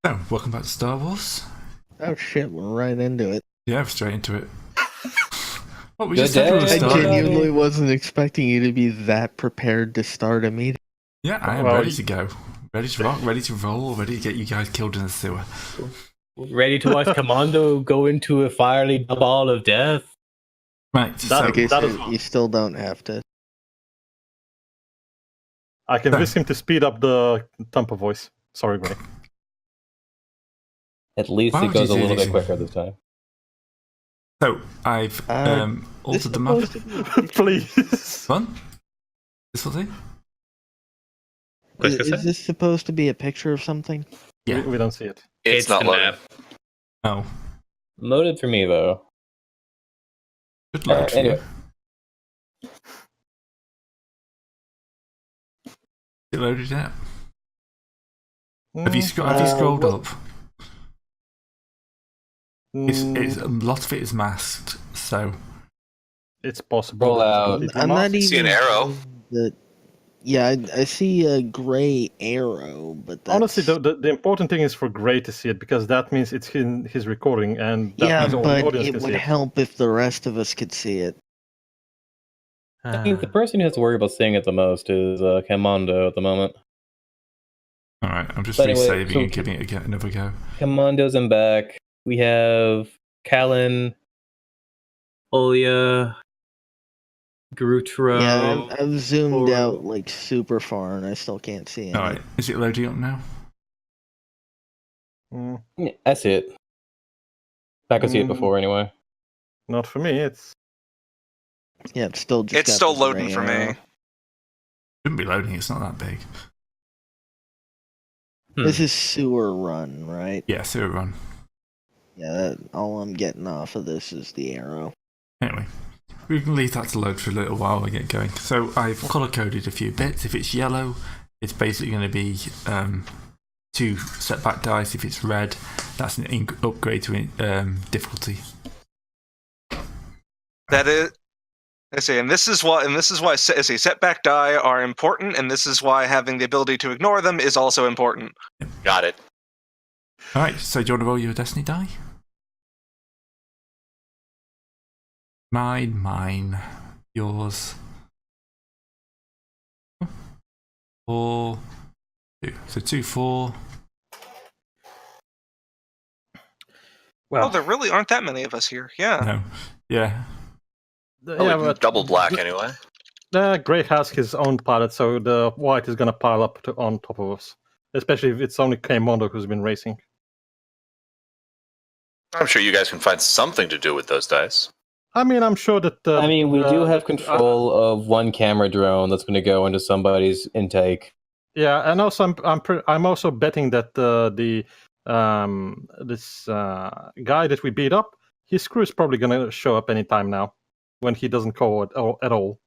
Oh, welcome back to Star Wars. Oh shit, we're right into it. Yeah, straight into it. What we Good just said we were day. I starting. genuinely wasn't expecting you to be that prepared to start a meeting. Yeah, I am ready to go. Ready to rock, ready to roll, ready to get you guys killed in the sewer. Ready to watch Commando go into a fiery ball of death? Right, so Like I that said, is- you still don't have to. I convinced him to speed up the tempo voice. Sorry, Gray. At least Why it would goes you a do little this? bit quicker this time. I've This altered the map. supposed to be a picture- Please. Fun? This will do? Is this supposed to be a picture of something? Yeah. We don't see it. It's not the loading. map. Oh, Loaded for me though. good luck. Anyway. It loaded yet? Have you scrolled up? It's a lot of it is masked, so It's possible. Roll that it's out. completely I'm not masked. even. See an arrow? I see a gray arrow, but that's... Honestly, the important thing is for Gray to see it, because that means it's in his recording, and that yeah, means all the but audience it can would see it. help if the rest of us could see it. I think the person who has to worry about seeing it the most is Commando at the moment. alright, I'm just But anyway, resaving so- and giving it another go. Commando's in back. We have Callan, Olia, Grutro. Yeah, I've zoomed or- out like super far, and I still can't see it. Alright, is it loading up now? Mm, Yeah, that's it. I could see it before anyway. not for me. It's Yeah, it's still just. It's got still the loading gray for me. arrow. Shouldn't be loading, it's not that big. This is sewer run, right? Yeah, sewer run. Yeah, all I'm getting off of this is the arrow. Anyway, we can leave that to load for a little while and get going. So I've color coded a few bits. If it's yellow, it's basically going to be 2 setback dice. If it's red, that's an upgrade to difficulty. That is. I see, and this is why setback die are important, and this is why having the ability to ignore them is also important. Got it. All right. So do you want to roll your destiny die? Mine. Yours. 4, 2. So 2, 4. well, there really aren't that many of us here. Yeah. No. Yeah. yeah, but double black anyway. Gray has his own pilot, so the white is gonna pile up on top of us. Especially if it's only Commando who's been racing. I'm sure you guys can find something to do with those dice. I mean, I'm sure that. We do have control of one camera drone that's going to go into somebody's intake. Yeah, and also I'm also betting that this guy that we beat up, his crew is probably gonna show up anytime now, when he doesn't call it at all.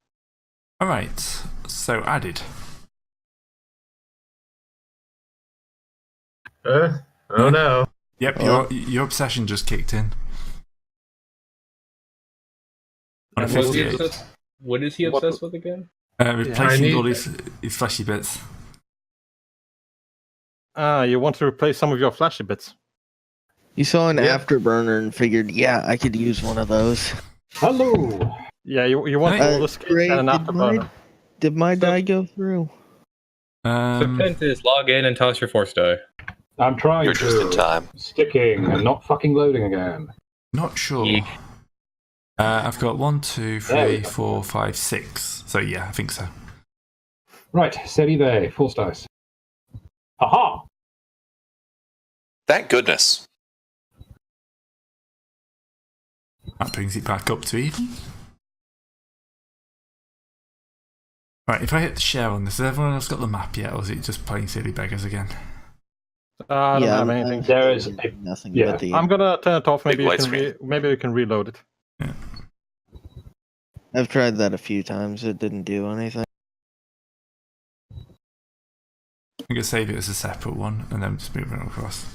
All right. So added. Oh no. Yep. Your obsession just kicked in. On a And what is 58. What is he obsessed with again? Replacing I need- all his flashy bits. You want to replace some of your flashy bits. You saw an Yeah. afterburner and figured, yeah, I could use one of those. Hello. Yeah, you want Hey, all the skins Great, and an afterburner. did my die go through? Is log in and toss your force die. I'm trying You're to. just in time. Sticking and not fucking loading again. Not sure. Eek. I've got 1, 2, There we 3, go. 4, 5, 6. So yeah, I think so. Right, steady there. Force dice. Aha! Thank goodness. That brings it back up to even. Right, if I hit the share on this, has everyone else got the map yet, or is it just playing silly beggars again? I don't yeah, have I'm- anything. I'm There is thinking nothing yeah, but the. I'm gonna turn it off. Big Maybe you white can screen. maybe you can reload it. I've tried that a few times. It didn't do anything. I'm going to save it as a separate one, and then just move it across.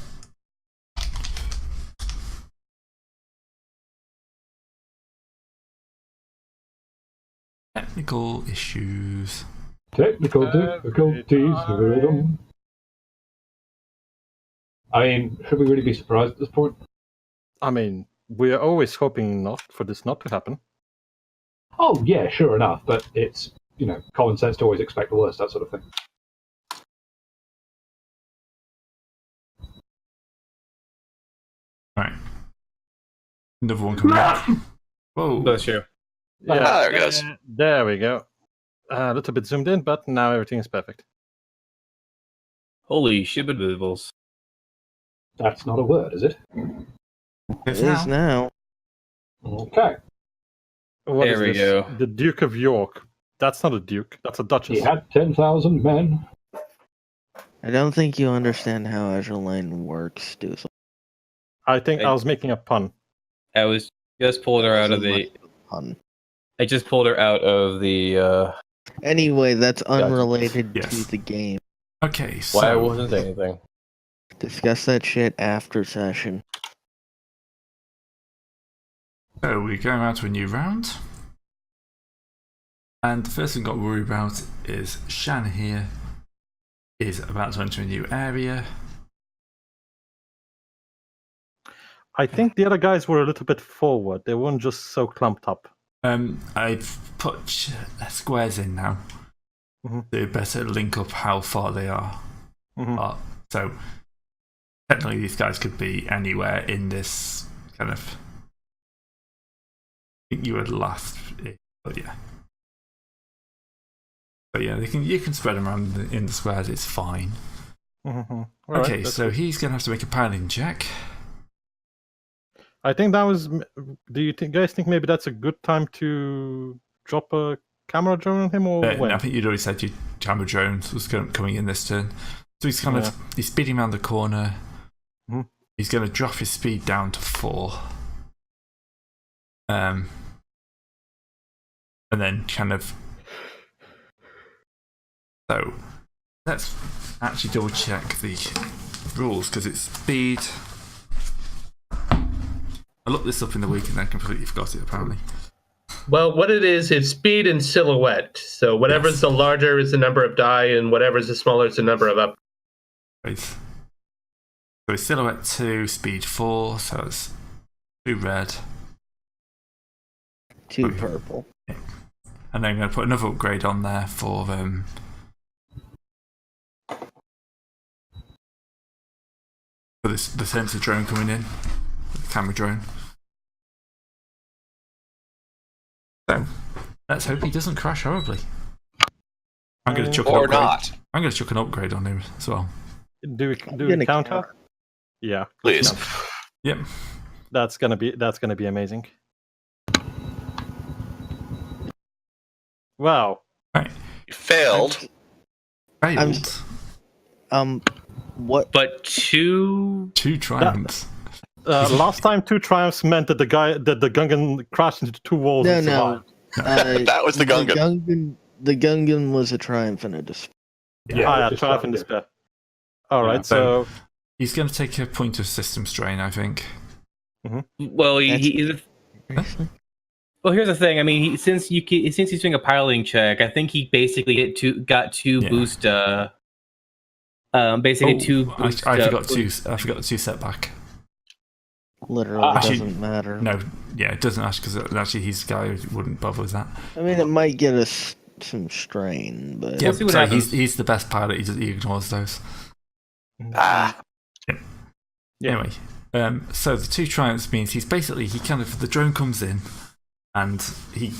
Technical issues. technical difficulties. I mean, should we really be surprised at this point? I mean, we're always hoping not for this not to happen. Oh, yeah, sure enough, but it's, common sense to always expect the worst, that sort of thing. Right. Another one coming up. Whoa. Bless you. Yeah, there it goes. There we go. A little bit zoomed in, but now everything is perfect. Holy shibboleths. That's not a word, is it? It is now. Okay. What There is we this? go. The Duke of York. That's not a duke. That's a duchess. He had 10,000 men. I don't think you understand how Azure Line works, Doozle. I think I was making a pun. I was just pulled her out of the. Pun. I just pulled her out of the. Anyway, that's unrelated Yes. to the game. Okay, so Why I wasn't saying anything. Discuss that shit after session. So we're going out to a new round. And the first thing I've got to worry about is Shan here is about to enter a new area. I think the other guys were a little bit forward. They weren't just so clumped up. I've put squares in now to better link up how far they are. So technically these guys could be anywhere in this kind of... I think you would last, but yeah. But yeah, you can spread them around in the squares, it's fine. Okay, so he's going to have to make a piloting check. I think that was... Do you guys think maybe that's a good time to drop a camera drone on him, or when? I think you'd already said your camera drone was coming in this turn. So he's kind of... He's speeding around the corner. He's going to drop his speed down to 4. And then kind of... So, let's actually double check the rules, because it's speed... I looked this up in the week and then completely forgot it, apparently. Well, what it is, it's speed and silhouette. So whatever's the larger is the number of die, and whatever's the smaller is the number of up. Right. So it's silhouette 2, speed 4, so it's 2 red. 2 purple. Yeah. And then I'm going to put another upgrade on there for the sensor drone coming in, the camera drone. So let's hope he doesn't crash horribly. I'm going to chuck an Or upgrade. not. I'm going to chuck an upgrade on him as well. Do we counter? Yeah. Please. Yep. That's gonna be amazing. Wow. Right. You failed. Failed. What? But 2 triumphs. Last time 2 triumphs meant that the Gungan crashed into 2 walls. No, and no. survived. That was the Gungan. The Gungan was a triumph and a despair. Yeah, triumph and despair. All right, so he's going to take a point of system strain, I think. Well, well, here's the thing. I mean, since he's doing a piloting check, I think he basically got 2 boost. Basically 2 boost. I forgot 2. I forgot the 2 setback. Literally doesn't matter. No, yeah, it doesn't actually, because actually he's the guy who wouldn't bother with that. I mean, it might get us some strain, but Yeah, see what happens. he's the best pilot. He ignores those. Ah. Anyway, so the 2 triumphs means the drone comes in and he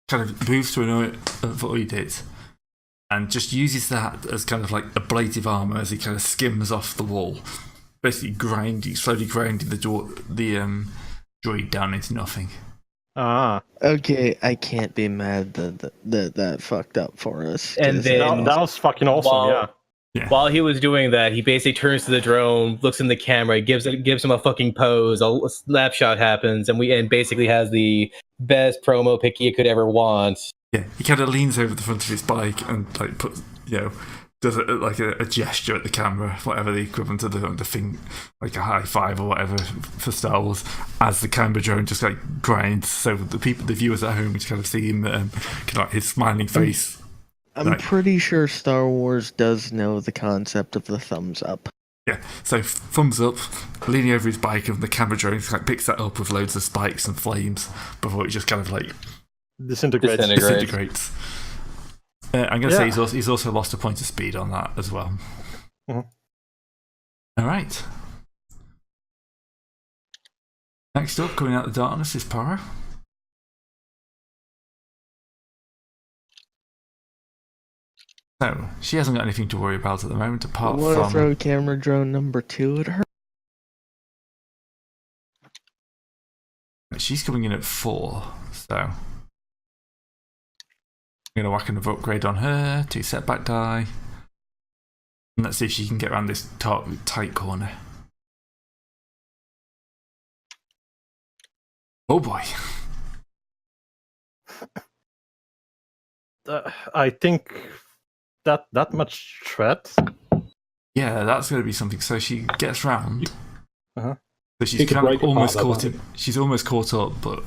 kind of moves to an avoid and just uses that as kind of like ablative armor as he kind of skims off the wall, basically slowly grinding the droid down into nothing. Okay, I can't be mad that fucked up for us. And then that was fucking awesome. Yeah. While he was doing that, he basically turns to the drone, looks in the camera, gives him a fucking pose. A snapshot happens, and basically has the best promo pic you could ever want. Yeah, he kind of leans over the front of his bike and like does a gesture at the camera, whatever the equivalent of the thing, like a high five or whatever for Star Wars, as the camera drone just like grinds, so the viewers at home just kind of see him, kind of like his smiling face. I'm pretty sure Star Wars does know the concept of the thumbs up. Yeah, so thumbs up, leaning over his bike, and the camera drone like picks that up with loads of spikes and flames before it just kind of like disintegrates. I'm going to say he's also lost a point of speed on that as well. Mhm. All right. Next up, coming out of the darkness is Paro. So, she hasn't got anything to worry about at the moment apart Want to from... throw camera drone number 2 at her? She's coming in at 4, so... I'm going to whack another upgrade on her, 2 setback die. And let's see if she can get around this tight corner. Oh boy. I think that much threat. Yeah, that's going to be something. So she gets round. Uh-huh. So she's kind of almost caught it. She's almost caught up, but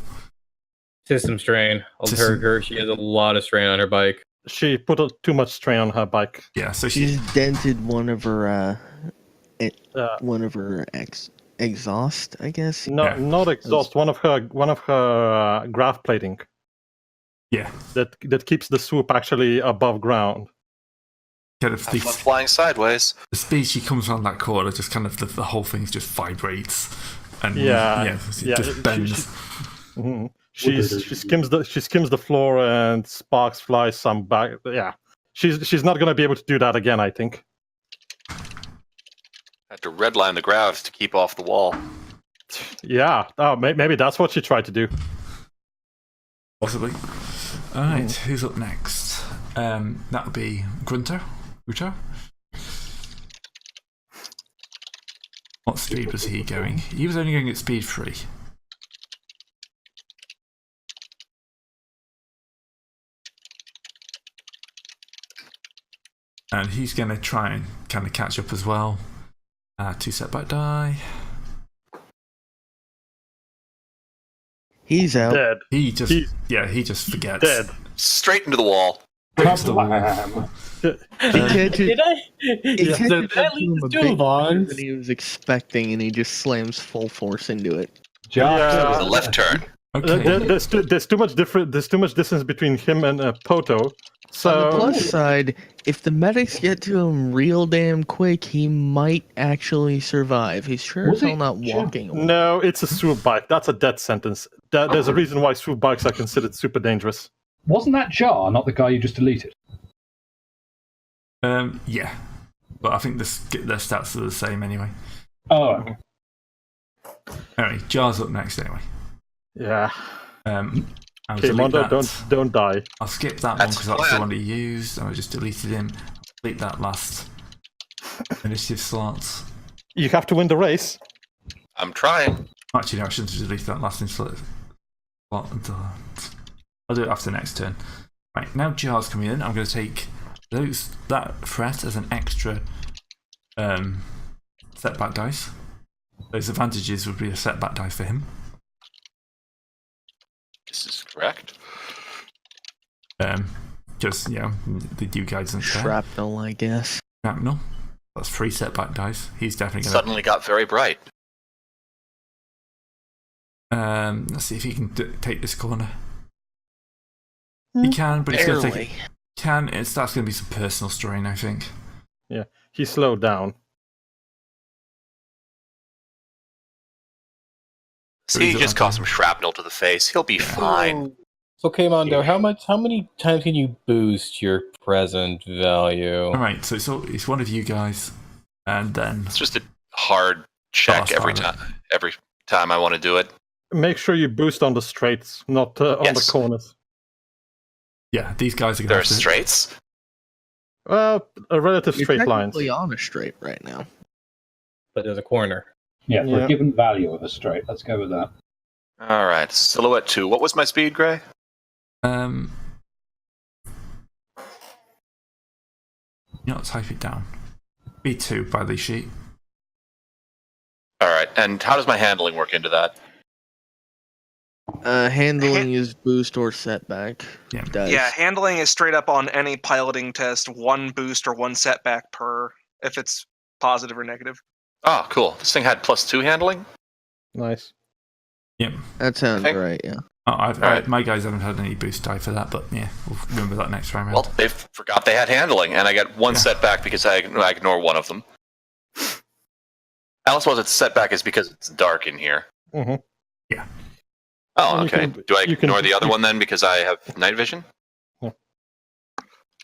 System strain. She has a lot of strain on her bike. She put too much strain on her bike. yeah. So She's dented one of her exhaust, I guess. No, not exhaust. One of her graph plating. Yeah. That keeps the swoop actually above ground. Kind of I'm flying sideways. the speed she comes around that corner, just kind of the whole thing just vibrates, and Yeah, just bends. She skims the floor and sparks fly some back. Yeah, she's not gonna be able to do that again, I think. Had to redline the graphs to keep off the wall. Yeah, maybe that's what she tried to do. Possibly. All right, who's up next? That would be Grunter. Uto? What speed was he going? He was only going at speed 3. And he's going to try and kind of catch up as well. 2 setback die. He's out. Dead. He just forgets. Dead. Straight into the wall. Breaks the wall. Did I? So that leads to two Vaughns. Than he was expecting, and he just slams full force into it. Yeah. The left turn. Okay. There's too much distance between him and Poto. So On the plus side, if the medics get to him real damn quick, he might actually survive. He's sure as hell not walking away. no, it's a swoop bike. That's a death sentence. There's a reason why swoop bikes are considered super dangerous. Wasn't that Jar not the guy you just deleted? Yeah. But I think their stats are the same anyway. Oh, okay. Anyway, Jar's up next anyway. Yeah. I'll Okay, delete Mondo, that. don't die. I'll skip that one That's because that's the fine. one he used. I just deleted him. Delete that last initiative slot. You have to win the race. I'm trying. Actually, no, I shouldn't have deleted that last slot until... I'll do it after the next turn. Right, now Jar's coming in. I'm going to take that threat as an extra setback dice. Those advantages would be a setback die for him. This is correct. Just, you know, the new guide doesn't care. Shrapnel, I guess. Shrapnel. That's 3 setback dice. He's definitely going Suddenly got very bright. to... let's see if he can take this corner. He can, but he's going to take it. That's going to be some personal strain, I think. Yeah, he slowed down. See, he just caught some shrapnel to the face. He'll be fine. So, okay, Mondo, how many times can you boost your present value? Alright, so it's one of you guys, and then... It's just a hard check every time I want to do it. Make sure you boost on the straights, not on the corners. Yeah, these guys are going There to are straights? Well, a relative You're straight lines. technically on a straight right now. But there's a corner. Yeah, for Yeah. a given value of a straight. Let's go with that. All right, silhouette 2. What was my speed, Gray? You know, type it down. B2 by the sheet. All right, and how does my handling work into that? Handling is boost or setback. Yeah. Dice. Yeah, handling is straight up on any piloting test, 1 boost or 1 setback per. If it's positive or negative. Oh, cool. This thing had +2 handling? Nice. Yep. That sounds Okay. right, yeah. Right. My guys haven't had any boost die for that, but yeah, we'll remember that next time round. Well, they forgot they had handling, and I got one setback because I ignore one of them. Alice, its setback is because it's dark in here. Mm-hmm. Yeah. Oh, And okay. Do I ignore the other one then because I have night vision?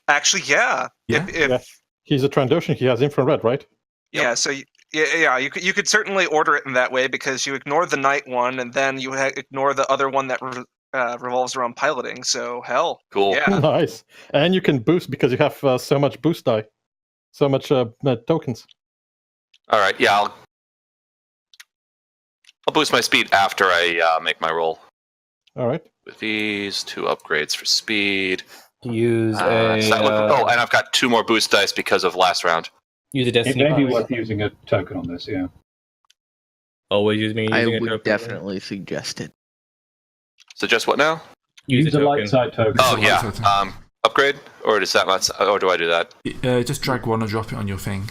Actually, yeah. Yeah. If He's a Trandoshan. He has infrared, right? yeah, so you could certainly order it in that way because you ignore the night one and then you ignore the other one that revolves around piloting. So hell, Cool. yeah. Nice. And you can boost because you have so much boost die, so much tokens. All right. Yeah, I'll boost my speed after I make my roll. All right. With these 2 upgrades for speed. Use and I've got 2 more boost dice because of last round. use a It destiny. may be point. worth using a token on this, yeah. Always using I a would token. definitely suggest it. So just what now? Use a light token. side token. Oh a yeah. light token. Upgrade, or does that not? Or do I do that? Just drag one and drop it on your thing.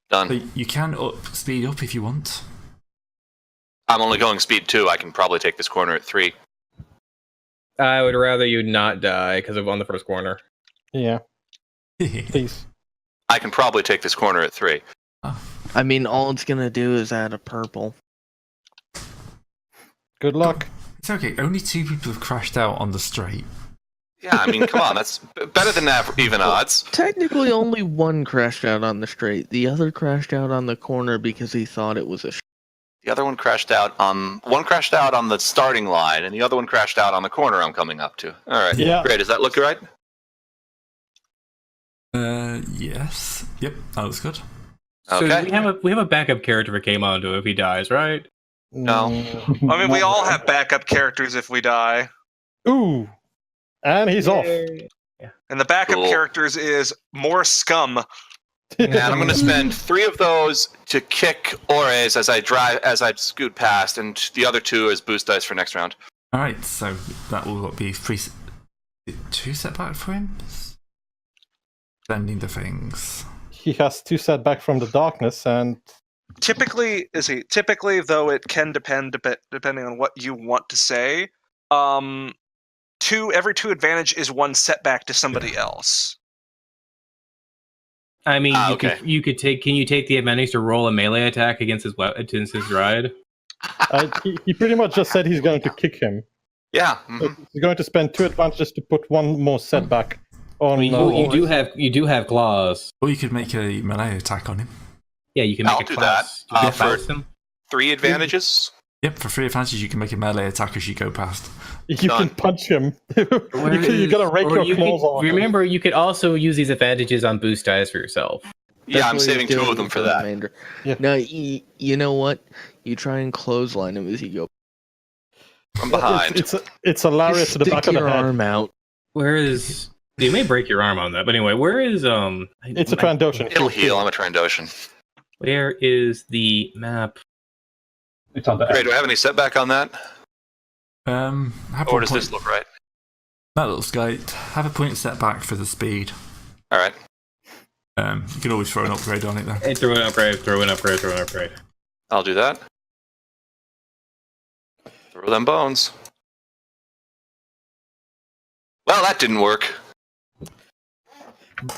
Done. So you can speed up if you want. I'm only going speed 2. I can probably take this corner at 3. I would rather you not die because of on the first corner. Yeah. Please. I can probably take this corner at 3. I mean, all it's gonna do is add a purple. Good luck. It's okay. Only 2 people have crashed out on the straight. Yeah, I mean, come on, that's better than even odds. Technically, only one crashed out on the straight. The other crashed out on the corner because he thought it was a. The other one crashed out on the starting line, and the other one crashed out on the corner I'm coming up to. All right, Yeah. Great. Does that look right? Yes. Yep, that looks good. Okay. So we have a backup character for Kmondo if he dies, right? No. I mean, we all have backup characters if we die, Ooh. And he's off. and the backup Cool. characters is more scum. And I'm going to spend 3 of those to kick Ores as I scoot past, and the other 2 as boost dice for next round. Alright, so that will be 2 setback for him? Sending the things. He has 2 setback from the darkness, and Typically, though, it can depend depending on what you want to say. Every 2 advantage is 1 setback to somebody else. I mean, okay. you could take. Can you take the advantage to roll a melee attack against his ride? he pretty much just said he's going to kick him. Yeah. He's going to spend 2 advantages to put 1 more setback on. You do have claws. Or you could make a melee attack on him. Yeah, you can make I'll a do class. that. You can For- class him. 3 advantages. Yep, for 3 advantages you can make a melee attack as you go past. You Done. can punch him. you gotta rake Or your claws on him. remember, you could also use these advantages on boost dice for yourself. Yeah, I'm That's what saving he's 2 doing of them for the that. remainder. Yeah. Now, you know what? You try and clothesline him as you go. From behind. It's a lariat Just to the stick back of the your head. arm out. Where is? You may break your arm on that, but anyway, where is It's a Trandoshan. It'll heal. I'm a Trandoshan. Where is the map? It's on the Great. Do I have any setback on that? Have Or one does point, this look right? that looks great. Have a point setback for the speed. All right. You can always throw an upgrade on it though. Hey, throw an upgrade. I'll do that. Throw them bones. Well, that didn't work.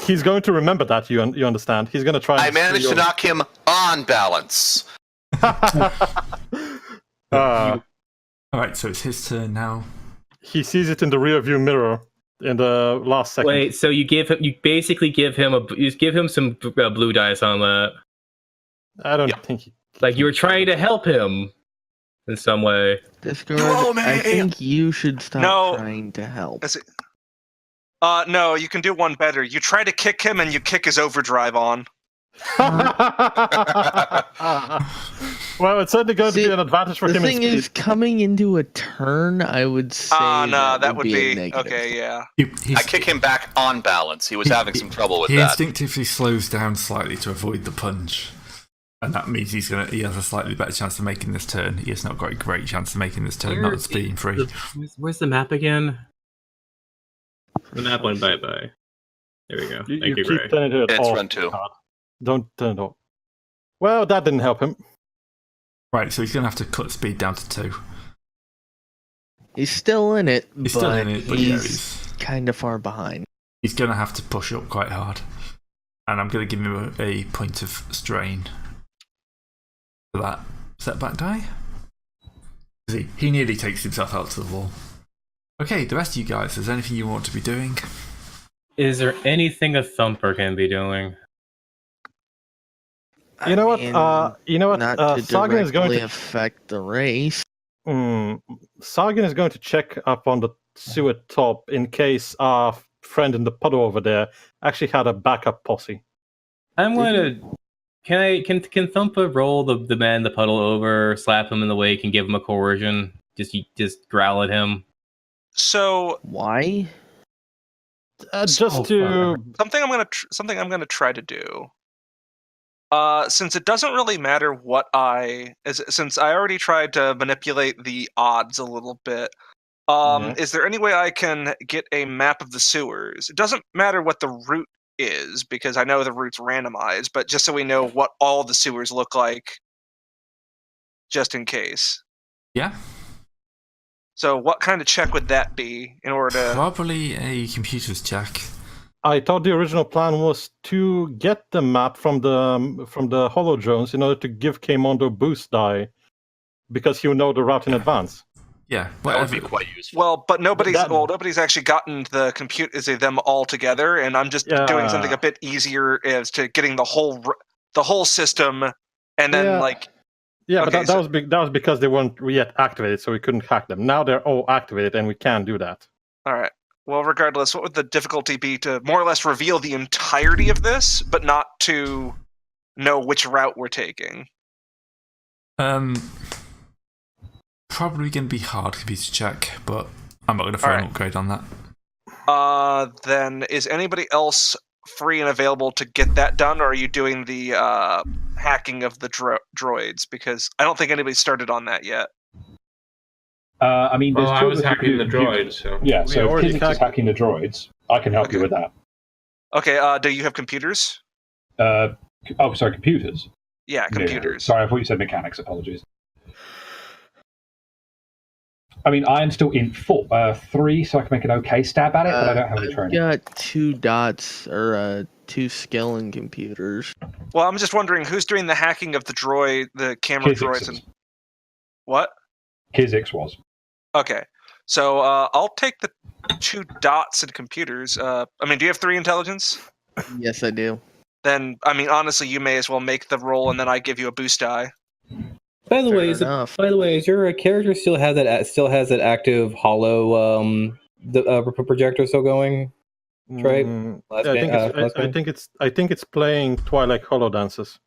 He's going to remember that, you understand. He's going to try and I managed to knock him on balance. Alright, so it's his turn now. He sees it in the rear view mirror in the last second. Wait, so you basically give him some blue dice on that. I don't Yeah. think he... Like you were trying to help him in some way. Discord, Throw me! I think you should stop No. trying to help. No, you can do one better. You try to kick him and you kick his overdrive on. Well, it's certainly going to be an advantage for The him in thing speed. is, coming into a turn, I would say No, that would a be negative. okay. Yeah. I kick him back on balance. He was having some trouble with He that. instinctively slows down slightly to avoid the punch. And that means he has a slightly better chance of making this turn. He has not got a great chance of making this turn, not being free. Where's the map again? The map went bye-bye. There we go. You Thank you, keep Gray. turning it It's off. run 2. Don't turn it off. Well, that didn't help him. Right, so he's going to have to cut speed down to 2. He's still in it, He's still in it, but he's kind of far behind. He's going to have to push up quite hard. And I'm going to give him a point of strain for that setback die. He nearly takes himself out to the wall. Okay, the rest of you guys, is there anything you want to be doing? Is there anything a thumper can be doing? You know what? Not to Sagan is going directly to affect the race. Sagan is going to check up on the sewer top in case our friend in the puddle over there actually had a backup posse. I'm going to. Can Thumper roll the man in the puddle over, slap him in the wake, and give him a coercion? Just growl at him. So why? something I'm gonna try to do. Since it doesn't really matter what since I already tried to manipulate the odds a little bit. Is there any way I can get a map of the sewers? It doesn't matter what the route is, because I know the route's randomized, but just so we know what all the sewers look like, just in case. Yeah. So what kind of check would that be in order to... Probably a computer's check. I thought the original plan was to get the map from the Hollow Drones in order to give Kmondo boost die, because he'll know the route in advance. Yeah, that would be quite useful. Well, but nobody's actually gotten the them all together, and I'm just doing something a bit easier as to getting the whole system, and then but that was because they weren't yet activated, so we couldn't hack them. Now they're all activated, and we can do that. All right. Well, regardless, what would the difficulty be to more or less reveal the entirety of this, but not to know which route we're taking? Probably going to be hard computer check, but I'm not going to throw an upgrade on that. Then is anybody else free and available to get that done, or are you doing the hacking of the droids? Because I don't think anybody started on that yet. I mean, there's I was hacking the droids. So. Yeah, so Physics is hacking the droids. I can help you with that. Okay, do you have computers? Sorry, computers? Yeah, computers. Yeah. Sorry, I thought you said mechanics. Apologies. I mean, I am still in 3, so I can make an okay stab at it, but I don't have any training. I've got 2 dots, or 2 skill in computers. Well, I'm just wondering who's doing the hacking of the camera droids, and what? Kizix was. Okay, so I'll take the 2 dots in computers. Do you have 3 intelligence? Yes, I do. Then, honestly, you may as well make the roll, and then I give you a boost die. By the way, is your character still has that active hollow the projector still going? Right. I think it's playing Twilight Hollow Dances.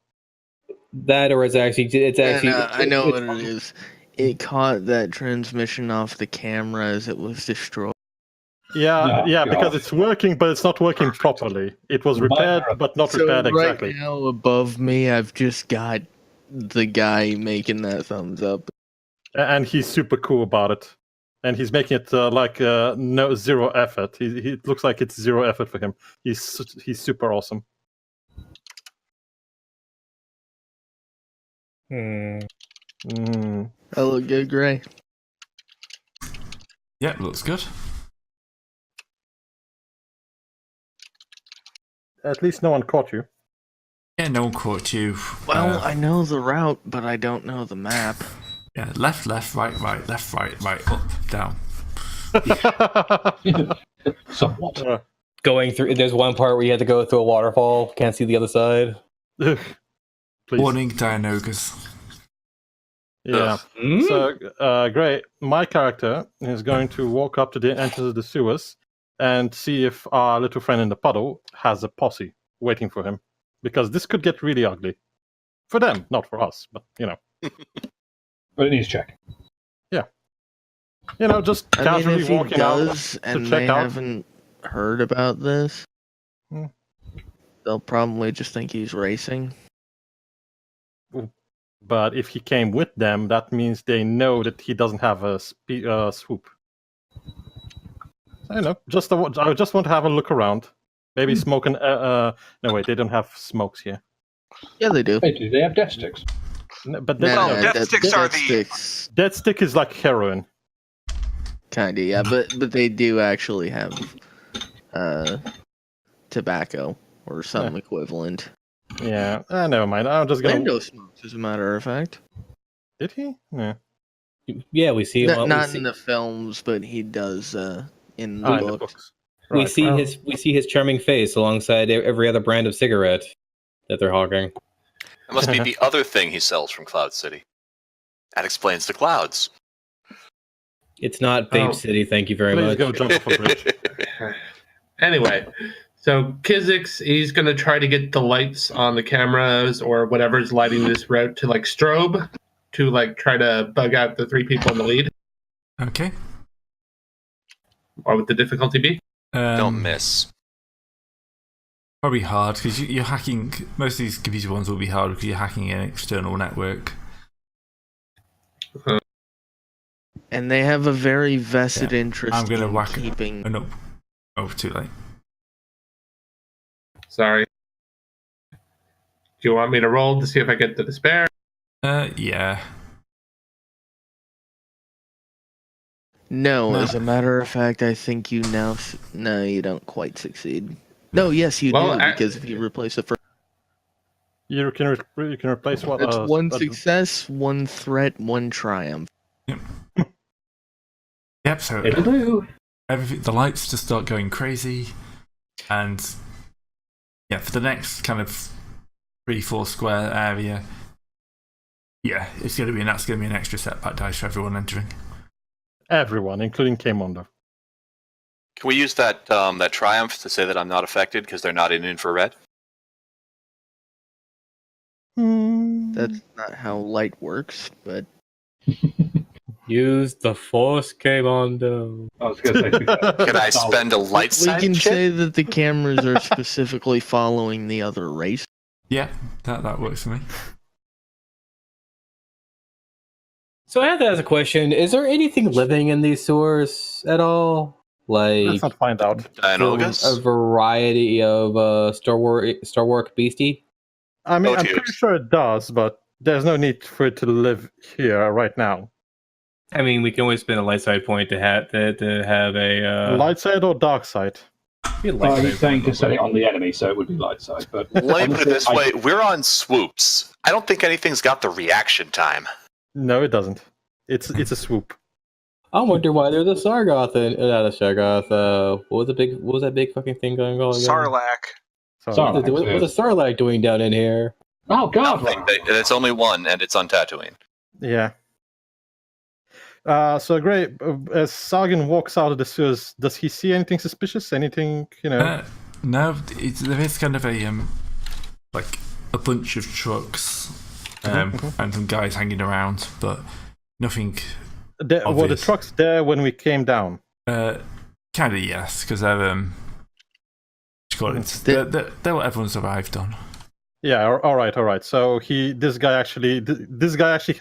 That, or it's actually. I know what it is. It caught that transmission off the camera as it was destroyed. Yeah, because it's working, but it's not working properly. It was repaired, but not repaired exactly. Right now, above me, I've just got the guy making that thumbs up, and he's super cool about it, and he's making it zero effort. It looks like it's 0 effort for him. He's super awesome. That look good, Gray. Yeah, looks good. At least no one caught you. Yeah, no one caught you. Well, I know the route, but I don't know the map. Yeah, left, right, left, right, up, down. Somewhat. Going through. There's one part where you had to go through a waterfall. Can't see the other side. Warning, Dianogas. Yeah. So, great. My character is going to walk up to the entrance of the sewers and see if our little friend in the puddle has a posse waiting for him. Because this could get really ugly. For them, not for us, but, But it needs check. Yeah. Just casually walking out and to they check out. haven't heard about this, they'll probably just think he's racing. But if he came with them, that means they know that he doesn't have a swoop. I don't know. I just want to have a look around. Maybe smoke an... no, wait, they don't have smokes here. Yeah, they do. They do. They have death sticks. But death sticks are the- sticks. death stick is like heroin. Kinda, yeah, but they do actually have tobacco or some equivalent. Yeah, never mind. I'm just gonna. Lando smokes, as a matter of fact. Did he? Yeah. Yeah, we see him. Not in the films, but he does in the In the books. books. we Right, see well, his charming face alongside every other brand of cigarette that they're hawking. It must be the other thing he sells from Cloud City. That explains the clouds. It's not Vape City, thank you very Please much. go jump off a bridge. Anyway, so Kizix, he's gonna try to get the lights on the cameras or whatever's lighting this route to like strobe to like try to bug out the 3 people in the lead. Okay. What would the difficulty be? Don't miss. Probably hard because you're hacking. Most of these computer ones will be hard because you're hacking an external network. And they have a very vested interest I'm gonna in whack keeping. Oh no! Oh, too late. Sorry. Do you want me to roll to see if I get the despair? Yeah. No, as a matter of fact, I think you now. No, you don't quite succeed. No, yes, you do, because if you replace the first. You can replace what? It's one success, 1 threat, 1 triumph. Yep. So It'll do. everything, the lights just start going crazy, and yeah, for the next kind of 3-4 square area, yeah, that's going to be an extra setback dice for everyone entering. Everyone, including K-Mondo. Can we use that that triumph to say that I'm not affected because they're not in infrared? That's not how light works, but. Use the Force, K-Mondo. I was going to say. Can I spend a light We side can chip? say that the cameras are specifically following the other race. Yeah, that works for me. So I have to ask a question: is there anything living in these sewers at all? Like Let's not find out. Dianogus? a variety of Star Wars beastie? I mean, Oh, I'm dear. pretty sure it does, but there's no need for it to live here right now. I mean, we can always spend a light side point to have a Light side or dark side? Well, he's saying to set it on the enemy, so it would be light side. But Let me put it this honestly, way: we're on swoops. I don't think anything's got the reaction time. No, it doesn't. It's a swoop. I wonder why there's a Sargoth in not a Sargoth. What was that big fucking thing going on again? Sarlacc. Sarlacc, What yeah. was a Sarlacc doing down in here? Oh God! It's only one, and it's on Tatooine. Yeah. So great. As Sargon walks out of the sewers, does he see anything suspicious? Anything, No, there is kind of a like a bunch of trucks and some guys hanging around, but nothing. Were the obvious. trucks there when we came down? Kind of yes, because they're they're what everyone survived on. Yeah. All right. So this guy actually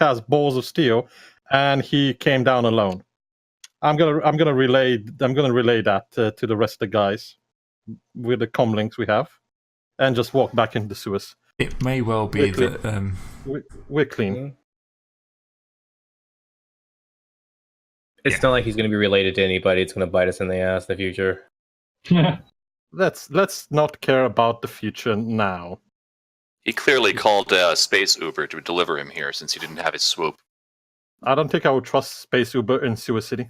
has balls of steel, and he came down alone. I'm gonna relay that to the rest of the guys with the comlinks we have, and just walk back into the sewers. It may well be that We're clean. It's not like he's going to be related to anybody. It's going to bite us in the ass in the future. Let's not care about the future now. He clearly called Space Uber to deliver him here since he didn't have his swoop. I don't think I would trust Space Uber in Sewer City.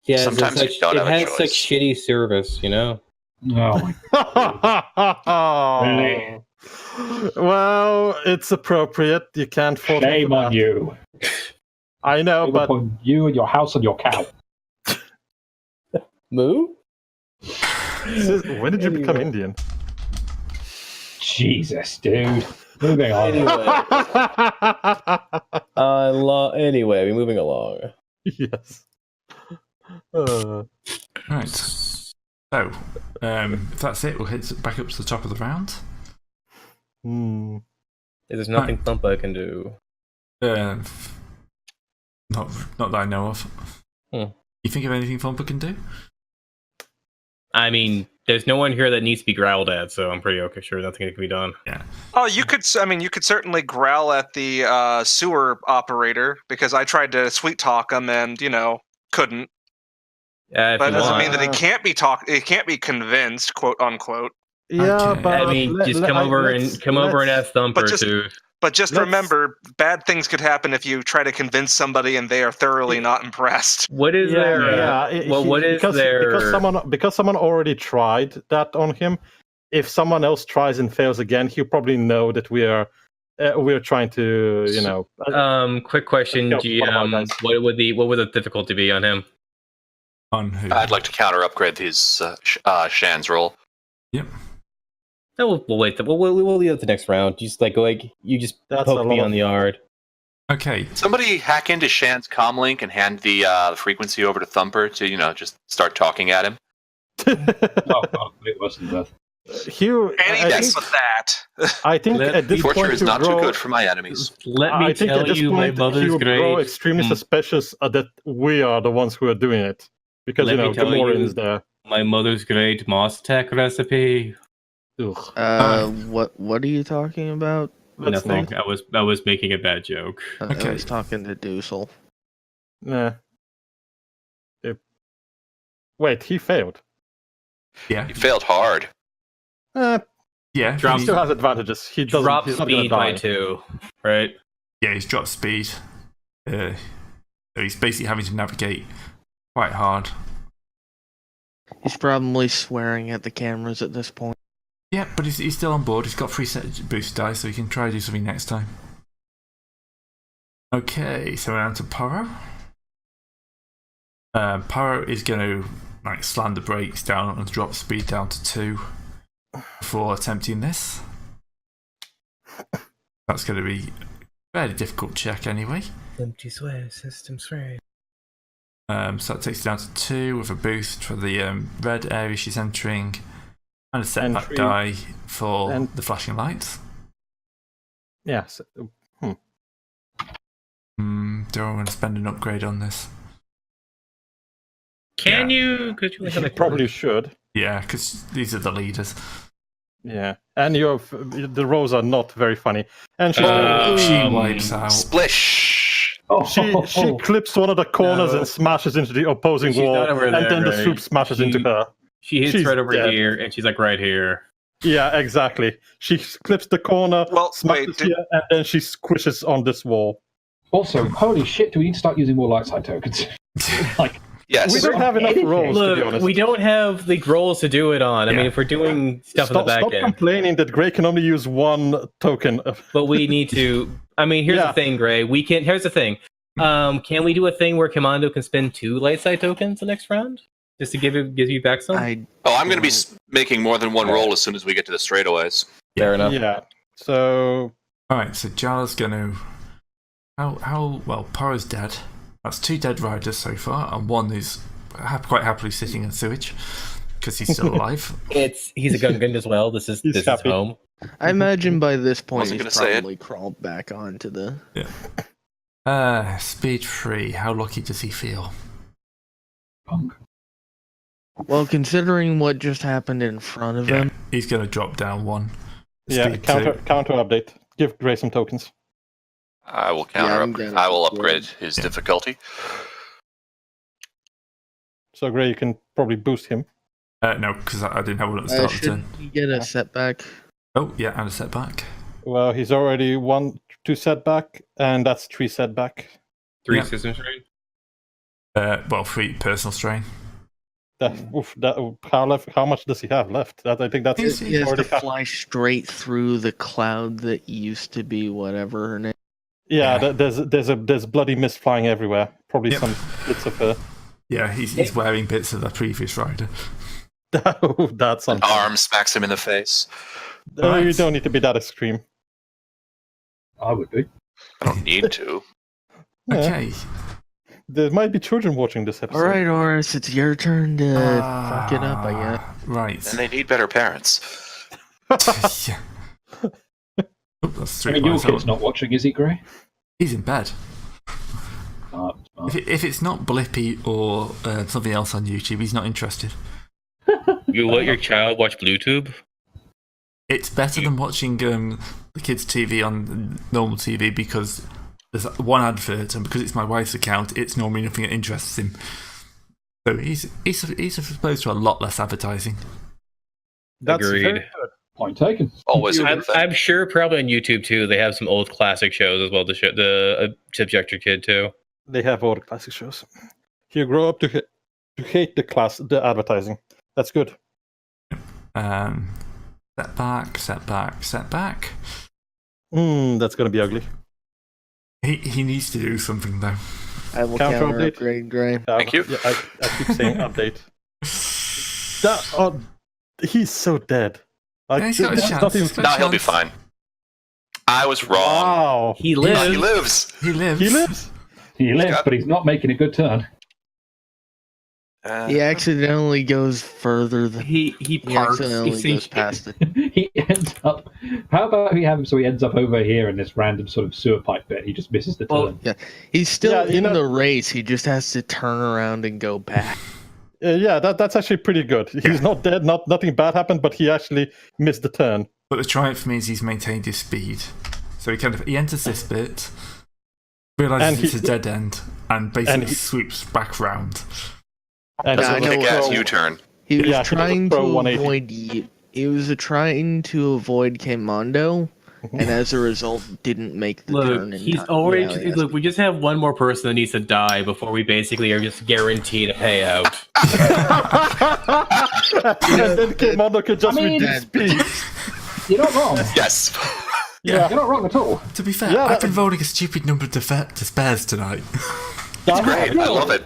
Yeah, Sometimes you don't have a has such choice. shitty service, you know. Oh my! Really? Well, it's appropriate. You can't fault me Shame for on that. you! I know, Shame but upon you and your house and your cow. Moo? when did you become Indian? Jesus, dude. Moving on. Anyway, we're moving along. Yes. Right. So, if that's it, we'll hit back up to the top of the round. There's nothing Thumpa can do. Not that I know of. You think of anything Thumpa can do? I mean, There's no one here that needs to be growled at, so I'm pretty okay. Sure, nothing can be done. Yeah. Oh, you could certainly growl at the sewer operator because I tried to sweet talk him and couldn't. If But you that doesn't want. mean that he can't be convinced, quote unquote. Yeah, Okay. but I mean, just come over and ask Thumper to. But just Let's- remember, bad things could happen if you try to convince somebody and they are thoroughly not impressed. What is there? What is there? Because someone already tried that on him. If someone else tries and fails again, he'll probably know that we're trying to, Quick question, GM. What would the difficulty be on him? On who? I'd like to counter upgrade his Shan's roll. Yep. No, we'll wait. We'll leave it the next round. Just you just That's poke a me lot on the yard. Okay. Somebody hack into Shan's comlink and hand the frequency over to Thumper to just start talking at him. Oh, God, it worse than death. Hugh, Any dice with that. I think at this Torture point is not too grow, good for my enemies. Let me I think at tell this you, my point mother's Hugh grow great. extremely suspicious that we are the ones who are doing it because Let me tell Gamorrean you- is there. My mother's great moss tech recipe. Ugh. What are you talking about? Let's Nothing. not. I was making a bad joke. I Okay. was talking to Dusel. Nah. Wait, he failed. Yeah. He failed hard. Yeah. He Drop- still has advantages. He doesn't. Drop he's not gonna speed by die. 2, right? Yeah, he's dropped speed. So he's basically having to navigate quite hard. He's probably swearing at the cameras at this point. Yeah, but he's still on board. He's got 3 set boost dice, so he can try to do something next time. Okay, so we're on to Paro. Paro is going to slam the brakes down and drop speed down to 2 before attempting this. That's going to be a fairly difficult check anyway. Empty swear, system swear. So that takes it down to 2 with a boost for the red area she's entering, and a setback Entry. die for And- the flashing lights. Yes. Do I want to spend an upgrade on this? Can you? Could you? You probably should. Yeah, because these are the leaders. Yeah, and the rolls are not very funny. And she She wipes out. Splish! Oh, she clips one of the corners No. and smashes into the opposing She's wall, not over and there, then the right? soup smashes into her. She hits She's right over dead. here, and she's right here. Yeah, exactly. She clips the corner, Well, smashes wait, did- here, and then she squishes on this wall. Also, holy shit, do we need to start using more light side tokens? Yes. We don't have enough Anything. rolls, to be Look, honest. we don't have the rolls to do it on. I Yeah. mean, if we're doing stuff in the back Stop end, complaining that Gray can only use 1 token. but we need to. I mean, here's Yeah. the thing, Gray. We can. Here's the thing. Can we do a thing where Commando can spend 2 light side tokens the next round, just to give you back some? I'm going to be making more than 1 roll as soon as we get to the straightaways. Fair enough. Yeah. So Alright, so Jala's going to. Well, Paro's dead. That's 2 dead riders so far, and 1 who's quite happily sitting in sewage because he's still alive. He's a Gungan as well. This is happy. home. I imagine by this point Wasn't he's gonna say it. probably crawled back onto the. Speed 3. How lucky does he feel? Well, considering what just happened in front of Yeah, him, he's going to drop down 1. yeah, Speed counter 2. update. Give Gray some tokens. I will I'm gonna I will upgrade. upgrade his difficulty. So Gray, you can probably boost him. No, because I didn't have one at the start of the should turn. he get a setback? Oh, yeah, and a setback. Well, he's already 2 setback, and that's 3 setback. 3 Yeah. system strain. Well, 3 personal strain. How much does he have left? I think that's He's- He has to already fly straight through the cloud that used to be whatever her name. Yeah, Yeah. there's bloody mist flying everywhere. Probably Yep. some bits of her. Yeah, he's wearing bits of the previous rider. That's something. Arm smacks him in the face. You Right. don't need to be that extreme. I would be. I don't need to. Yeah. Okay. There might be children watching this episode. All right, Oris, it's your turn to fuck it up, I guess. Right. And they need better parents. Yeah. Oh, that's 3 I mean, your points. kid's not watching, is he, Gray? He's in bed. Smart. If it's not Blippy or something else on YouTube, he's not interested. You you let your child watch BlueTube? It's better than watching the kids' TV on normal TV because there's one advert, and because it's my wife's account, it's normally nothing that interests him. So he's exposed to a lot less advertising. That's Agreed. very good. Point taken. Always a good thing. I'm sure probably on YouTube too. They have some old classic shows as well. The Subject Your Kid too. They have all the classic shows. You grow up to hate the advertising. That's good. Setback. That's going to be ugly. He needs to do something though. I will Counter counter update. upgrade, Gray. Thank you. Yeah, I keep saying update. He's so dead. Like, Yeah, he's got a it's chance. not even- He's got No, he'll be fine. I was wrong. Wow. He No, lives. he lives. He lives. He lives. He lives, got- but he's not making a good turn. He accidentally goes further than He parks. accidentally goes past it. He ends up. How about we have him so he ends up over here in this random sort of sewer pipe bit? He just misses the turn. Yeah, he's still Yeah, you in know- the race. He just has to turn around and go back. Yeah, that's actually pretty good. He's not dead. Nothing bad happened, but he actually missed the turn. But the triumph for me is he's maintained his speed. So he enters this bit, realizes And it's a dead end, and basically swoops back round. And Yeah, I That's a know kick-ass what- U-turn. He was Yeah, he trying to throw 180. avoid. He was trying to avoid Kemondo, and as a result, didn't make the turn. Look, In he's time. already. Yeah, Look, we just have one more person that needs to die before we basically are just guaranteed a payout. and then Kemondo could just reduce speed. You're not wrong. Yes. Yeah. You're not wrong at all. To be fair, Yeah, I've been rolling a stupid number to spares tonight. That's Great. I love it.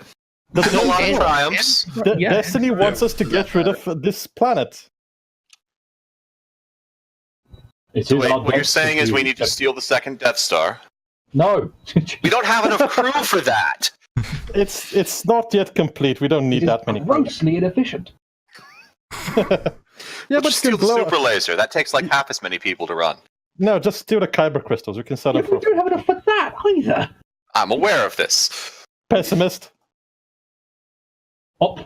There's A lot and- of triumphs. Yeah. Destiny wants us to get rid of this planet. It So is wait, our what you're job saying is we need to except- steal the second Death Star. No. We don't have enough crew for that. It's not yet complete. We don't need It is that many. grossly inefficient. Yeah, We'll but just steal still the blow. super laser. That takes like half as many people to run. No, just steal the kyber crystals. We can sell Yeah, them we for don't have enough for that either. I'm aware of this. pessimist. Oh,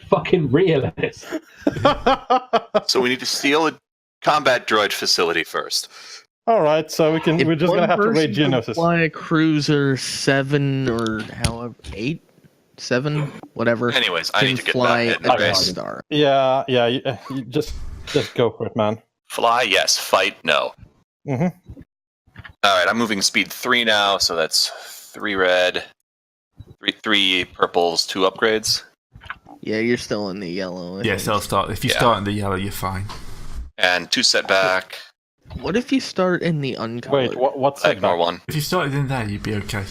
fucking realist. So we need to steal a combat droid facility first. All right, so If we're just one gonna have to person raid can Geonosis. Fly a cruiser 7 or however 8, 7, whatever. Anyways, I can need to get fly back in a the Death race. Star. Yeah, you just go for it, man. Fly, yes. Fight, no. Mhm. All right, I'm moving speed 3 now, so that's 3 red, 3 purples, 2 upgrades, Yeah, you're still in the yellow. I Yeah, think. so I'll start. If you Yeah. start in the yellow, you're fine. and 2 setback. What if you start in the uncolored? Wait, what's I that? ignore 1. If you started in there, you'd be okay.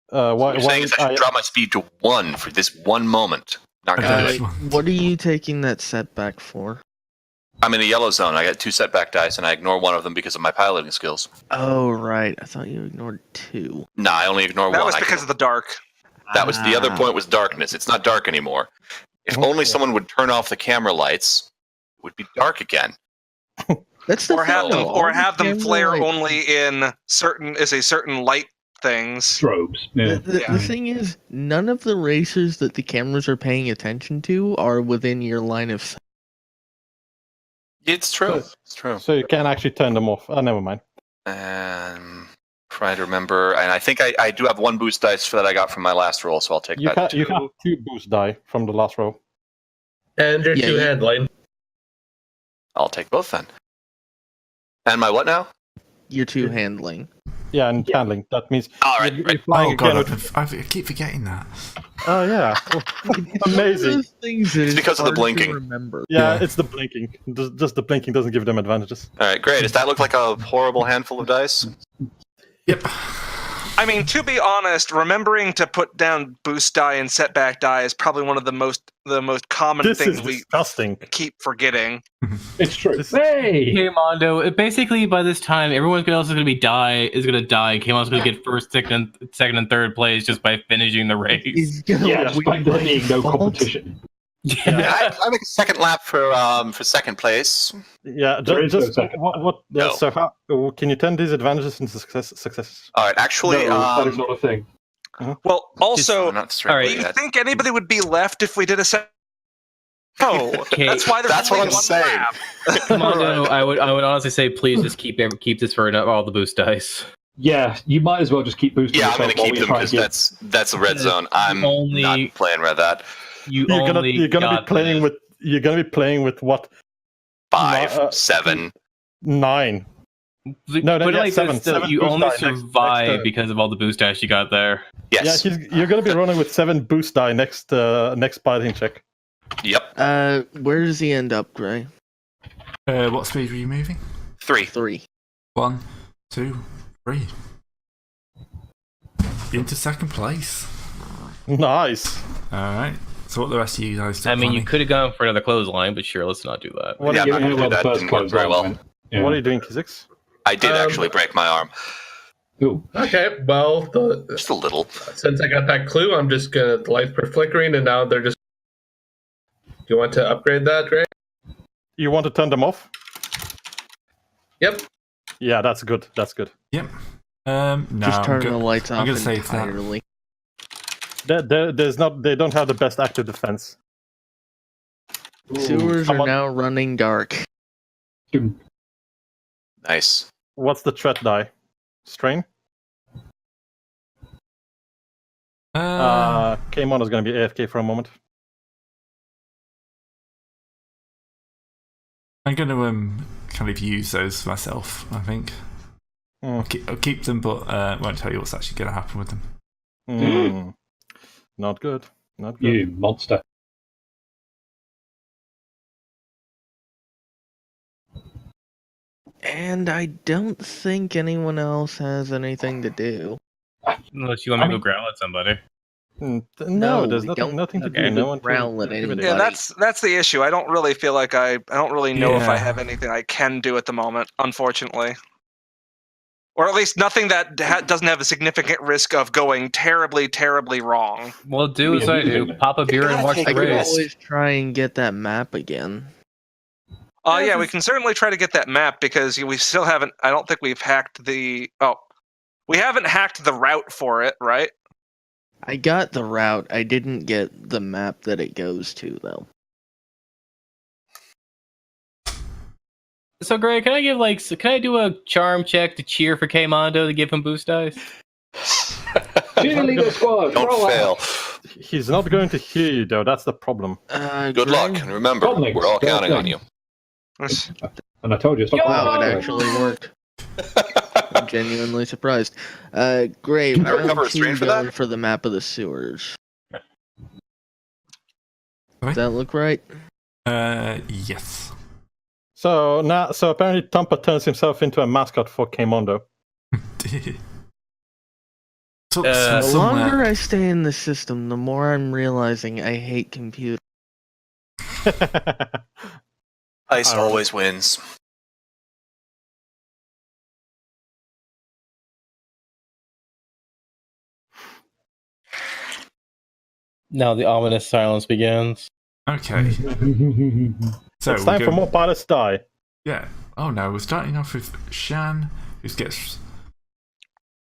Why? You're saying is I should drop my speed to 1 for this one moment. Not gonna do Okay. it. What are you taking that setback for? I'm in a yellow zone. I got 2 setback dice, and I ignore 1 of them because of my piloting skills. Oh, right. I thought you ignored 2. Nah, I only ignore 1. That was because of the dark. That was the other point was darkness. It's not dark anymore. If only someone would turn off the camera lights, it would be dark again. That's the Or have thing, them, though. or All have the them camera flare lights- only in certain light things. Strobes. Yeah. The thing is, none of the racers that the cameras are paying attention to are within your line of sight. It's true. It's true. So you can actually turn them off. Oh, never mind. Try to remember, and I think I do have 1 boost dice that I got from my last roll, so I'll take You that. have 2 boost die from the last row. And your Yeah, two you- handling. I'll take both then. And my what now? Your 2 handling. Yeah, and handling. That means All right, you're right. flying Oh again god, with- I keep forgetting that. Oh yeah, amazing. It's because of the blinking. Remember. Yeah, Yeah. it's the blinking. Just the blinking doesn't give them advantages. All right, great. Does that look like a horrible handful of dice? Yep. I mean, to be honest, remembering to put down boost die and setback die is probably one of the most common This things is we disgusting. keep forgetting. It's true. This- Hey! Hey Mondo, basically by this time everyone else is gonna die. K-Mon's gonna get first, second, and third place just by finishing the race. He's gonna Yeah, despite there win being no by default. competition. Yeah, I make a second lap for second place. Yeah, There is no just second. what? No. So how can you turn these advantages into successes? All right, actually, No, that is not a thing. Well, also, I'm not straight All right. do you yet. think anybody would be left if we did a Oh, that's why there's That's only what I'm one saying. lab. Mondo, I would honestly say please just keep this for all the boost dice. Yeah, you might as well just keep boosting. Yeah, I'm yourself going to while keep we them try because and get- that's a red zone. I'm not playing with that. You're You're gonna be playing with what? 5, 7. 9. No, Put it yeah, like seven. this, though, Seven you boost only die next survive turn. because of all the boost dice you got there. Yes. Yeah, you're going to be running with 7 boost die next piloting check. Yep. Where does he end up, Gray? What speed were you moving? 3. 3. 1, 2, 3. Into second place. Nice. Alright. So what the rest of you guys do? I mean, you could have gone for another clothesline, but sure, let's not do that. What, Yeah, are, I'm not you, going to do that. Didn't work very well. Yeah. what are you doing, Kizix? I did actually break my arm. Ooh. Okay, well, Just a little. since I got that clue, I'm just gonna the lights were flickering, and now they're just. Do you want to upgrade that, Ray? You want to turn them off? Yep. Yeah, that's good. That's good. Yep. No, Just turn the lights I'm off gonna save that. entirely. There's not. They don't have the best active defense. Sewers Come are on. now running dark. Nice. What's the threat die? Strain? K-Mon is going to be AFK for a moment. I'm going to kind of use those myself, I think. I'll keep them, but won't tell you what's actually going to happen with them. Not good. Not good. You monster. And I don't think anyone else has anything to do. Unless you want me to go growl at somebody. No, there's we nothing. don't Nothing to okay, do. No one to growl at intimidate. Yeah, anybody. that's the issue. I don't really feel like I don't really know if I Yeah. have anything I can do at the moment, unfortunately. Or at least nothing that doesn't have a significant risk of going terribly, terribly wrong. Well, do as I do. Pop a beer and watch I the could race. always try and get that map again. Yeah, we can certainly try to get that map because we still haven't. I don't think we've hacked the. Oh, we haven't hacked the route for it, right? I got the route. I didn't get the map that it goes to, though. So, Greg, can I do a charm check to cheer for K-Mondo to give him boost dice? Cheerleader squad, Don't roll fail. out. He's not going to hear you, though. That's the problem. Good luck, and remember, Probably. we're all counting on you. And I told you, stop Wow, it laughing. actually worked. I'm genuinely surprised. Great. Can I recover a round strain two for that? going for the map of the sewers. Sorry? Does that look right? Yes. So apparently Tampa turns himself into a mascot for K-Mondo. Took The The somewhere. longer I stay in the system, the more I'm realizing I hate computers. Ice always wins. Now the ominous silence begins. Okay. So It's time for more pilots die. Yeah. Oh no, we're starting off with Shan, who gets.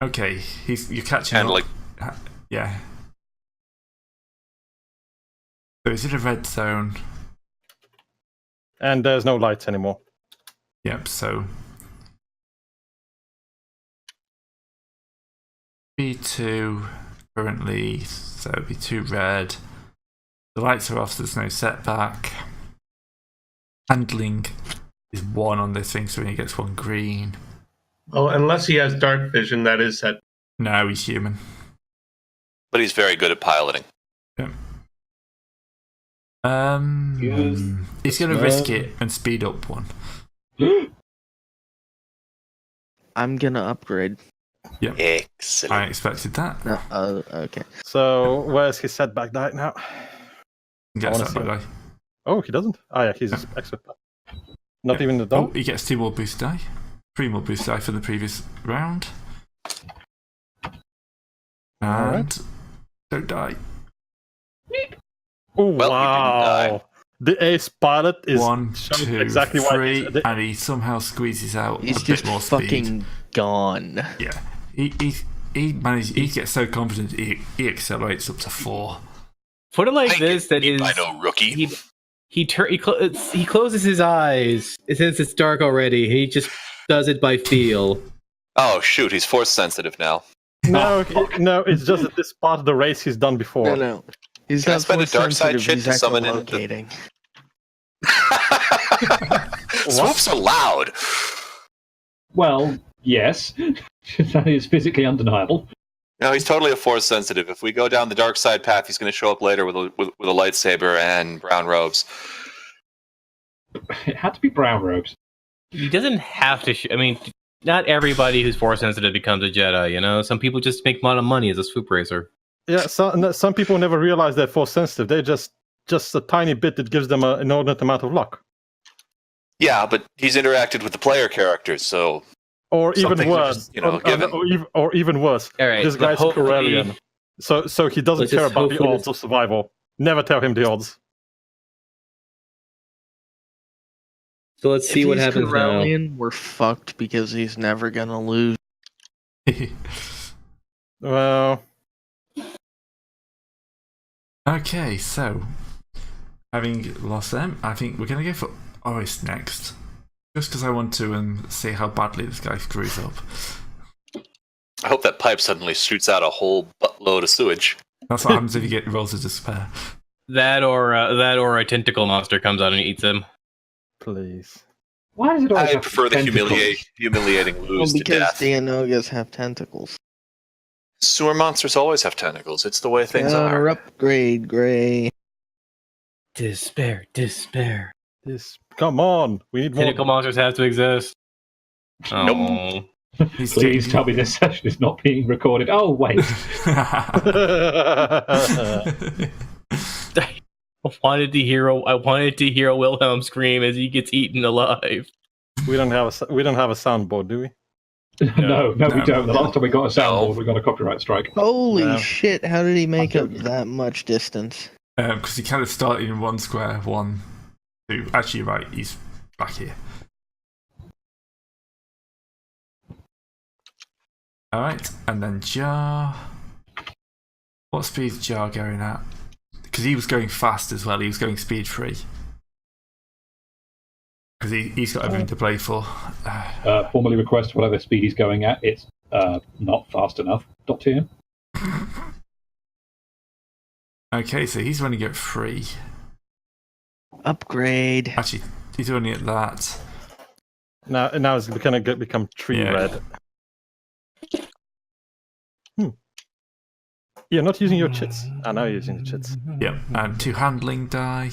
Okay, you're catching And up. like, Yeah. So he's in a red zone. And there's no lights anymore. Yep. So B2 currently. So B2 red. The lights are off, so there's no setback. Handling is 1 on this thing, so he gets 1 green. Oh, unless he has dark vision, that is set. No, he's human. but he's very good at piloting. Yep. Yes. He's going to risk it and speed up 1. I'm gonna upgrade. Yep. Excellent. I expected that. No, okay. So where's his setback die now? Gets wanna that, by see the way. Oh, he doesn't. Ah, yeah, he's expert. Not even the Oh, dog. he gets 2 more boost die. 3 more boost die for the previous round. And Alright. don't die. Oh, Well, he didn't wow. The ace pilot is 1, showing 2, exactly why 3, he's- and he somehow squeezes out He's a just bit more fucking speed. gone. Yeah, he manages. He gets so confident. He accelerates up to 4. Put it like Thank this: that you, is I know, rookie. He closes his eyes since it's dark already. He just does it by feel. Oh shoot, he's force sensitive now. No, it's just that this part of the race he's done before. No. He's Can I not spend a force dark side sensitive, shit to he's summon in the- echolocating. Swoop's so loud. Well, yes. That is physically undeniable. No, he's totally a force sensitive. If we go down the dark side path, he's going to show up later with a lightsaber and brown robes. It had to be brown robes. He doesn't have to. I mean, not everybody who's force sensitive becomes a Jedi. You know, some people just make a lot of money as a swoop racer. Yeah, some people never realize they're force sensitive. They're just a tiny bit that gives them an inordinate amount of luck. Yeah, but he's interacted with the player characters, so... Or Some even things are worse. just, given. Or even worse. All right, This guy's a Corellian. So he doesn't Let's care just about the hopefully odds of survival. Never tell him the odds. So let's see what happens Corellian, we're fucked because he's never gonna lose. Well... Okay, so having lost them, I think we're going to go for Oris next. Just because I want to see how badly this guy screws up. I hope that pipe suddenly shoots out a whole buttload of sewage. That's what happens if you get rolls of despair. That or a tentacle monster comes out and eats him. Please. Why does it always I have prefer the tentacles? humiliating Well, lose to because death. Dianogas have tentacles. Sewer monsters always have tentacles. It's the way things are. Upgrade, Gray. Despair. Come on, we need more. Tentacle monsters have to exist. Oh. Please tell me this session is not being recorded. Oh, wait. I wanted to hear a Wilhelm scream as he gets eaten alive. We don't have a soundboard, do we? No, we don't. The last time we got a soundboard, we got a copyright strike. Holy shit, how did he make up that much distance? Because he kind of started in one square, 1, 2. Actually, you're right, he's back here. Alright, and then Jar. What speed is Jar going at? Because he was going fast as well, he was going speed 3. Because he's got everything to play for. Formally request whatever speed he's going at. It's not fast enough. Dot to him. Okay, so he's running at 3. Upgrade. Actually, he's running at that. Now it's going to become tree red. You're not using your chits. I know you're using the chits. Yep, and 2 handling die.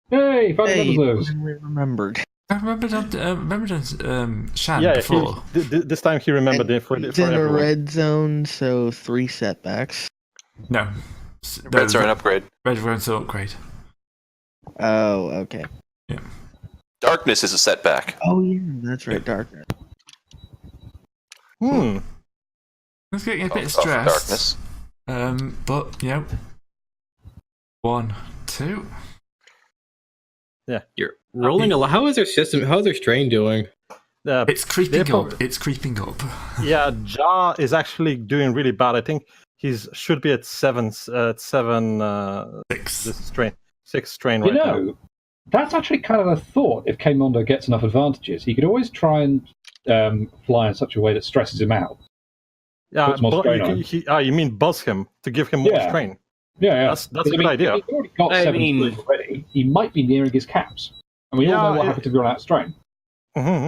Hey, finally remembered. I remembered Shan before. This time he remembered it for It's in a everyone. red zone, so 3 setbacks. No. Reds are an upgrade. Red zone's an upgrade. Oh, okay. Yeah. Darkness is a setback. Oh, yeah, that's right, darkness. I was getting a bit stressed. Darkness. But, 1, 2. Yeah. You're rolling a lot. How is their system? How is their strain doing? It's creeping up. It's creeping up. Yeah, Jar is actually doing really bad. I think should be at 7. 6. This strain. 6 strain right now. That's actually kind of a thought. If Kmondo gets enough advantages, he could always try and fly in such a way that stresses him out. Yeah, you mean buzz him to give him more strain? Yeah. That's a good idea. If he's already got 7 strain already, he might be nearing his caps. And we all know what happens if you run out of strain.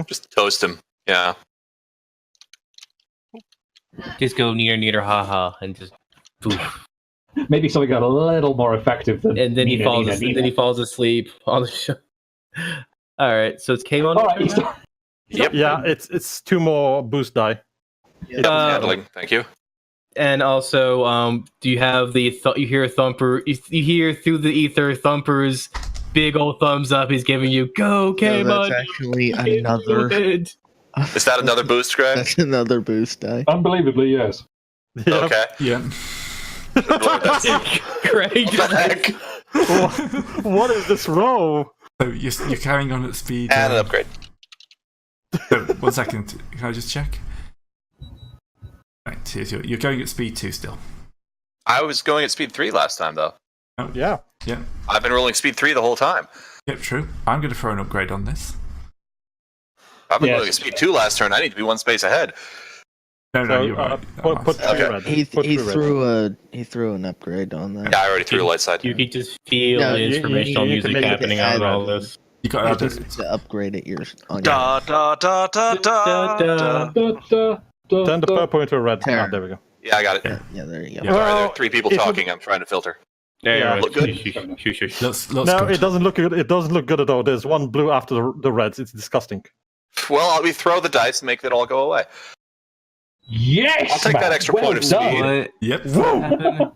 Just toast him. Yeah. Just go near, haha, and just poof. Maybe something got a little more effective than. And then he falls asleep on the show. All right, so it's Kmon. All right, Yep. Yeah, it's 2 more boost die. Handling. Thank you. And also, do you have you hear Thumper? You hear through the ether Thumper's big old thumbs up. He's giving you go, Kmon. That's actually another. Is that another boost, Greg? That's another boost die. Unbelievably, yes. Okay. Yeah. Craig, What is this roll? So you're carrying on at speed. And an upgrade. So, 1 second. Can I just check? Right, you're going at speed 2 still. I was going at speed 3 last time, though. Oh, Yeah. Yep. I've been rolling speed 3 the whole time. Yep, true. I'm going to throw an upgrade on this. I've been rolling speed 2 last turn. I need to be one space ahead. No, you're right. He threw an upgrade on that. Yeah, I already threw a light side. You can just feel the inspirational music happening on all this. You got to upgrade it. On Da da da da da. Turn the purple into a red. Terror. There we go. Yeah, I got it. Yeah, there you go. Sorry, there are 3 people talking. I'm trying to filter. Yeah, Look good. No, it doesn't look good. It doesn't look good at all. There's one blue after the reds. It's disgusting. Well, we throw the dice and make it all go away. Yes! I'll take that extra point of speed. Yep. Woo!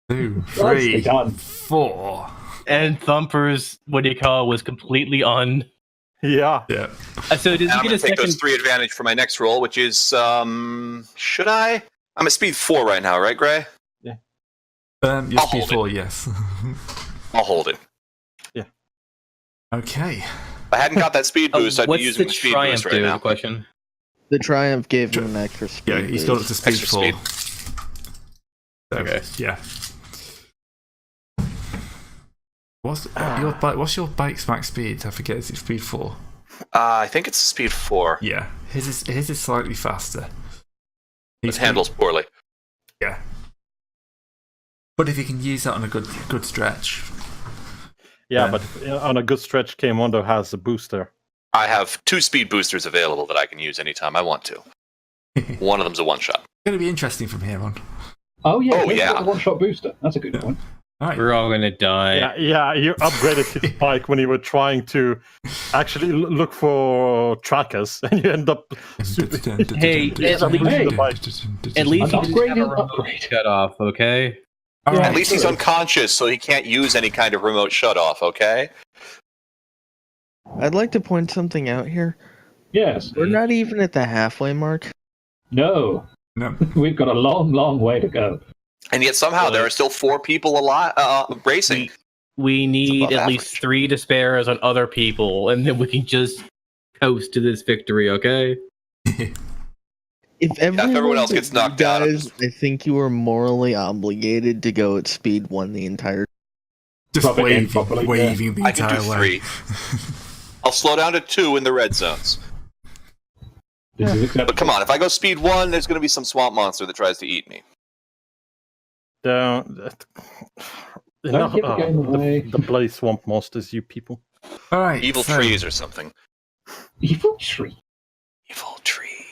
2, Nicely 3, done. 4. And Thumper's, was completely on. Yeah. Yeah. So did you And I'm get going a to take those second? 3 advantage for my next roll, which is, should I? I'm at speed 4 right now, right, Gray? Your I'll speed hold 4, yes. I'll hold it. Okay. If I hadn't got that speed boost, I'd be What's using the the speed triumph boost right do? now. The question. The Triumph gave him an extra speed. Yeah, he's got up to speed Extra 4. speed. So, Okay. Yeah. What's your bike's max speed? I forget. Is it speed 4? I think it's speed 4. Yeah. His is slightly faster. It handles poorly. Yeah. But if you can use that on a good stretch. Yeah, Yeah. but on a good stretch, K-Mondo has a booster. I have 2 speed boosters available that I can use anytime I want to. One of them's a one-shot. It's going to be interesting from here on. Oh, yeah. Oh, Maybe yeah. a one-shot booster. That's a good point. All right. We're all gonna die. Yeah, you upgraded his bike when you were trying to actually look for trackers, and you end up. Hey, at least he Upgrade doesn't have a is remote upgrade. shut off, okay? All Yeah. right. At least he's Sure. unconscious, so he can't use any kind of remote shut-off, okay? I'd like to point something out here. Yes. We're not even at the halfway mark. No. No. We've got a long, long way to go. And yet somehow there are still 4 people alive racing. We need above at least average. 3 despairs on other people, and then we can just coast to this victory, okay? If everyone else gets knocked out, I'm guys, I think you are morally obligated to go at speed 1 the entire. Just Rub it in waving, properly, waving the I can entire do way. 3. I'll slow down to 2 in the red zones. This is But acceptable. come on, if I go speed 1, there's going to be some swamp monster that tries to eat me. Don't give the game away. The bloody swamp monsters, you people. All right. Evil so- trees or something. Evil tree. Evil tree.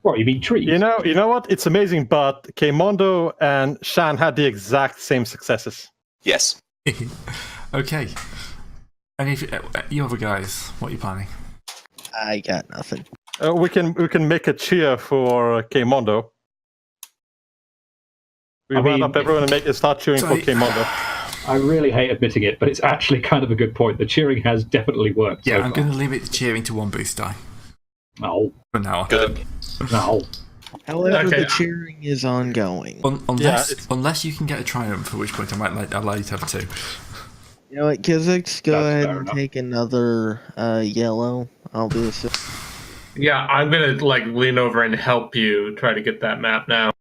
What, you mean trees? You know what? It's amazing, but K-Mondo and Shan had the exact same successes. Yes. Okay. And if you other guys, what are you planning? I got nothing. We can make a cheer for K-Mondo. We round up everyone and start cheering for K-Mondo. I really hate admitting it, but it's actually kind of a good point. The cheering has definitely worked. Yeah, so I'm far. going to limit the cheering to 1 boost die No. for now. Good. No. However, Okay. the cheering is ongoing. Unless you can get a triumph, at which point I might allow you to have 2. You know what, Kizix, go That's ahead fair and enough. take another yellow. I'll be a Yeah, I'm gonna lean over and help you try to get that map now.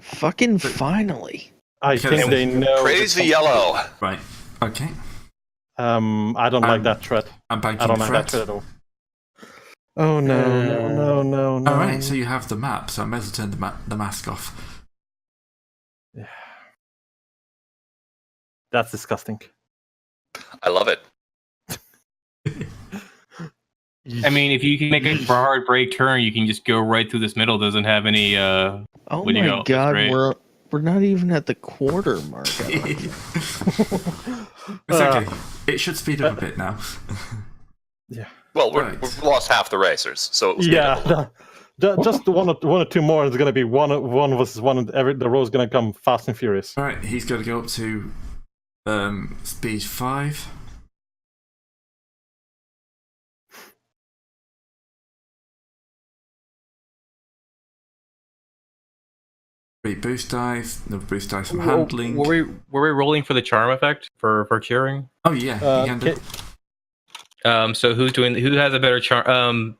fucking finally. I think they know. Praise the yellow. Right. Okay. I don't like that threat. I'm banking I don't the like threat. that threat at all. Oh no! No! All right, so you have the map, so I may as well turn the mask off. That's disgusting. I love it. I mean, if you can make a hard break turn, you can just go right through this middle. Doesn't have any. Oh Way to my go. That's god, great. we're not even at the quarter mark. It's okay. It should speed up a bit now. Well, Right. we've lost half the racers, so it was Yeah, just one or two more. It's going to be one versus one, and the row is going to come fast and furious. All right, he's got to go up to speed 5. Three boost dice, no boost dice from handling. Were we rolling for the charm effect for cheering? Oh yeah, you can do. So who has a better charm?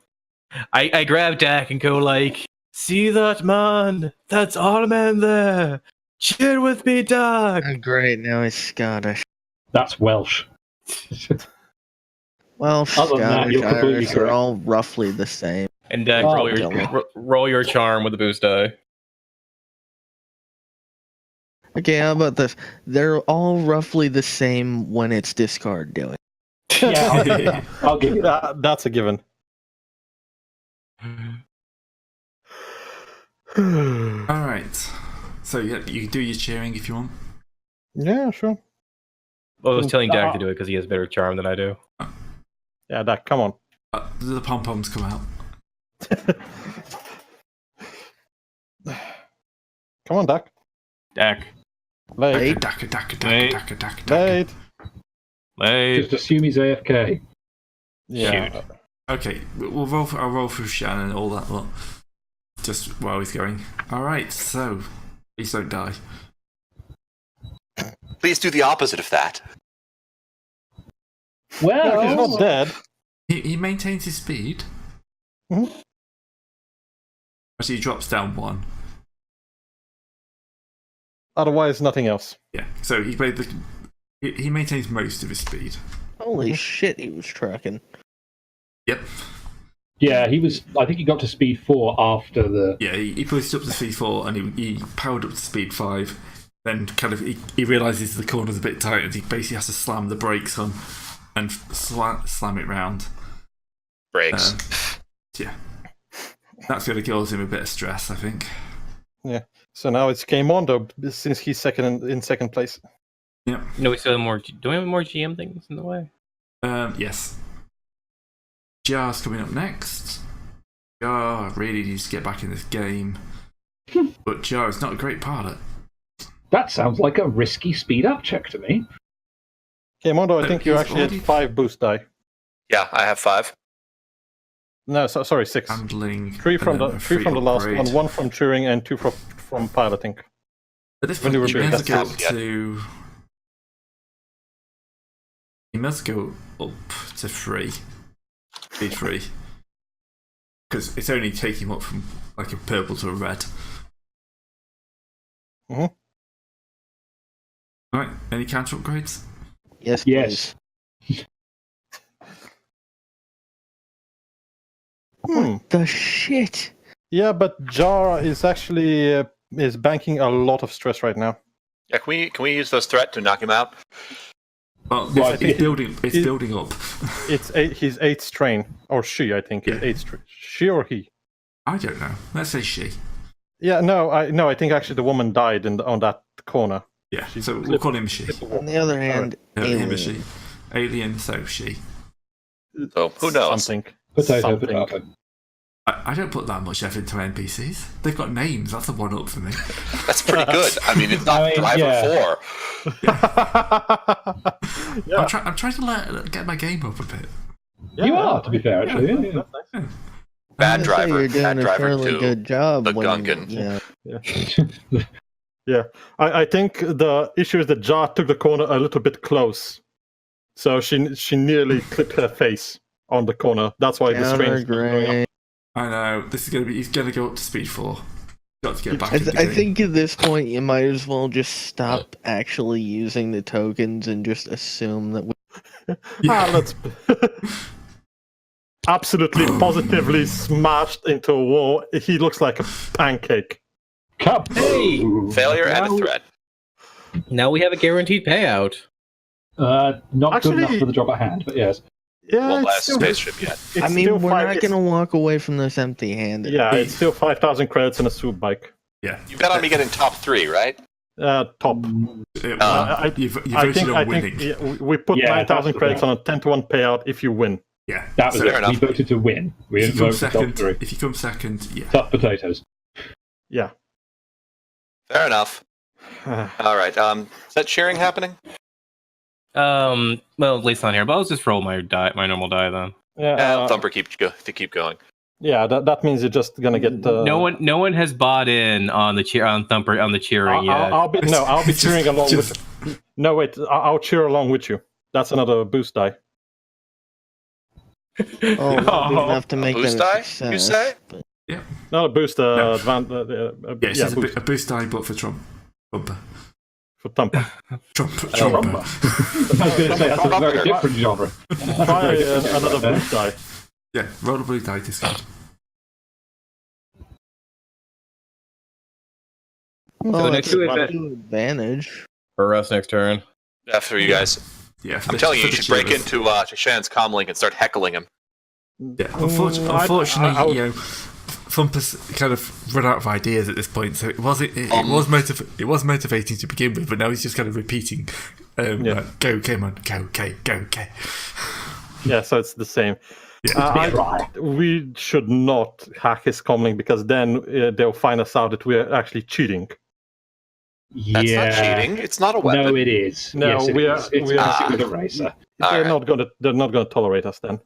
I grab Dak and go like, See that man? That's our man there. Cheer with me, Doug. Oh, great, now he's Scottish. That's Welsh. Welsh, Other than that, Scottish, you're completely Irish, they're correct. all roughly the same. And Doug, Oh, roll your charm with the boost die. Okay, how about this? They're all roughly the same when it's discard doing. Yeah, I'll give you that. That's a given. Alright. So, yeah, you can do your cheering if you want. Yeah, sure. Well, I was telling Dak to do it because he has better charm than I do. Yeah, Dak, come on. The pom-poms come out. Come on, Dak. Dak. Late. Late. Late. Just assume he's AFK. Yeah. Shoot. Okay, I'll roll through Shannon and all that lot. Just while he's going. Alright, so, please don't die. Please do the opposite of that. Well, He's not dead. He maintains his speed. Mhm. Actually, he drops down 1. Otherwise, nothing else. Yeah, so he maintains most of his speed. Holy shit, he was trucking. Yep. yeah, he was. I think he got to speed 4 after the. Yeah, he pushed up to speed 4 and he powered up to speed 5. Then kind of he realises the corner's a bit tight and he basically has to slam the brakes on and slam it round. Breaks. Yeah. That's going to cause him a bit of stress, I think. Yeah. So now it's game on, though, since he's in second place. Yep. No, we still have more. Do we have more GM things in the way? Yes. Jar's coming up next. Jar really needs to get back in this game. But Jar is not a great pilot. That sounds like a risky speed up check to me. Okay, Mondo, I think you he's actually had already- 5 boost die. Yeah, I have 5. No, sorry, 6. Handling. 3 from and then the a 3 from the last upgrade. one, 1 from cheering, and 2 from piloting. At this when point, you he were must doing go that. up to. He must go up to 3. Speed 3. Because it's only taking him up from like a purple to a red. Mhm. Alright, any counter upgrades? Yes, Yes. The shit? Yeah, but Jar is actually is banking a lot of stress right now. Yeah, can we use those threat to knock him out? Well, Right, it's building. It's it- building up. It's his 8th strain, or she, I think. Yeah. 8th strain. She or he? I don't know. Let's say she. Yeah, no, I think actually the woman died on that corner. Yeah. She's So we'll call him she. On the other hand, Him or alien. she. Alien. So she. So who knows? Something. Potato, Something. potato. I don't put that much effort into NPCs. They've got names. That's a one up for me. That's pretty good. I mean, it's not I mean, Driver yeah. 4. Yeah. I'm trying to get my game up a bit. You are, to be fair, actually. Yeah. That's nice. Bad I'd say Driver. You're doing Bad a Driver fairly 2. good job. The when, Gungan. Yeah. Yeah, I think the issue is that Jar took the corner a little bit close, so she nearly clipped her face on the corner. That's why the Counter strain is going up. great. I know. This is gonna be. He's gonna go up to speed 4. Got to get back. I, in the I game. think at this point you might as well just stop actually using the tokens and just assume that we. Let's absolutely positively smashed into a wall. He looks like a pancake. Cup. Hey! Failure and a threat. Now we have a guaranteed payout. Not Actually- good enough for the job at hand, but yes. Yeah, Won't it's last still, spaceship yet. it's I mean, still we're five- not it's- going to walk away from this empty-handed. Yeah, it's still 5,000 credits and a soup bike. Yeah. You bet on me getting top 3, right? Top. You voted I think on winning. yeah, we put Yeah, 9,000 that's the credits thing. on a 10-1 payout if you win. Yeah. That was So it. fair enough. We voted to win. We If didn't you come vote for top second, 3. if you come second, yeah. Tough potatoes. Yeah. Fair enough. All right. Is that cheering happening? Well, at least not here. But I'll just roll my normal die then. Yeah, Thumper keep going. yeah. That means you're just gonna get. No one has bought in on the Thumper on the cheering yet. I'll be Just- cheering along just- with. No, wait. I'll cheer along with you. That's another boost die. Oh, not good enough to make Boost that a die, success. you say? but- Yeah. Not a boost. No. Yeah, it's just boost a boost die, but for Trumper. for Tampa. Trumper. I was going to say, that's a very different genre. Try another boost die. Yeah, roll a blue die discard. Well, next that's to a it- advantage. For us next turn. After you guys. Yeah, I'm telling you, you should break into Shan's comlink and start heckling him. Yeah, unfortunately, Thumper's kind of run out of ideas at this point, so it was motivating to begin with, but now he's just kind of repeating, "Go, come on, go." Yeah, so it's the same. We should not hack his comlink because then they'll find us out that we're actually cheating. That's not cheating. It's not a weapon. No, it is. No, yes, we are. It's We are. with a racer. They're not going to tolerate us then.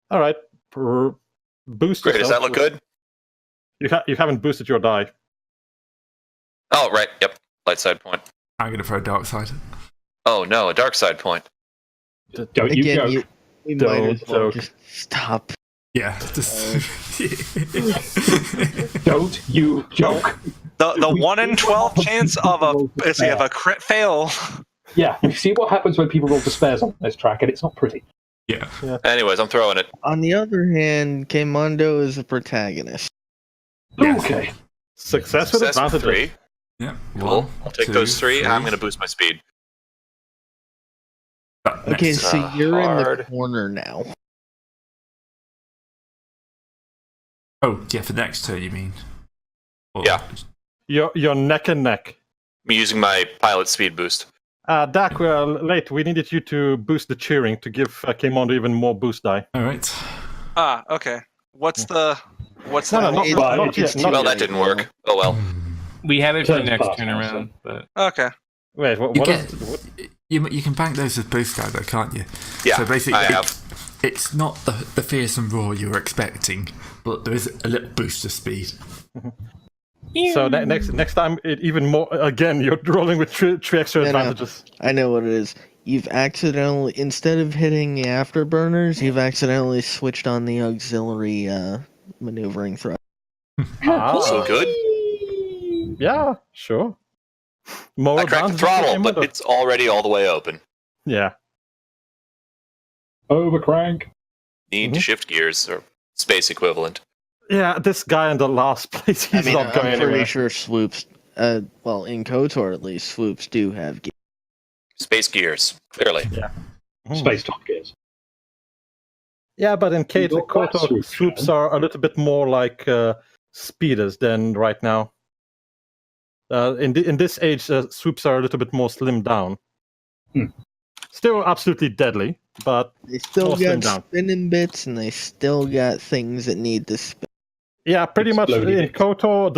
All right, boost. Great. Does that look good? You haven't boosted your die. Oh, right. Yep. Light side point. I'm going to throw a dark side. Oh no, a dark side point. Don't you Again, joke. we might as well joke. just stop. Yeah, just. Don't you joke. The 1 in 12 chance of a crit fail. Yeah, you see what happens when people roll despairs on this track, and it's not pretty. Yeah. Anyways, I'm throwing it. On the other hand, Kemondo is the protagonist. Yes. Okay. Success with Success with advantage. 3. Yeah. Cool. One, I'll take two, those 3. three. I'm going to boost my speed. Okay, Next. so you're in the hard. corner now. Oh, yeah, for next turn, you mean? Or- Yeah. You're neck and neck. I'm using my pilot speed boost. Dak, we're late. We needed you to boost the cheering to give Kemondo even more boost die. All right. Okay. What's the No, not It- yet. it's Not Well, yet. that didn't work. Oh well. We have it for the Turns next past turn now, around, but Okay. Wait, what? You What get- is, what? You can bank those as boost die, though, can't you? Yeah, So basically, I have. it's not the fearsome roar you were expecting, but there is a little boost of speed. So next time, even more. Again, you're rolling with three extra No, no. advantages. I know what it is. You've accidentally, instead of hitting the afterburners, you've accidentally switched on the auxiliary maneuvering thrust. So good. Yeah, sure. More I cracked the advantages for throttle, but Kemondo. it's already all the way open. Yeah. Overcrank. Need to shift gears or space equivalent. Yeah, this guy in the last place, he's not going I'm pretty anywhere. sure swoops, well, in KOTOR at least, swoops do have gear. Space gears, clearly. Space Top Gears. Yeah, but in You got that KOTOR, swoop, swoops Sean. are a little bit more like speeders than right now. In this age, swoops are a little bit more slimmed down. Still absolutely deadly, but They still More slimmed got down. spinning bits, and they still got things that need to spin. yeah, pretty much Exploding in it. KOTOR,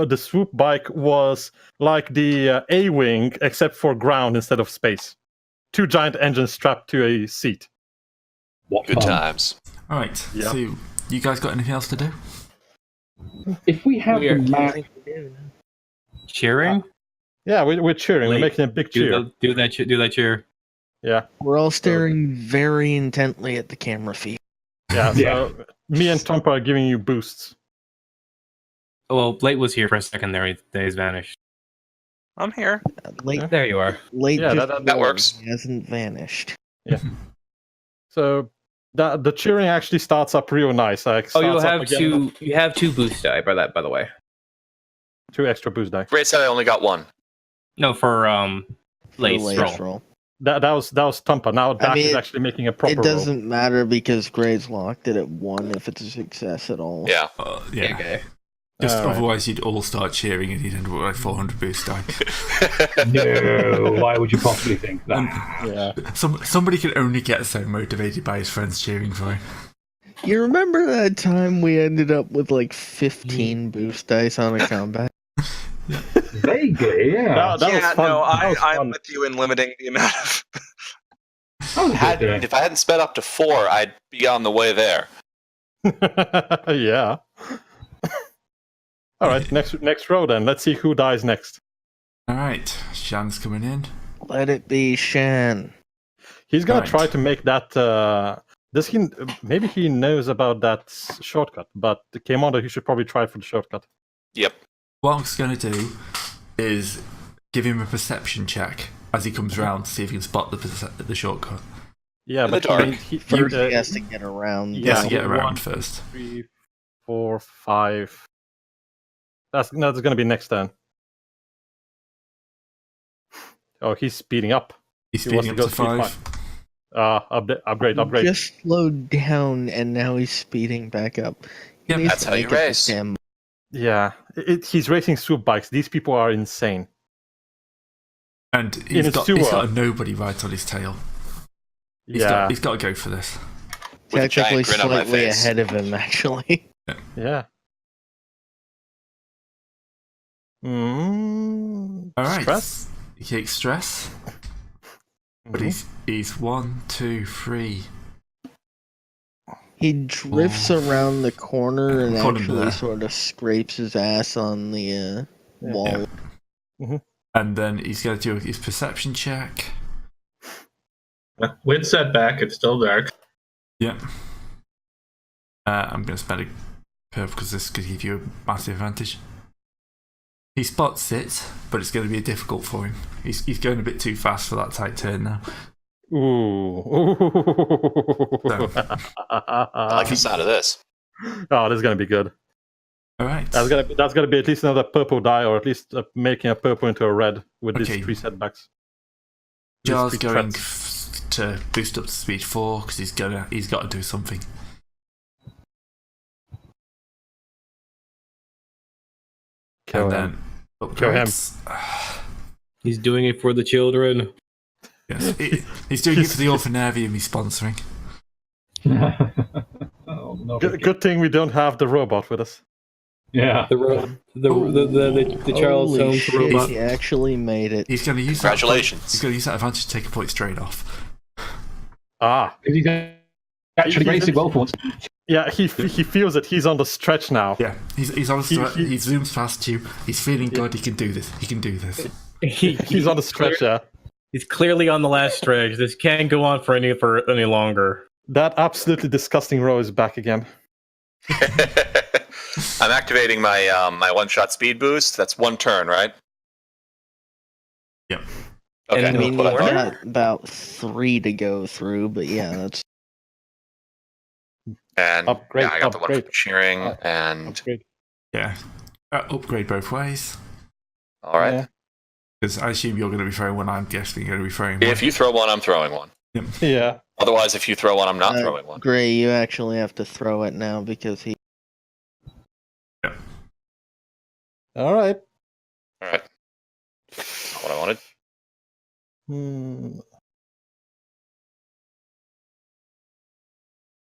the swoop bike was like the A-wing, except for ground instead of space. 2 giant engines strapped to a seat. What Good fun. times. All right. Yeah. So, you guys got anything else to do? If we have We the are- map, cheering. Yeah, we're cheering. We're Wait, making a big cheer. Do that cheer. Yeah, We're all staring very intently at the camera feed. yeah. Yeah. So me and Tompa are giving you boosts. Oh, well, Blake was here for a second there. He's vanished. I'm here. Late, There you are. late. Yeah, just that that warned, works. He hasn't vanished. So the cheering actually starts up real nice. Like, Oh, you'll starts up have again. two. You have 2 boost die by the way. 2 extra boost die. Great said I only got 1. No, for For the Lace latest roll. roll. That was Tompa. Now Dak mean, is actually making a proper It doesn't matter because Gray's locked it at 1 if it's a success at all. Yeah. Yeah. Okay. Just All right. otherwise, you'd all start cheering and you'd end up with like 400 boost die. no, why would you possibly think that? roll. Yeah. Somebody can only get so motivated by his friends cheering for him. You remember that time we ended up with like 15 boost dice on a combat? Vaguely, yeah. That was Yeah, fun. no, That was I'm fun. with you in limiting the amount of. That was a good day. If I hadn't sped up to 4, I'd be on the way there. yeah. All right, next row then. Let's see who dies next. All right, Shan's coming in. Let it be Shan. He's gonna Right. try to make that Does he? Maybe he knows about that shortcut, but the Commander, he should probably try for the shortcut. Yep. What I'm going to do is give him a perception check as he comes round to see if he can spot the shortcut. Yeah, In but the dark. First, he has to get around. He has to get 1, around first. 3, 4, 5. That's going to be next turn. Oh, he's speeding up. He's He wants speeding up to speed 5. Upgrade. Just slowed down, and now he's speeding back up. He Yep, needs that's to how you make it this race. damn- Yeah, he's racing swoop bikes. These people are insane. And In a he's sewer. got a nobody right on his tail. He's got to go for this. With a Technically giant grin on my slightly face. ahead of him, actually. Yeah. All right. Stress? He takes stress. But he's 1, 2, 3. He drifts around the corner and Corner actually there. sort of scrapes his ass on the wall. And then he's going to do his perception check. Wind setback, it's still dark. Yeah. I'm going to spend a curve because this could give you a massive advantage. He spots it, but it's going to be difficult for him. He's going a bit too fast for that tight turn now. Ooh. I like the sound of this. Oh, this is going to be good. All right. That's gonna be at least another purple die, or at least making a purple into a red with Okay. these 3 setbacks. These Jar's 3 going threats. to boost up to speed 4 because he's got to do something. Kill And him. then Kill him. upgrades. He's doing it for the children. Yes, he's doing it for the orphanarium he's sponsoring. Oh, no. Good thing we don't have the robot with us. Yeah. The Charles Holy Holmes shit, robot. he actually made it. He's going to use Congratulations. He's going to use that advantage to take a point straight off. Ah, He's actually racing well for once. yeah, he feels it. He's on the stretch now. Yeah, he's on he zooms past you. He's feeling good. He can do this. He can do this. He's on the stretch. Yeah, He's clearly on the last stretch. This can't go on for any longer. that absolutely disgusting row is back again. I'm activating my my one-shot speed boost. That's 1 turn, right? Yep. Okay. I mean, What I you've thought. got about 3 to go through, but yeah, that's And Upgrade, yeah, I got the one for upgrade. cheering. And Upgrade. Yeah. Upgrade both ways. all right. Yeah. Because I assume you're going to be throwing one. I'm guessing you're going to be throwing one. If you throw one, I'm throwing one. Yeah. Otherwise, if you throw one, I'm not Uh, throwing one. Gray. You actually have to throw it now because he. All right. All right. Not what I wanted.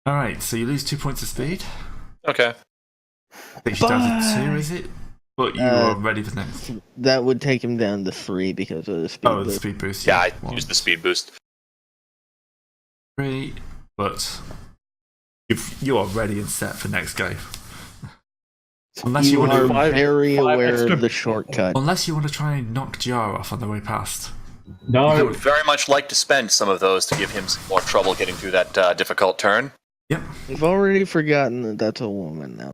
All right. So you lose 2 points of speed. Okay. Takes you down to 2, is it? But you are ready for next. That would take him down to 3 because of the speed. Oh, the boost. speed boost. Yeah, I One, used the speed boost. 3, but you are ready and set for next go. Unless you want are to, very five aware extra- of the shortcut. unless you want to try and knock Jar off on the way past. I No. would very much like to spend some of those to give him some more trouble getting through that difficult turn. Yep. We've already forgotten that that's a woman now.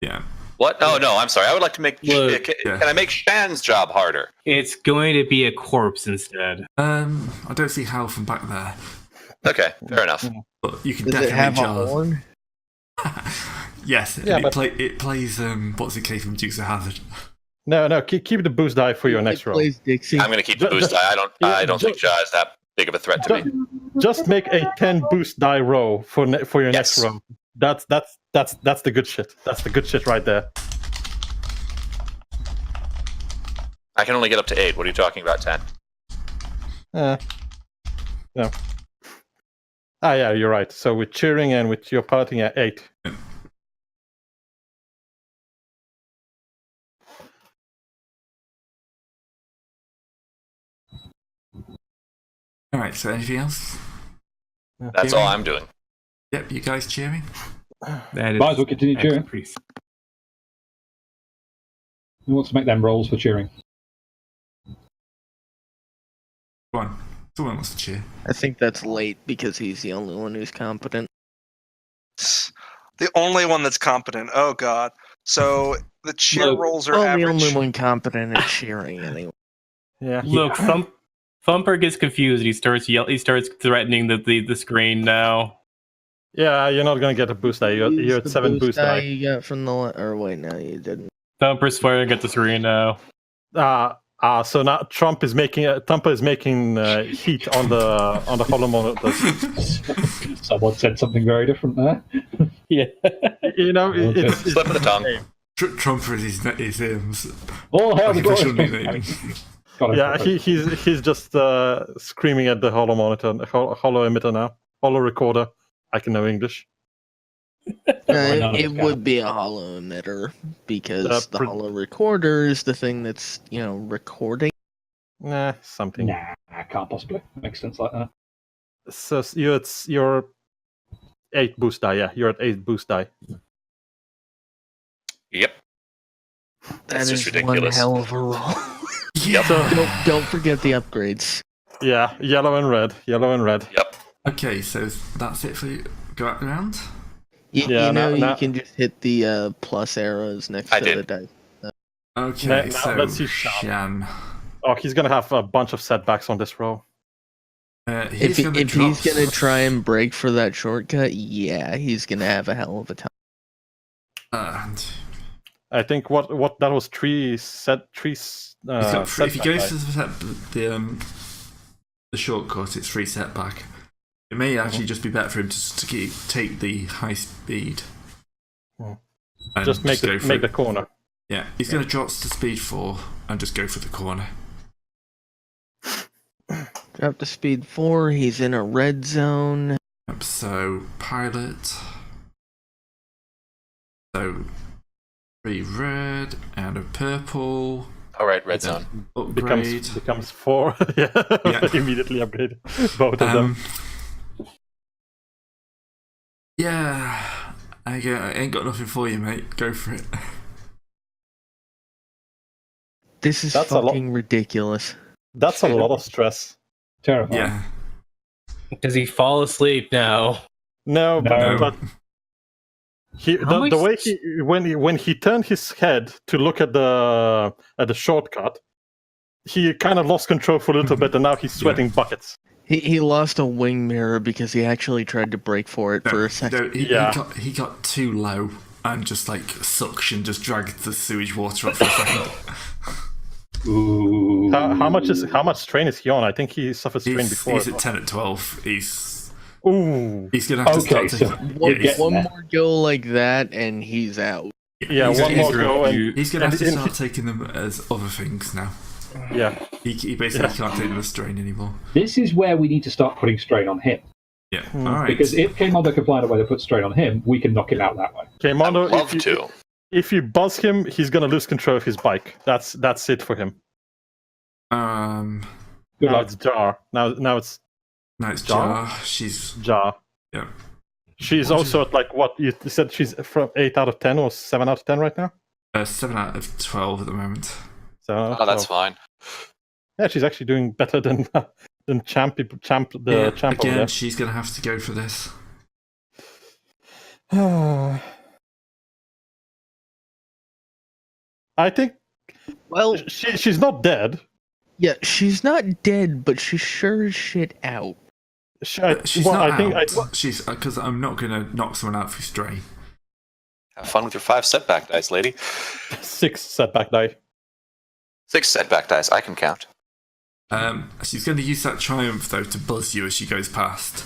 Yeah. What? Oh no, I'm sorry. I would like to make. Look, Can I make Shan's job harder? It's going to be a corpse instead. I don't see how from back there, Okay, fair enough. but you can Does it definitely have a Jar. horn? Yes, Yeah, it, but- it plays what's it case from Dukes of Hazzard. No. Keep the boost die for your It next roll. plays Dixie. I'm going to keep the boost die. I don't think Ja is that big of a threat to me. Just make a 10 boost die row for your next Yes. row. That's the good shit. That's the good shit right there. I can only get up to 8. What are you talking about? 10. No. Ah, yeah, you're right. So with cheering and with your piloting at 8. All right. So anything else? That's all I'm doing. Yep. You guys cheering? That is Might as well continue cheering. pretty- Who wants to make them rolls for cheering? Go on. Someone wants to cheer. I think that's late because he's the only one who's competent. The only one that's competent. Oh god. So the cheer Look, rolls are Well, average. the only one competent at cheering anyway. Yeah. Look, Thumper gets confused. He starts He starts threatening the screen now. Yeah, you're not gonna get a boost die. You're at The 7 boost die. you got from the or wait, no, you didn't. Thumper's swearing at the screen now. So now Thumper is making heat on the hollow monitors. Someone said something very different there. Yeah. You know, it's Slip of the tongue. Trumper is his All hail the official glory. nickname. yeah. He's just screaming at the hollow monitor, hollow emitter now, hollow recorder. I can know English. It would be a hollow emitter because the hollow recorder is the thing that's recording. Nah, something. Nah, can't possibly make sense like that. So you're 8 boost die. Yeah, you're at 8 boost die. Yep. That's just One ridiculous. hell of a roll. Yep. So, Don't forget the upgrades. yeah, yellow and red. Yep. Okay, so that's it for you. Go out around. You Yeah, know, now- you can just hit the plus arrows next I to did. the dice. Okay, Now so let's see Shan. Oh, he's gonna have a bunch of setbacks on this roll. If he's gonna try and break for that shortcut, yeah, he's gonna have a hell of a time. And I think what that was 3 set 3. he's got if he setback goes die. to the shortcut, it's 3 setback. It may actually just be better for him to take the high speed. Mhm. And Just make the corner. Yeah, he's going to drop to speed 4 and just go for the corner. Drop to speed 4. He's in a red zone. Yep, so pilot. So 3 red and a purple. All right, red zone. Upgrade. Becomes 4. Yeah. Immediately upgrade both of them. Yeah, I ain't got nothing for you, mate. Go for it. This is That's a lot. fucking ridiculous. That's a lot of stress. Terrifying. Yeah. Does he fall asleep now? No, No. but the way when he turned his head to look at the shortcut, he kind of lost control for a little bit, and now he's sweating buckets. He lost a wing mirror because he actually tried to break for it for a second. No, he got too low and just like suction, just dragged the sewage water up for a second. Ooh. How much strain is he on? I think he suffered strain before. He's at 10 at 12. He's Ooh. gonna have to Okay, start so taking. One more go like that, and he's out. Yeah, one more go, and he's gonna have to start taking them as other things now. yeah. He basically can't take them as strain anymore. This is where we need to start putting strain on him. Yeah, alright. Because if Kmondo can find a way to put strain on him, we can knock him out that way. Okay, Mondo, I'd love to. if you buzz him, he's gonna lose control of his bike. That's it for him. Good Now luck. it's Jar. Now it's No, it's Jar? Jar. She's Jar. yeah. She's also at like what you said. She's from 8 out of 10 or 7 out of 10 right now. 7 out of 12 at the moment. So Oh, that's fine. yeah, she's actually doing better than champ champ over Again, there. she's gonna have to go for this. I think Well, she's not dead. yeah, she's not dead, but she's sure as shit out. She's well, not I think out. She's because I'm not gonna knock someone out for strain. Have fun with your 5 setback dice, lady. 6 setback die. 6 setback dice. I can count. She's going to use that triumph though to buzz you as she goes past.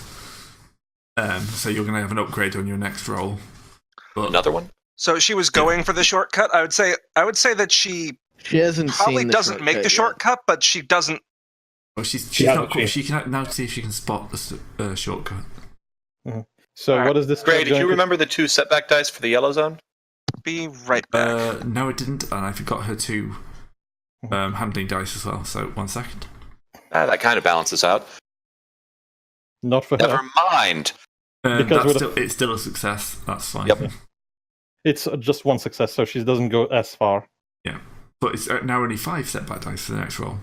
So you're going to have an upgrade on your next roll. But Another one. So she was going for the shortcut. I would say that she hasn't probably seen the doesn't make the yet. shortcut, but she doesn't. well, she's She not. hasn't She can now see if she can spot the shortcut. So Alright. what is this? Gray, did going you to- remember the 2 setback dice for the yellow zone? Be right back. No, I didn't, and I forgot her 2 handling dice as well. So 1 second. That kind of balances out. Not for Never her. mind. Because It's still a success. That's fine. Yep. It's just 1 success, so she doesn't go as far. But it's now only 5 setback dice for the next roll.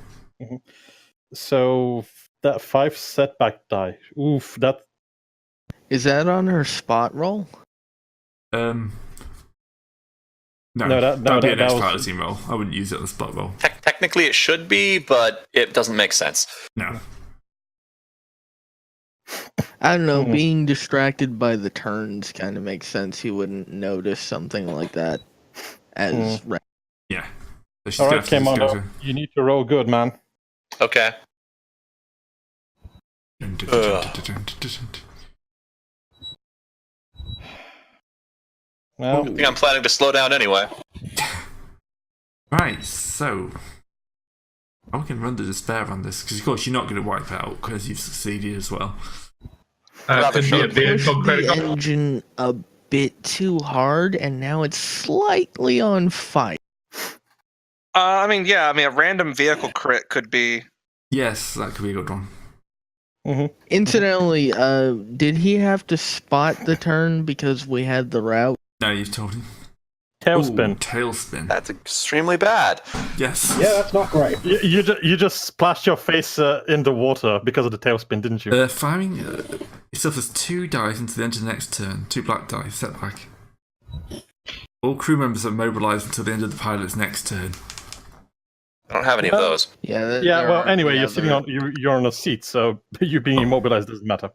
So that 5 setback die. Oof, that. Is that on her spot roll? No, that that'd be an was- expertise roll. I wouldn't use it as a spot roll. Technically, it should be, but it doesn't make sense. No. I don't know. Being distracted by the turns kind of makes sense. You wouldn't notice something like that as Yeah. So she's All gonna right, have to just go Kemondo, you need to roll good, man. Okay. Well, I think I'm planning to slow down anyway. Right, so I can run the despair on this because, of course, you're not going to wipe out because you've succeeded as well. Could be a vehicle Push critical. the engine a bit too hard, and now it's slightly on fire. I mean, a random vehicle crit could be. Yes, that could be a good one. Incidentally, did he have to spot the turn because we had the route? No, you've told him. tailspin. Ooh, tailspin. That's extremely bad. Yes. Yeah, that's not great. You just splashed your face in the water because of the tailspin, didn't you? Firing it suffers 2 dice into the end of the next turn. 2 black dice, setback. All crew members are mobilised until the end of the pilot's next turn. I don't have any of those. Yeah. Yeah. Well, anyway, you're sitting on you're on a seat, so you being immobilized doesn't matter.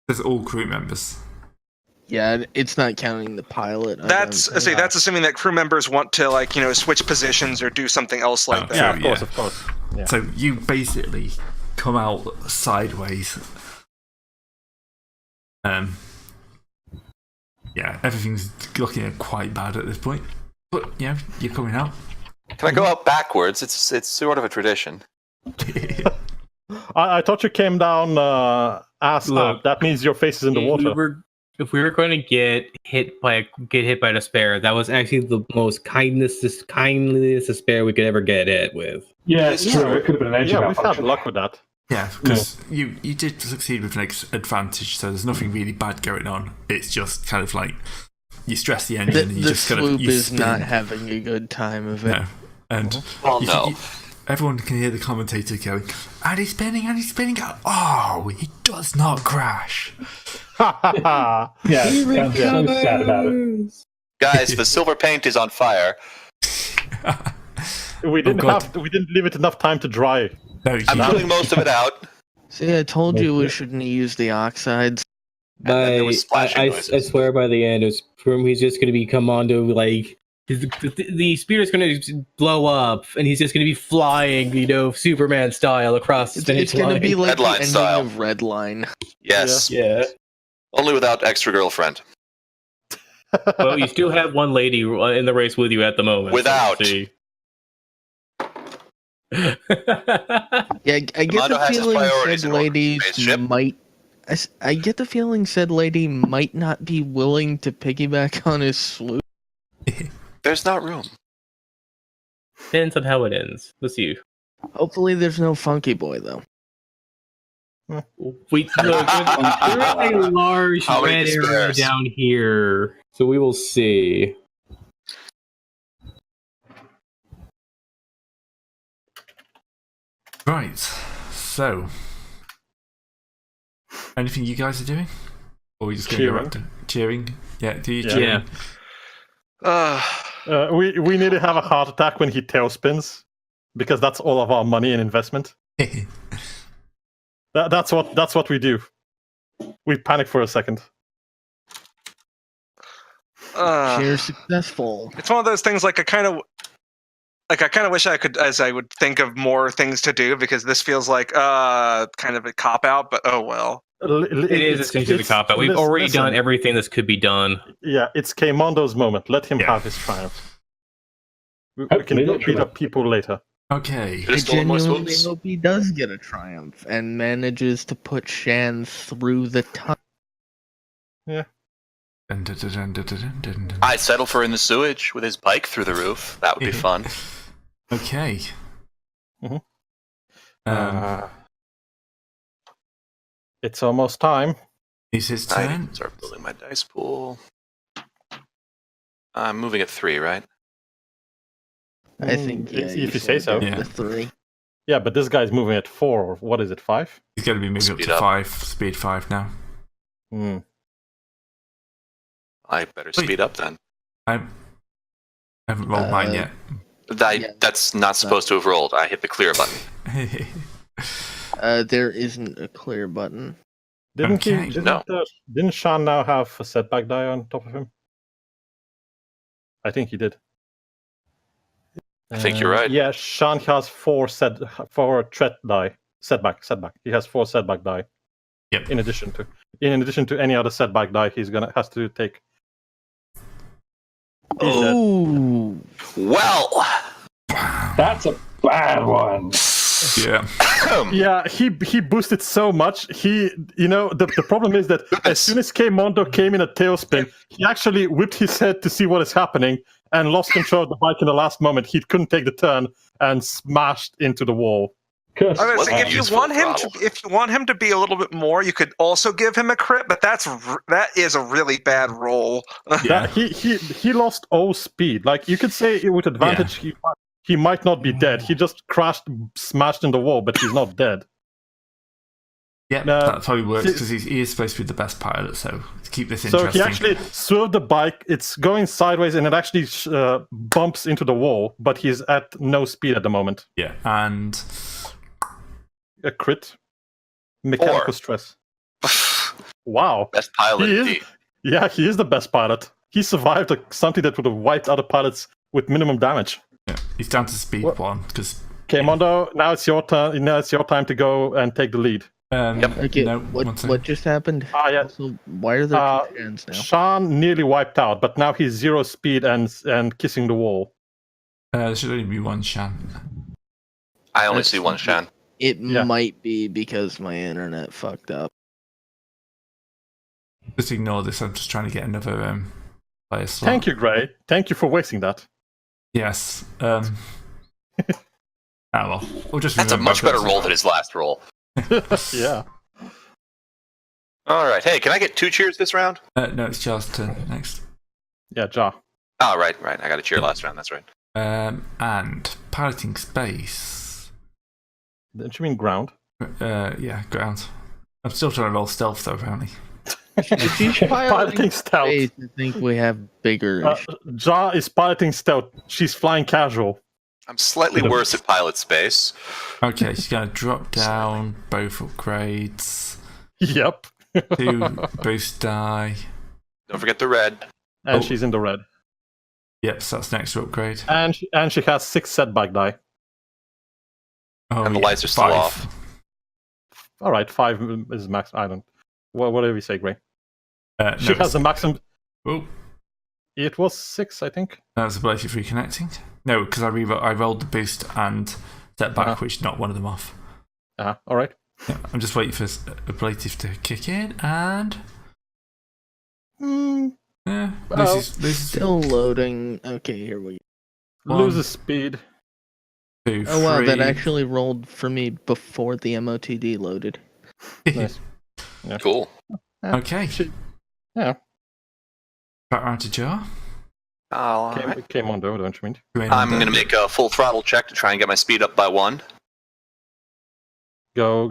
There's all crew members. Yeah, it's not counting the pilot. That's assuming that crew members want to switch positions or do something else like that. Yeah, of course. Yeah. So you basically come out sideways. Yeah, everything's looking quite bad at this point. But you're coming out. Can I go out backwards? It's sort of a tradition. I thought you came down ass up. That means your face is in the water. If we were going to get hit by despair, that was actually the most kindliest despair we could ever get hit with. Yeah, it's true. It could have been an engine Yeah, we've had malfunction. luck with that. Yeah, because you did succeed with an advantage, so there's nothing really bad going on. It's just kind of like you stress the engine and you the just sloop is spin. not having a good time of it. No. And everyone can hear the commentator going, and he's spinning, oh, he does not crash. Yeah, I'm so sad about it. Guys, the silver paint is on fire. We didn't leave it enough time to dry. No, I'm pulling most of it out. See, I told you we shouldn't use the oxides. There was splashing I noises. swear by the end, he's just going to be commando, like, the speeder's going to blow up, and he's just going to be flying, Superman style across the finish It's going to be like the Redline ending style. of Redline. Yes. Yeah. Only without extra girlfriend. Well, you still have one lady in the race with you at the moment. Without. So see. Yeah, I get Commando the has his feeling priorities said in order, lady spaceship. might. I get the feeling said lady might not be willing to piggyback on his sloop. There's not room. Depends on how it ends. Let's see. Hopefully, there's no funky boy though. There's a large How many red area despairs? down here, so we will see. Right, so anything you guys are doing? Or are we just going to go back to cheering? Yeah, do you cheering? We need to have a heart attack when he tailspins, because that's all of our money and investment. That's what we do. We panic for a second. Cheer successful. It's one of those things I kind of wish I could, as I would think of more things to do, because this feels like kind of a cop out. But oh well. It is essentially the cop out. We've already done everything that could be done. Yeah, it's Kmondo's moment. Let him have his triumph. We can beat up people later. Okay. I genuinely hope he does get a triumph and manages to put Shan through the tunnel. Yeah. I'd settle for in the sewage with his bike through the roof. That would be fun. Okay. It's almost time. Is his I turn? can start building my dice pool. I'm moving at 3, right? I think if you say so. The Yeah. 3. Yeah, but this guy's moving at 4. Or what is it, 5? He's going to be moving Speed up to up. 5, speed 5 now. I better speed up then. I haven't rolled mine yet. That's not supposed to have rolled. I hit the clear button. There isn't a clear button. Didn't Okay. Didn't Sean now have a setback die on top of him? I think he did. I think you're right. Yeah, Sean has 4 threat die. Setback. He has 4 setback die. Yep. In addition to any other setback die, has to take. He's dead. Oh, Well, That's a bad one. Yeah. Yeah, he boosted so much. The problem is that as soon as Mondo came in a tailspin, he actually whipped his head to see what is happening and lost control of the bike in the last moment. He couldn't take the turn and smashed into the wall. Curse. I was saying, if you Useful want him to be a little bit more, you could also give him a crit, but that is a really bad roll. Yeah. He lost all speed. Like you could say with advantage, he might not be dead. He just smashed in the wall, but he's not dead. Yeah, that probably works because he is supposed to be the best pilot. So to keep this interesting. So he actually swerved the bike. It's going sideways, and it actually bumps into the wall. But he's at no speed at the moment. Yeah, and A crit, mechanical 4. stress. Wow, Best pilot. He is- indeed. yeah, he is the best pilot. He survived something that would have wiped other pilots with minimum damage. yeah, he's down to speed 1 because. Okay, Mondo, now it's your turn. Now it's your time to go and take the lead. okay. No, one second. What just happened? Yeah. So why are there two hands now? Sean nearly wiped out, but now he's 0 speed and kissing the wall. There should only be one Shan. I only see one Shan. It Yeah. might be because my internet fucked up. Just ignore this. I'm just trying to get another player slot. Thank you, Gray. Thank you for wasting that. Yes. Well, we'll just. That's a remember much better that. roll than his last roll. Yeah. All right. Hey, can I get 2 cheers this round? No, it's Charles' turn next. Yeah, Ja. Oh, right. I got a cheer last round. That's right. And piloting space. Don't you mean ground? Yeah, ground. I'm still trying to roll stealth though, apparently. If he's Piloting stealth. space, I think we have bigger issues. Ja is piloting stealth. She's flying casual. I'm slightly worse at pilot space. Okay, she's going to drop down both upgrades. Yep. 2 boost die. Don't forget the red. And she's in the red. Yep, so that's next upgrade. And she has 6 setback die. Oh, And the lights are still 5. off. All right, 5 is max. I don't. Whatever you say, Gray. She No, has the maximum. Oh, It was 6, I think. that was ability for reconnecting. No, because I rolled the boost and setback, which knocked one of them off. All right. Yeah, I'm just waiting for ablative to kick in, and yeah, Well, this is Still loading. Okay, here we go. Loses speed. 2, Oh wow, that 3. actually rolled for me before the MOTD loaded. Nice. Yeah. Cool. Okay. Yeah. Back round to Jar. All right. Came on, though, don't you mean? I'm going to make a full throttle check to try and get my speed up by 1. Go.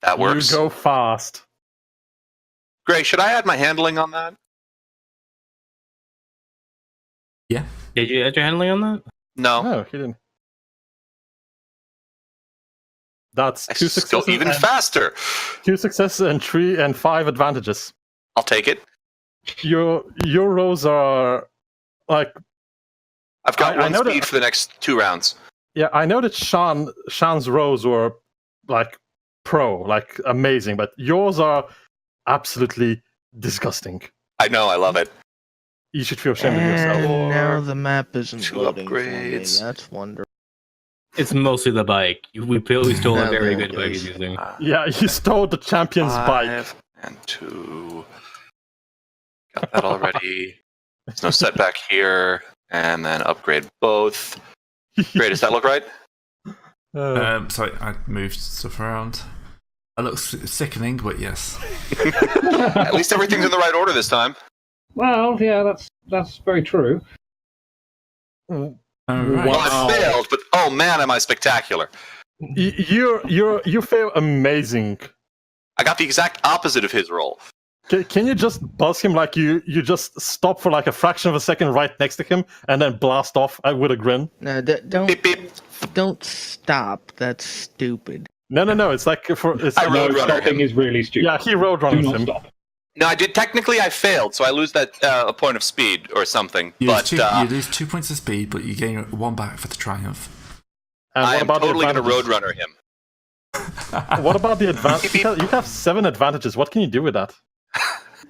That works. You go fast. Gray, should I add my handling on that? Yeah. Did you add your handling on that? No. No, he didn't. That's I 2 just successes. go even faster. 2 successes and 3 and 5 advantages. I'll take it. Your rolls are like. I've got I 1 know speed that- for the next 2 rounds. Yeah, I know that Sean's rolls were like like amazing, but yours are absolutely disgusting. I know, I love it. You should feel ashamed of yourself. And now the map isn't 2 loading for me. upgrades. That's wonderful. It's mostly the bike. We stole a No, very there good it bike is. he's using. Yeah, you stole the champion's bike. 5 and 2. Got that already. There's no setback here. And then upgrade both. Great, does that look right? Sorry, I moved stuff around. That looks sickening, but yes. At least everything's in the right order this time. Well, yeah, that's very true. All right. Well, I failed, but oh man, am I spectacular. You feel amazing. I got the exact opposite of his roll. Can you just buzz him like you just stop for like a fraction of a second right next to him and then blast off with a grin? No, Beep, beep. don't stop. That's stupid. No. It's like I roadrunner Stopping him. is really stupid. Yeah, he Do roadrunners not him. stop. No, I did. Technically, I failed, so I lose that a point of speed or something. You But lose 2 points of speed, but you gain 1 back for the triumph. And I what am about totally the going to advantages? roadrunner him. What about the advantage? You have 7 advantages. What can you do with that?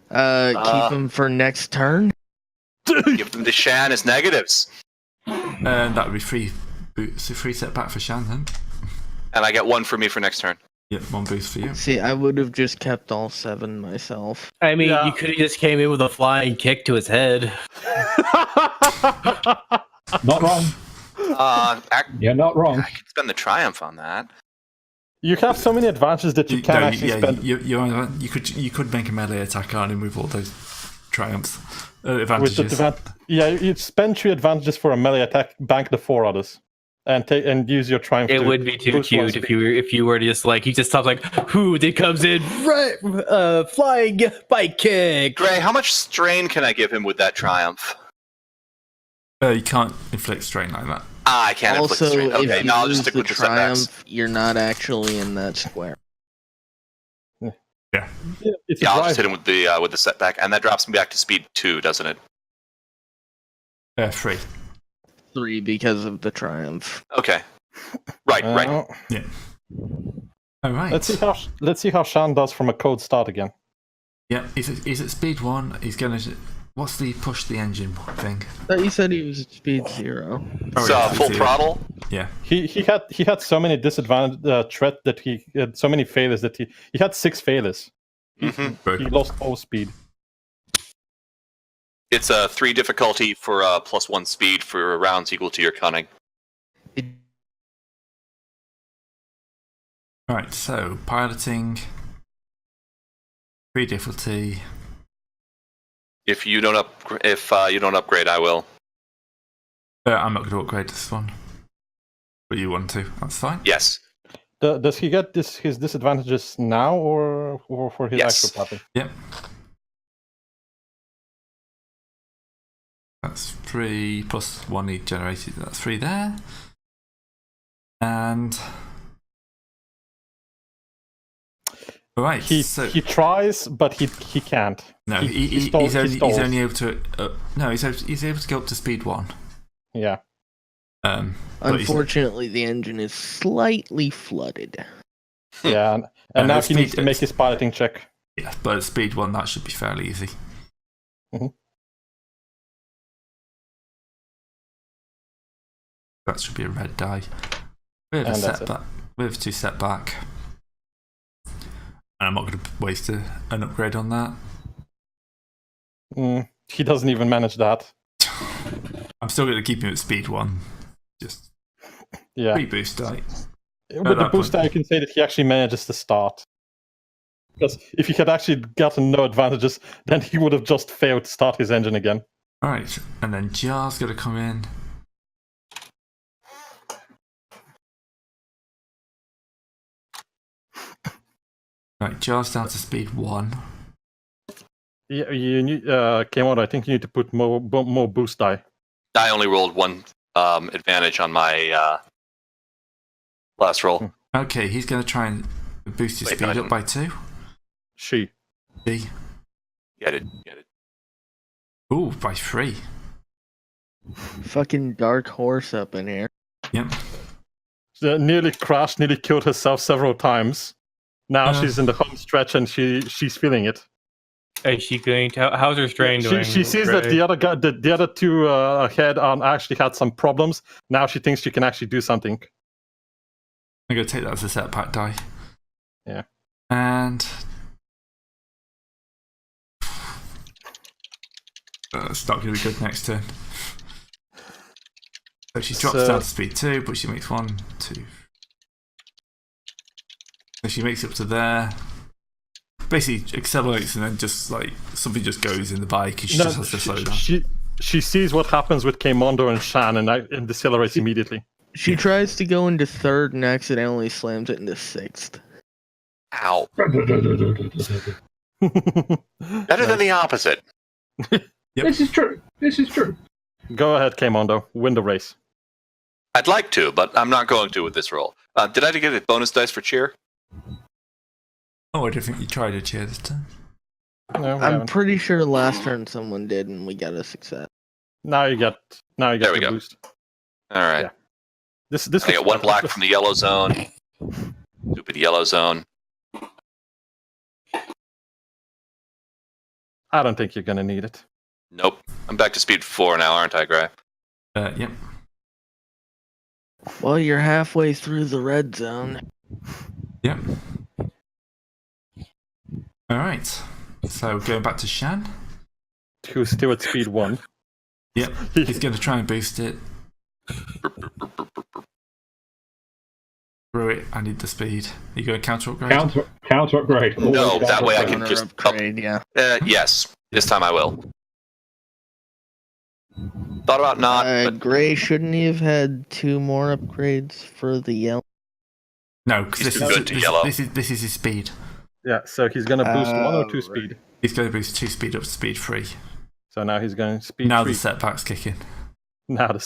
Keep him for next turn. Give them to Shan as negatives. And that would be free boost, a free setback for Shan then. And I get 1 for me for next turn. Yep, 1 boost for you. See, I would have just kept all 7 myself. I mean, Yeah. you could have just came in with a flying kick to his head. Not wrong. You're not wrong. I could spend the triumph on that. You have so many advantages that you can actually spend. You could make a melee attack on him with all those triumphs With advantages. you'd spend 3 advantages for a melee attack, bank the 4 others, and use your triumph. It to would be too boost one cute speed. if you were to just like, he just stops like, who that comes in, right, flying bike kick. Gray, how much strain can I give him with that triumph? You can't inflict strain like that. I can't inflict Also, strain. Okay, if you no, I'll lose just stick the with the setbacks. triumph, you're not actually in that square. It's a Yeah, I'll drive. just hit him with the setback, and that drops me back to speed 2, doesn't it? 3. 3 because of the triumph. Okay. Right. Yeah. All right. Let's see how Shan does from a code start again. Yeah, he's at speed 1. He's gonna. What's the push the engine thing? I thought you said he was at speed 0. It's yeah, full speed 0. throttle. Yeah. He had so many disadvantage threat that he had so many failures that he had 6 failures. Mm-hmm. He lost all speed. It's a 3 difficulty for +1 speed for rounds equal to your cunning. All right. So piloting. 3 difficulty. If you don't upgrade, I will. I'm not going to upgrade this one, but you want to. That's fine. Yes. Does he get his disadvantages now or for his Yes. actual party? Yep. That's 3 plus 1 he generated. That's 3 there. And all right. He tries, but he can't. No, he's only able to. No, he's able to go up to speed 1. Yeah. But Unfortunately, the engine is slightly flooded. Yeah, and now it's he needs speed- to make his piloting check. yeah, but at speed 1 that should be fairly easy. Mhm. That should be a red die. With a And that's setback. With 2 setback. And I'm not going to waste an upgrade on that. He doesn't even manage that. I'm still going to keep him at speed 1. Just Yeah. 3 boost die. With the that booster, point. I can say that he actually manages to start. Because if he had actually gotten no advantages, then he would have just failed to start his engine again. Alright, and then Jar's going to come in. Right, Jar's down to speed 1. Yeah, you need, Kmod, I think you need to put more boost die. I only rolled 1 advantage on my last roll. Okay, he's going to try and boost his Wait, speed no, I up didn't. by 2. She. D. Get it. Ooh, by 3. Fucking dark horse up in here. Yep. She nearly crashed, nearly killed herself several times. Now she's in the home stretch and she's feeling it. Is she going to? How's her strain doing? She sees that the other guy, the other 2 ahead actually had some problems. Now she thinks she can actually do something. I'm going to take that as a setback die. Yeah. And it's not going to be good next turn. So she drops down to speed 2, but she makes 1, 2. So she makes it up to there. Basically accelerates and then just like something just goes in the bike and she just has to slow down. She sees what happens with Kmondo and Shan and decelerates immediately. She tries to go into third and accidentally slams it into sixth. Ow. Better than the opposite. Yep. This is true. This is true. Go ahead, K-Mondo. Win the race. I'd like to, but I'm not going to with this roll. Did I get a bonus dice for cheer? Oh, I don't think you tried a cheer this time. No, we I'm haven't. pretty sure last turn someone did, and we got a success. Now you get There we the go. boost. All right. Yeah. This I get one black from the yellow zone. Stupid yellow zone. I don't think you're gonna need it. Nope. I'm back to speed 4 now, aren't I, Gray? Yep. Well, you're halfway through the red zone. Yep. All right. So going back to Shan. Who's still at speed 1. Yep. He's going to try and boost it. Through it. I need the speed. Are you going to counter upgrade? Counter upgrade. No, Always that way I counter can Counter just upgrade, yeah. Yes, this time I will. Thought about not, but Gray, shouldn't he have had 2 more upgrades for the yellow? No, because He's too good to yellow. this is his speed. Yeah, so he's gonna boost 1 or 2 right. speed. He's going to boost 2 speed up to speed 3. So now he's going speed Now 3. the setback's kicking. Now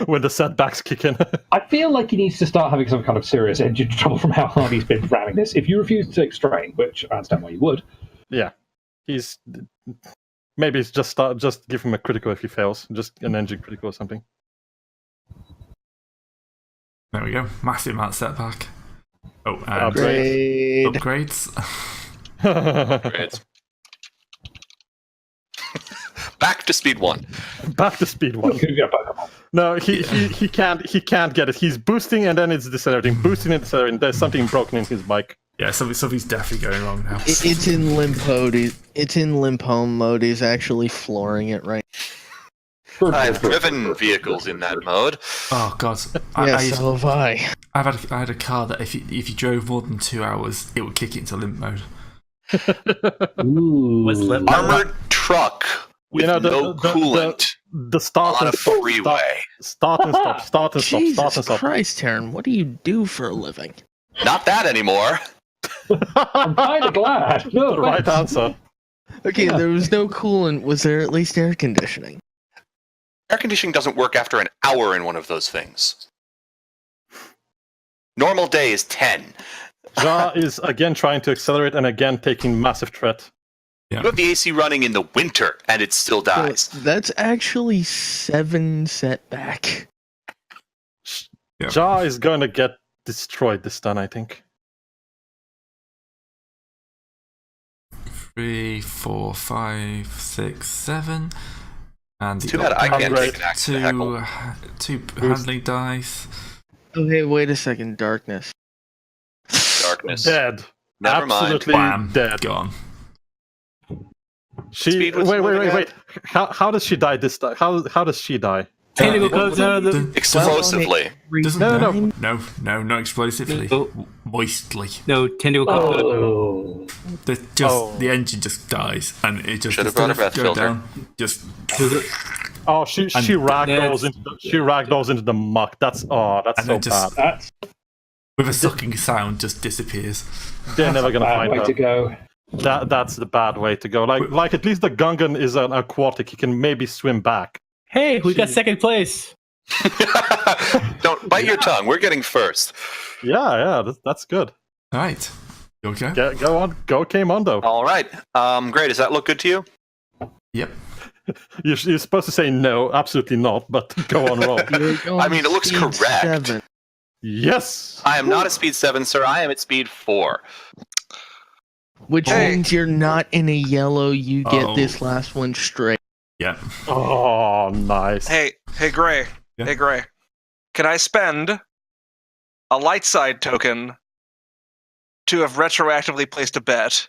when the setbacks kick in. I feel like he needs to start having some kind of serious engine trouble from how hard he's been ramming this. If you refuse to take strain, which I understand why you would, Yeah, he's maybe it's just give him a critical if he fails, just an engine critical or something. There we go. Massive amount of setback. Oh, and Upgrade. Upgrade. upgrades. Great. Back to speed 1. Back to speed 1. you could get Pokemon. No, he can't get it. He's boosting and then it's decelerating, boosting and decelerating. There's something broken in his bike. Yeah, something's definitely going wrong now. It's in limp mode. It's in limp home mode. He's actually flooring it right. I've driven vehicles in that mode. Oh god. So have I. I had a car that if you drove more than 2 hours, it would kick it into limp mode. Ooh. Was limp- Armored truck with no coolant The start on and a stop, freeway. start and stop, start and stop, Jesus start and stop. Christ, Taryn, what do you do for a living? Not that anymore. I'm kind of glad. No, The right answer. Okay, Yeah. there was no coolant. Was there at least air conditioning? Air conditioning doesn't work after an hour in one of those things. Normal day is 10. Ja is again trying to accelerate and again taking massive threat. You have the AC running in the winter and it still dies. So that's actually 7 setback. Yeah. Ja is going to get destroyed this turn, I think. 3, 4, 5, 6, 7. And Too bad I can't Upgrade take an action tackle. two handling dice. Okay, wait a second. Darkness. Darkness. Dead. Never Absolutely Bam. dead. Gone. She Speed was moving wait. ahead. How does she die this time? How does she die? Tentacle comes out of the. Explosively. Doesn't No. no, not explosively. Oh. Moistly. No, tentacle comes out of the. Oh. The engine just dies and it just Should've brought a breath go filter. down. Just Oh, she ragdolls into the muck. That's And so then just- bad. That's with a sucking sound just disappears. They're never a gonna bad find way her. to go. That's the bad way to go. Like at least the Gungan is an aquatic. He can maybe swim back. Hey, we got second place. Don't bite your tongue. We're getting first. Yeah, that's good. Alright. You okay? Go on, go K-Mondo. All right. Great. Does that look good to you? Yep. You're supposed to say no, absolutely not, but go on, roll. I mean, it looks Speed correct. 7. Yes. I am not at speed 7, sir. I am at speed 4. Which Hey. means you're not in a yellow. You get Oh. this last one straight. Yeah. Oh, nice. Hey, Gray. Yeah. Hey, Gray. Can I spend a light side token to have retroactively placed a bet?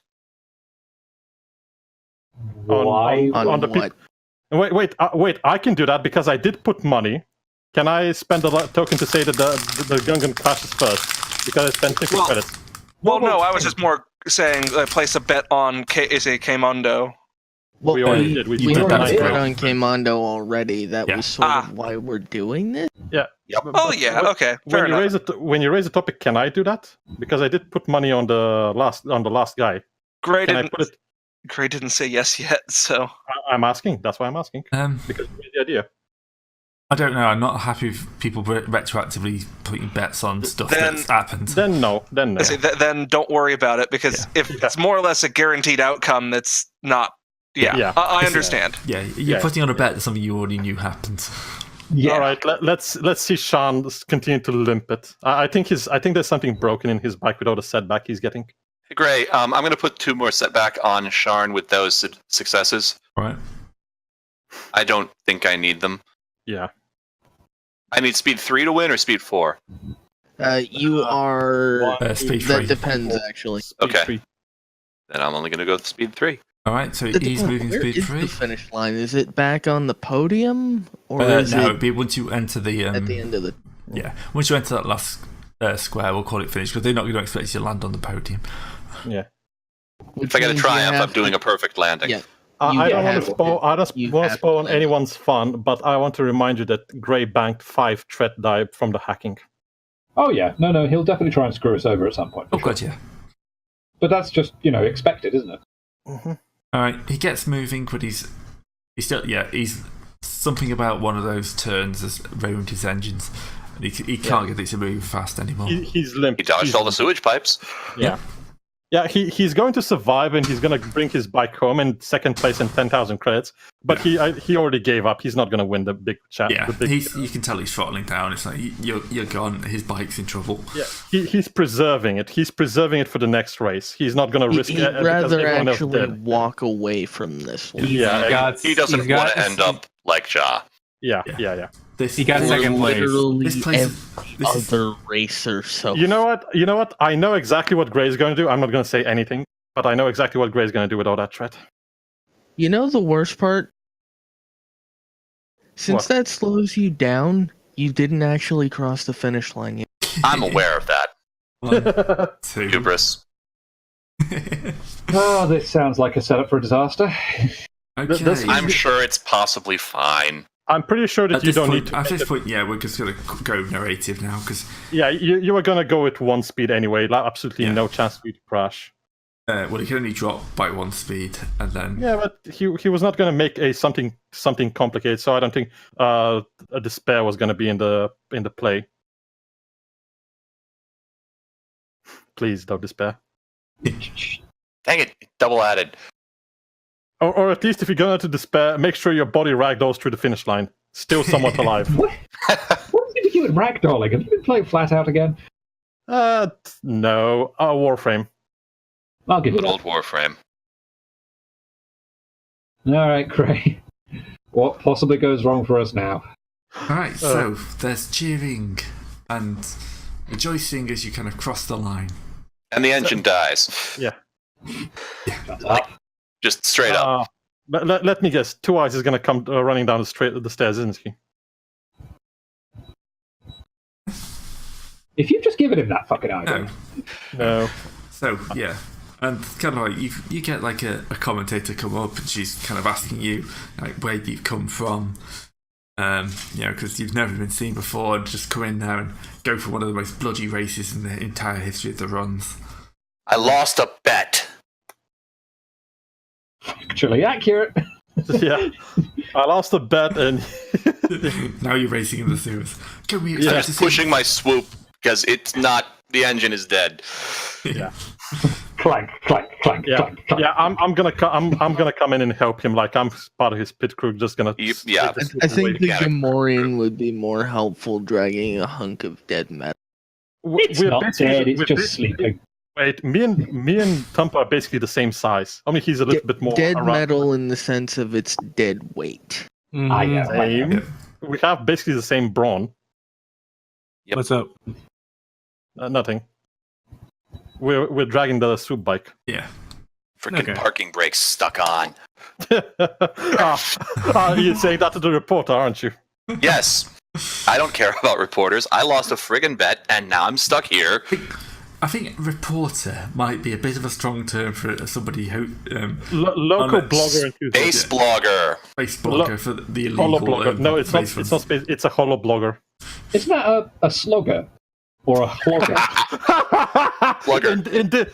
Why? On the what? Wait! I can do that because I did put money. Can I spend a token to say that the Gungan crashes first because I spent 50 Well- credits? Well, no, I was just more saying place a bet on K-Mondo. Well, we already did. We we did that did as well. on Kemondo already. That Yeah. was sort of why we're doing this. Yeah. Yep. Oh yeah, okay, fair enough. When you raise a topic, can I do that? Because I did put money on the last guy. Gray Can I didn't. put it? Gray didn't say yes yet, so I'm asking. That's why I'm asking. Because you made the idea. I don't know. I'm not happy with people retroactively putting bets on stuff that's happened. Then no. Then no. I say, then don't worry about it because if it's more or less a guaranteed outcome, that's not. Yeah. I understand. Yeah, you're putting on a bet that something you already knew happened. Yeah. All right. Let's see Sean continue to limp it. I think there's something broken in his bike without a setback he's getting. Great. I'm going to put 2 more setback on Sharn with those successes. Right. I don't think I need them. Yeah. I need speed 3 to win or speed 4? You are. Speed That 3. depends, actually. Okay. 3. Then I'm only going to go with speed 3. All right, so That he's depends. moving Where speed is 3. the finish line? Is it back on the podium, or is No, it it'd be once you enter the. at the end of the? Yeah, once you enter that last square, we'll call it finished because they're not going to expect you to land on the podium. Yeah. If I get a triumph, I'm doing a perfect landing. Yeah. I don't want have to spoil. I don't you want to have spoil to. anyone's fun, but I want to remind you that Gray banked 5 threat die from the hacking. Oh yeah, no, he'll definitely try and screw us over at some point. Oh, for sure. God, yeah. But that's just expected, isn't it? Mm-hmm. All right, he gets moving, but he's still, he's something about one of those turns has ruined his engines. And he can't get it to move fast anymore. He's limp. He dodged all the sewage pipes. Yeah. Yeah, he's going to survive and he's going to bring his bike home in second place and 10,000 credits. But he already gave up. He's not going to win the big chat. Yeah, you can tell he's throttling down. It's like you're gone. His bike's in trouble. Yeah, he's preserving it. He's preserving it for the next race. He's not going to risk it. He'd rather actually walk away from this one. Yeah, He doesn't want to end up like Ja. Yeah. He got second place. Literally This place every other racer. So You know what? I know exactly what Gray's going to do. I'm not going to say anything, but I know exactly what Gray's going to do with all that threat. you know the worst part? Since that slows you down, you didn't actually cross the finish line yet. I'm aware of that. 1, 2. Hubris. Oh, this sounds like a setup for a disaster. Okay. I'm sure it's possibly fine. I'm pretty sure that you don't need to. At this point, we're just going to go narrative now because You were going to go with 1 speed anyway. Absolutely no chance for you to crash. he can only drop by 1 speed, and then Yeah, but he was not going to make something complicated. So I don't think a despair was going to be in the play. Please don't despair. Dang it, double added. Or at least if you're going to despair, make sure your body ragdolls through the finish line. Still somewhat alive. What did you do with ragdolling? Have you been playing Flat Out again? No. Warframe. I'll give you Good that. old Warframe. All right, great. What possibly goes wrong for us now? all right. So there's cheering and rejoicing as you kind of cross the line. And the engine dies. Yeah. Just straight up. Let me guess. Two Eyes is going to come running down the stairs, isn't he? If you've just given him that fucking idea. No. So yeah, and kind of like you get like a commentator come up and she's kind of asking you like where you've come from, because you've never been seen before, and just come in there and go for one of the most bloody races in the entire history of the runs. I lost a bet. Actually accurate. Yeah. I lost a bet and Now you're racing in the sewers. Can we I'm expect to just see- pushing my swoop because it's not. The engine is dead. yeah. Clank, clank, clank, Yeah. clank, clank. Yeah, I'm gonna come in and help him. Like I'm part of his pit crew. Just gonna. Yeah. I think the Yeah. Gamorrean would be more helpful dragging a hunk of dead metal. It's not dead, it's just sleeping. Wait, me and Tumpa are basically the same size. I mean, he's a little bit more Dead around. metal in the sense of its dead weight. I know. Same. We have basically the same brawn. Yep. What's up? Nothing. We're dragging the soup bike. Yeah. Freaking Okay. parking brakes stuck on. You're saying that to the reporter, aren't you? Yes. I don't care about reporters. I lost a friggin' bet, and now I'm stuck here. I think reporter might be a bit of a strong term for somebody who local blogger enthusiast. Base blogger. Base blogger for the illegal. Holo blogger. No, it's not. It's not space. It's a holo blogger. Isn't that a slogger or a clogger? Slugger.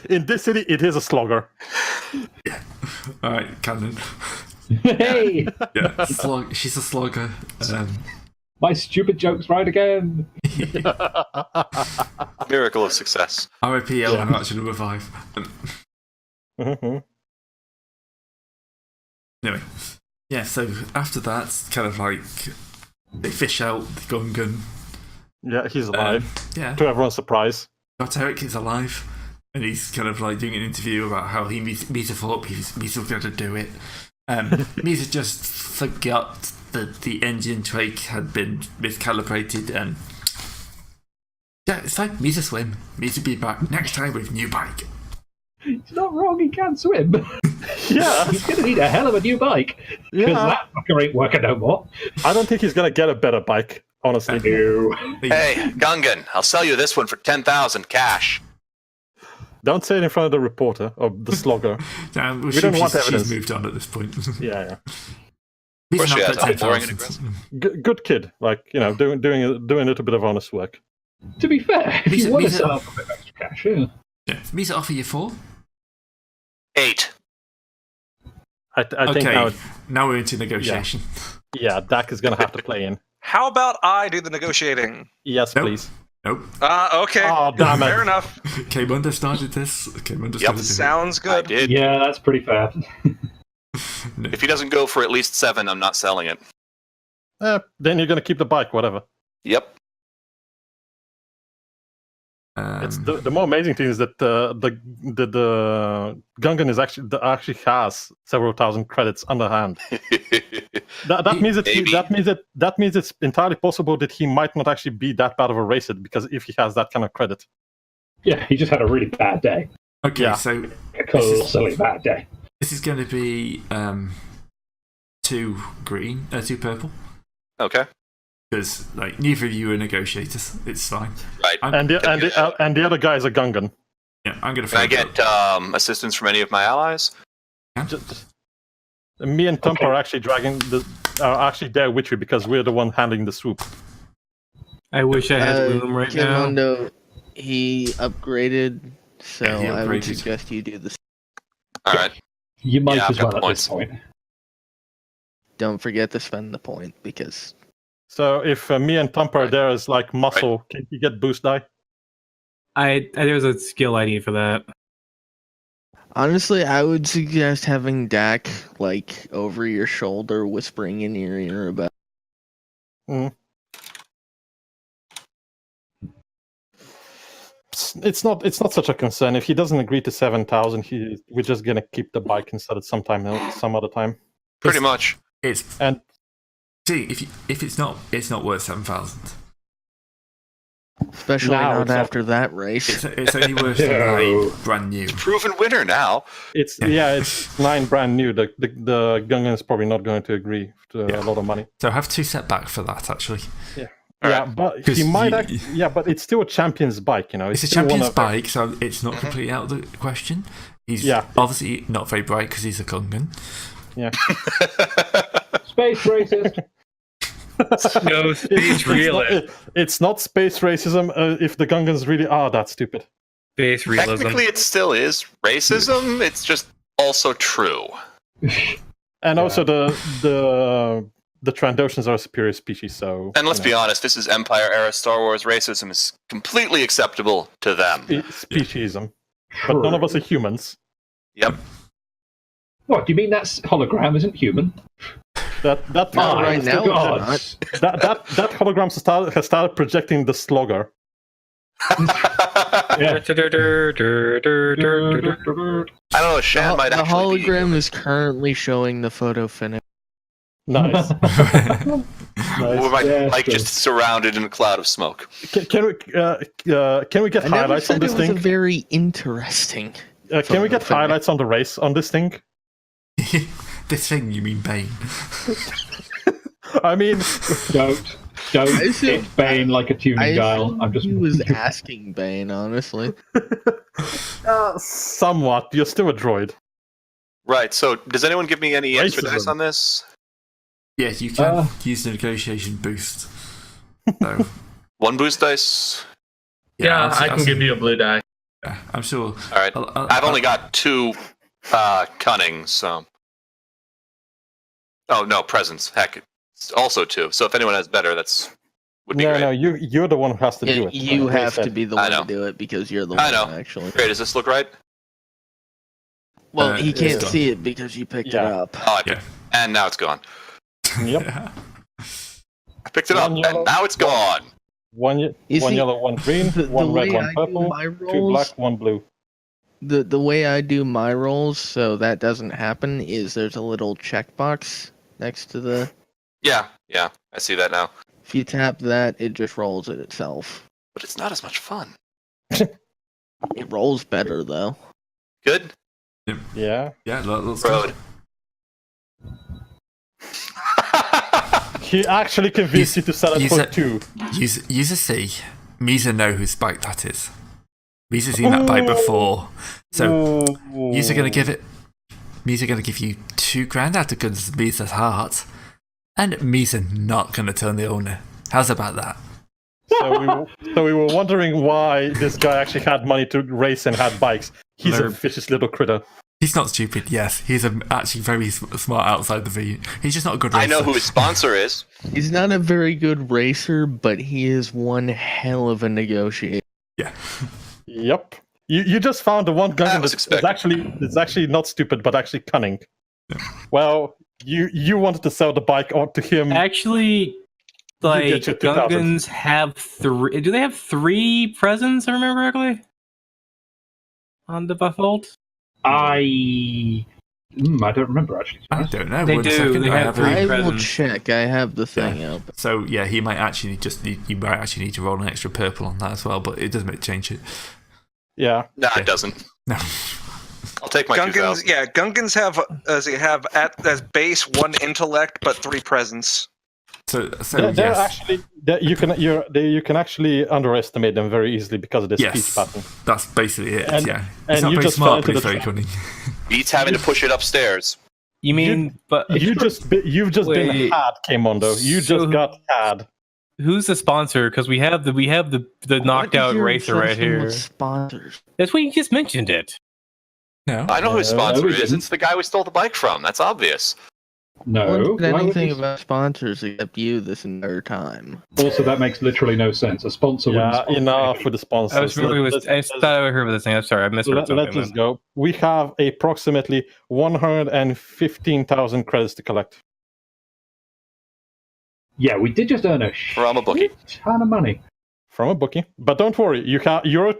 In this city, it is a slogger. Yeah. All right, Cannon. Hey, Yeah, she's a slogger. my stupid joke's right again. Miracle of success. R.I.P. Ellen Archer number 5. Anyway, yeah. So after that, kind of like they fish out the Gungan. Yeah, he's alive. Yeah. To everyone's surprise. Got Eric is alive, and he's kind of like doing an interview about how he Misa thought Misa was going to do it. Misa just forgot that the engine trach had been miscalibrated, and yeah, it's fine. Misa swim. Misa be back next time with new bike. He's not wrong. He can swim. Yeah, He's going to need a hell of a new bike because that fucker ain't working no more. I don't think he's gonna get a better bike. Honestly, No. Hey, Gungan, I'll sell you this one for 10,000 cash. don't say it in front of the reporter or the slogger. Damn, We don't want evidence. She's moved on at this point. Yeah. Misa she not has got boring 10,000. and Good kid. Like, doing a little bit of honest work. To be fair, if you want to Misa- sell out for a bit of extra cash, yeah. Yeah. Misa offer you 4. 8. I think Okay, now we're into negotiation. Dak is gonna have to play in. How about I do the negotiating? Yes, Nope. please. Nope. Okay. Oh, damn it. Fair enough. K-Mundo started this. K-Mundo started this. Sounds I good. did. Yeah, that's pretty fair. If he doesn't go for at least 7, I'm not selling it. Then you're gonna keep the bike, whatever. Yep. It's the more amazing thing is that the Gungan is actually has several thousand credits underhand. That means it's entirely possible that he might not actually be that bad of a racer because if he has that kind of credit. Yeah, he just had a really bad day. Okay, Yeah. so A colossally bad day. this is going to be 2 green, 2 purple. Okay. Because like neither of you are negotiators. It's fine. Right. And the other guy is a Gungan. Yeah, I'm going to. Can I get assistance from any of my allies? Me and Tump are actually are actually there with you because we're the one handling the swoop. I wish I had room right now. Kimondo, he upgraded, so Yeah, he I would upgraded. suggest you do this. All right. You might Yeah, as I've got well the at this point. Don't forget to spend the point because So if me and Tump are there as like muscle, can he get boost die? There's a skill I need for that. honestly, I would suggest having Dak like over your shoulder, whispering in your ear about. It's not such a concern. If he doesn't agree to 7,000, we're just gonna keep the bike instead of some other time. Pretty much. And See, if it's not worth 7,000. Especially Now not it's not- after that race. It's only worth No. 9 brand new. Proven winner now. it's 9 brand new. The Gungan is probably not going to agree to a lot of money. So have 2 setback for that actually. Yeah, but he might. But it's still a champion's bike, It's a still one champion's of- bike, so it's not completely out of the question. He's obviously not very bright because he's a Gungan. Yeah. Space racist. No space realist. It's not space racism if the Gungans really are that stupid. Space realism. Technically, it still is racism. It's just also true. And also the Trandoshans are a superior species, so. And let's be honest, this is Empire era Star Wars. Racism is completely acceptable to them. Speciesism. But none of us are humans. Yep. What, do you mean that hologram isn't human? That Not right now, it's gods. that hologram has started projecting the slogger. Yeah. I don't know. Shan might The actually be hologram is currently showing the photo finish. Nice. Or Mike Yeah, just surrounded in a cloud of smoke. Can we get I never highlights on said this it was thing? a very interesting. Can we get photo highlights on the race on this thing? This thing, you mean Bane? I mean, Don't. Don't I assume- hit Bane like a tuning dial. assume I'm just. he was asking Bane, honestly. Somewhat. You're still a droid. Right. So, does anyone give me any extra Racism. dice on this? Yeah, you can use the negotiation boost. So, 1 boost dice. Yeah, I I'll can give you a blue die. Yeah, I'm sure. All right. I've only got 2 cunning, so. Oh no, presence. Heck, it's also 2. So if anyone has better, would be great. No, you're the one who has to do it. You Like have Ray to said. be the I one know. to do it because you're the I one, know. actually. Great. Does this look right? Well, he it's can't done. see it because you picked it Yeah. up. Oh, Yeah. And now it's gone. Yep. Yeah. I picked it up, One yellow, and now it's gone. One You see, yellow, 1 green, the 1 red, way 1 I do purple, my 2 rolls- black, 1 blue. The way I do my rolls, so that doesn't happen, is there's a little checkbox next to the. Yeah, I see that now. If you tap that, it just rolls it itself. But it's not as much fun. It rolls better though. Good? Yeah. Yeah, let's Road. He actually convinced you to sell it you for said- 2. User C. Misa know whose bike that is. Misa's seen that bike before. So, Misa gonna give it. Misa gonna give you $2,000 out of goodness of Misa's heart. And Misa not gonna turn the owner. How's about that? So we were wondering why this guy actually had money to race and had bikes. He's a Blurb. vicious little critter. He's not stupid, yes. He's actually very smart outside the V. He's just not a good racer. I know who his sponsor is. He's not a very good racer, but he is one hell of a negotiator. Yeah. Yep. You just found the one That gun was that's expected. actually not stupid, but actually cunning. Well, you wanted to sell the bike to him. Actually, like get your 2,000. Gungans have 3. Do they have 3 presents? I remember correctly. On the default. I don't remember actually. I don't know. They One do, second, they I have have three. a- I will presents. check. I have the thing up. So yeah, he might actually you might actually need to roll an extra purple on that as well, but it doesn't change it. Yeah. No, it doesn't. No. I'll take my Gungans, 2,000. yeah, Gungans have as base 1 intellect but 3 presence. So They're yes. actually you can actually underestimate them very easily because of the speech Yes. pattern. That's basically it, And- yeah. and It's not you very just fell smart, into but it's the very trap. cunning. Beats having to push it upstairs. You mean, but You've just been Wait. had, Kmondo. You just So- got had. who's the sponsor? Because we have the knocked What is out your racer right obsession with here. Sponsors. That's what you just mentioned it. No. I know who his sponsor No, we is. didn't. It's the guy we stole the bike from. That's obvious. No. No one said why would anything you- about sponsors except you this entire time. Also, that makes literally no sense. A sponsor wouldn't Yeah, sponsor enough anybody. with the sponsors. I was really I thought I heard this thing. I'm sorry, I misheard Let something. us go. We have approximately 115,000 credits to collect. Yeah, we did just earn a From a bookie. ton of money. From a bookie. But don't worry, you're a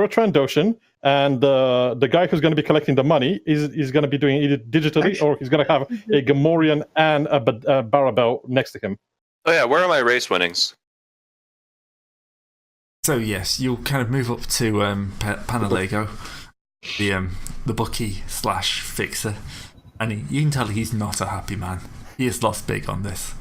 Trandoshan, and the guy who's going to be collecting the money is going to be doing it either digitally or he's going to have a Gamorrean and a Barabel next to him. Oh yeah, where are my race winnings? So yes, you'll kind of move up to Panalego, the bookie / fixer, and you can tell he's not a happy man. He has lost big on this.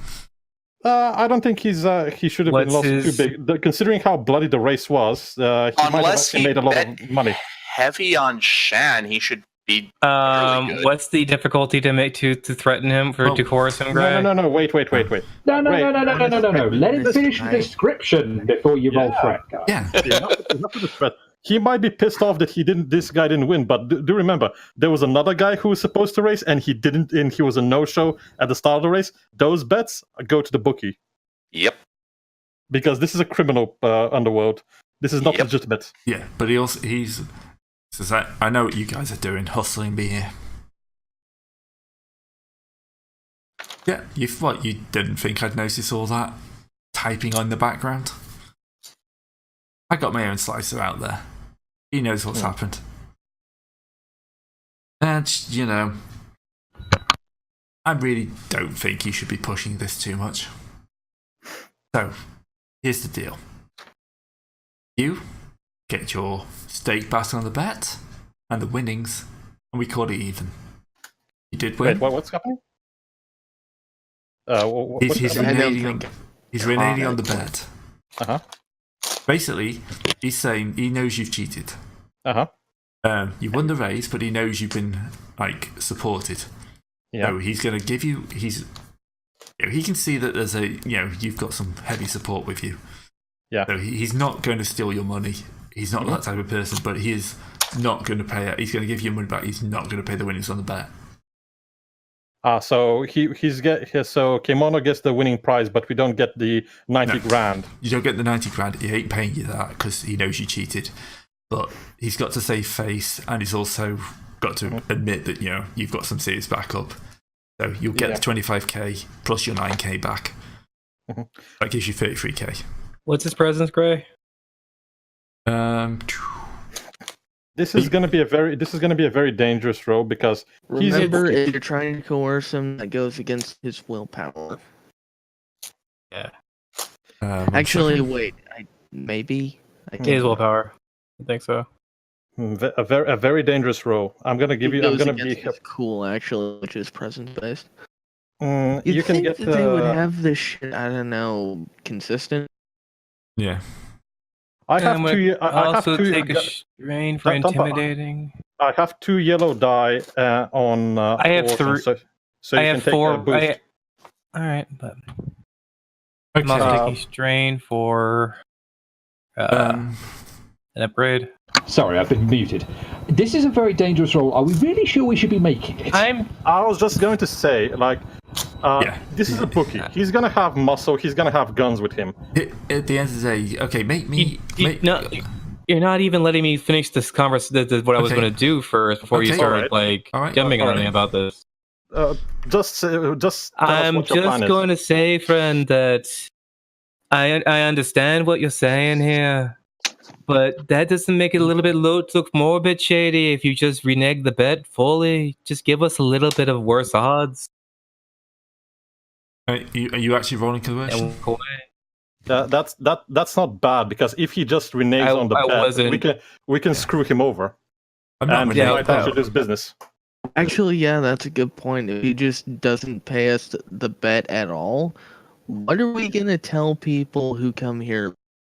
I don't think he should have been What's lost his- too big. Considering how bloody the race was, he might have Unless actually he made a lot bet of money. heavy on Shan, he should be really good. What's the difficulty to make to threaten him Oh. to coerce him, Greg? No, wait. No. Wait. Let him finish the description before you roll Yeah. threat, guys. Yeah. Enough of the threat. He might be pissed off that this guy didn't win, but do remember there was another guy who was supposed to race and he didn't, and he was a no-show at the start of the race. Those bets go to the bookie Yep. because this is a criminal underworld. This is not Yep. legitimate. Yeah, but he's says, I know what you guys are doing, hustling me here. Yeah, you didn't think I'd notice all that typing on the background? I got my own slicer out there. He knows what's happened. And, I really don't think you should be pushing this too much. So, here's the deal. You get your stake back on the bet, and the winnings, and we call it even. You did win. Wait, what's happening? He's I don't reneging, think He's reneging on the bet. Uh-huh. Basically, he's saying he knows you've cheated. Uh-huh. You won the race, but he knows you've been supported. Yeah. So he's going to give you. He can see that there's you've got some heavy support with you. Yeah. So he's not going to steal your money. He's not that type of person, but he is not going to pay it. He's going to give you money back. He's not going to pay the winnings on the bet. So so Kemono gets the winning prize, but we don't get the 90 grand. You don't get the 90 grand. He ain't paying you that because he knows you cheated. But he's got to save face, and he's also got to admit that you've got some serious backup. So you'll get the 25k plus your 9k back. That gives you 33k. What's his presence, Gray? This is going to be a very dangerous role because remember, if you're trying to coerce him, that goes against his willpower. Yeah. Actually, wait. Maybe. His willpower. I think so. A very dangerous role. I'm going to give you. I'm going to be cool, actually, which is presence based. You can get. They would have this shit. I don't know, consistent. Yeah. I have two. I have to take a strain for intimidating. I have 2 yellow die on. I have 3. So you can take 4. a boost. All right, but I'm also taking strain for an upgrade. Sorry, I've been muted. This is a very dangerous role. Are we really sure we should be making it? I was just going to say, this is a bookie. He's gonna have muscle. He's gonna have guns with him. At the end of the day, okay, you're not even letting me finish this conversation. What I was going to do first before you started jumping on me about this. Just tell I'm us what your plan just going to say, friend, that I understand what you're saying here, but that doesn't make it a little bit look more a bit shady if you just renege the bet fully. Just give us a little bit of worse odds. Are you actually rolling coercion? That's not bad because if he just reneges on the bet, we can screw him over. And he might actually lose business. Actually, yeah, that's a good point. If he just doesn't pay us the bet at all, what are we gonna tell people who come here?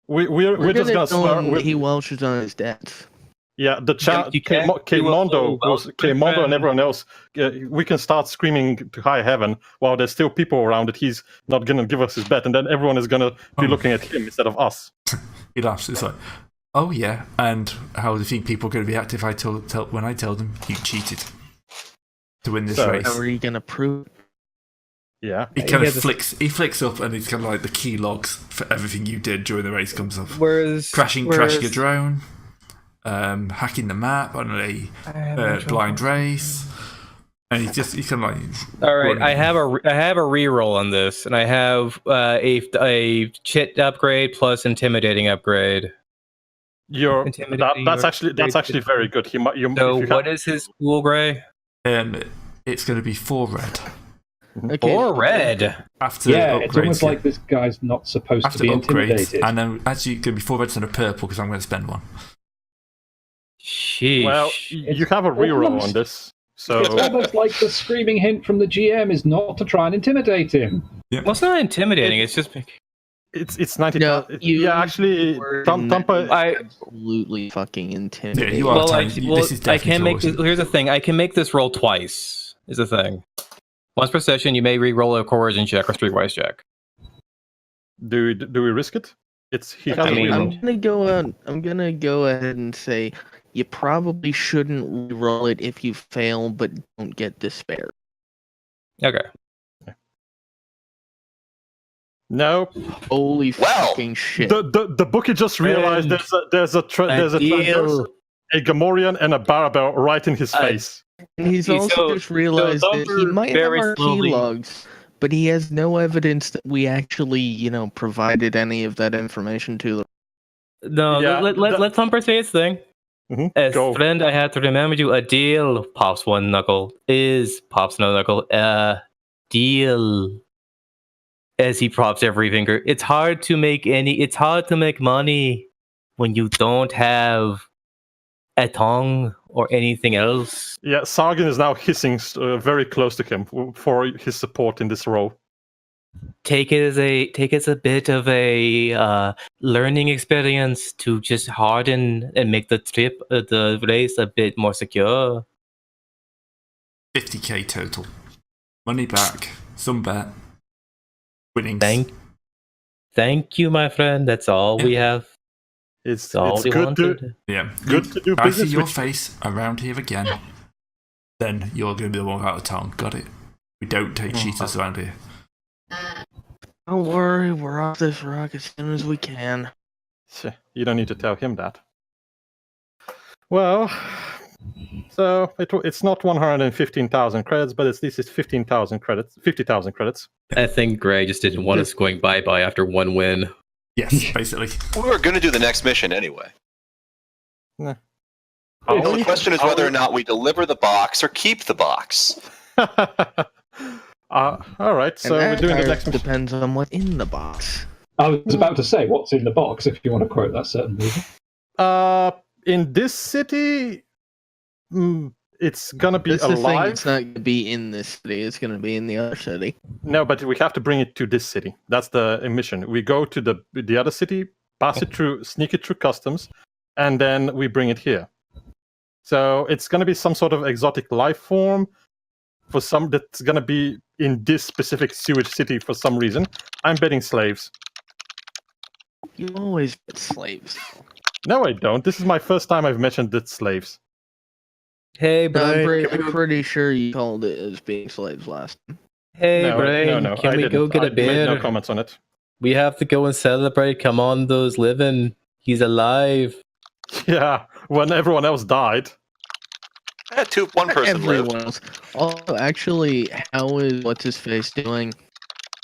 We're just gonna tell him he welches on his debts. Yeah, the chat, K-Mondo and everyone else, we can start screaming to high heaven while there's still people around that he's not going to give us his bet, and then everyone is going to be looking at him instead of us. He laughs. It's like, oh yeah, and how do you think people are going to react if I when I tell them you cheated to win this race? How are you going to prove? Yeah. He kind of flicks up, and it's kind of like the key logs for everything you did during the race comes up. Crashing a drone. Hacking the map on a blind race, and he's kind of like. All right, I have a reroll on this, and I have a chit upgrade plus intimidating upgrade. That's actually very good. What is his pool, Gray? It's going to be 4 red. Okay. 4 red. It's almost like this guy's not supposed to be intimidated. And then actually going to be 4 reds and a purple because I'm going to spend 1. Sheesh. Well, you have a reroll on this, so it's almost like the screaming hint from the GM is not to try and intimidate him. Yeah. Well, it's not intimidating. It's just it's 90. No, actually, Tampa. Absolutely fucking intimidating. Yeah, you are. This is I can make. Here's the thing. I can make this roll twice. Is the thing. Once per session, you may re-roll a coercion check or streetwise check. Do we risk it? I'm gonna go ahead and say you probably shouldn't re-roll it if you fail, but don't get despair. Okay. No. Holy fucking shit! The bookie just realized there's a Gamorrean and a Barabel right in his face. And he's also just realized that he might have our key logs, but he has no evidence that we actually, provided any of that information to them. No, let Thumper say his thing. Mm-hmm. As friend, I had to remember you. A deal pops one knuckle is pops no knuckle. Deal. As he props every finger. It's hard to make money when you don't have a tongue or anything else. Yeah, Sargon is now hissing very close to him for his support in this role. take it as a bit of a learning experience to just harden and make the race a bit more secure. 50k total. Money back. Some bet. Winnings. Thank you, my friend. That's all we have. It's all we good wanted. good to do I business see your with. face around here again. Then you're going to be the one out of town. Got it? We don't take cheaters around here. Don't worry, we're off this rock as soon as we can. You don't need to tell him that. Well, so it's not 115,000 credits, but at least it's 50,000 credits. I think Gray just didn't want us going bye-bye after one win. Yes, basically. We were going to do the next mission anyway. Nah. The question is whether or not we deliver the box or keep the box. All right, so we're doing the next mission. Depends on what's in the box. I was about to say, what's in the box, if you want to quote that certain movie. In this city, it's gonna be That's the thing, alive. it's not gonna be in this city, it's gonna be in the other city. No, but we have to bring it to this city. That's the mission. We go to the other city, pass it through, sneak it through customs, and then we bring it here. So it's gonna be some sort of exotic life form for some that's gonna be in this specific sewage city for some reason. I'm betting slaves. You always get slaves. No, I don't. This is my first time I've mentioned that slaves. Hey, No, Brian. I'm pretty sure you called it as being slaves last time. Hey, No, Brian. no, Can I we didn't. go get I a made beer? no comments on it. We have to go and celebrate. Come on, those living. He's alive. Yeah, when everyone else died. One person lived. Everyone else. Oh, actually, how is what's-his-face doing?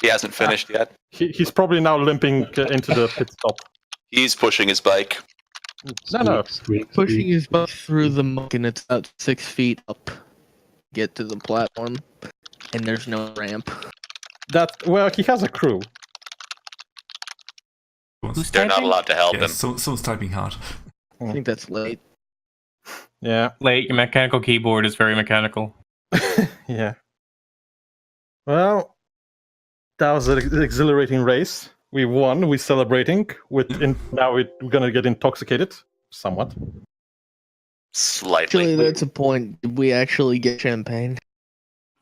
He hasn't finished yet. He's probably now limping into the pit stop. He's pushing his bike. No. Pushing his butt through the muck, and it's about 6 feet up. Get to the platform, and there's no ramp. Well, he has a crew. They're not allowed to help him. Someone's typing hard. I think that's late. Yeah. Late, your mechanical keyboard is very mechanical. Yeah. Well, that was an exhilarating race. We won. We're celebrating. Now we're gonna get intoxicated, somewhat. Slightly. Actually, that's a point. Did we actually get champagne?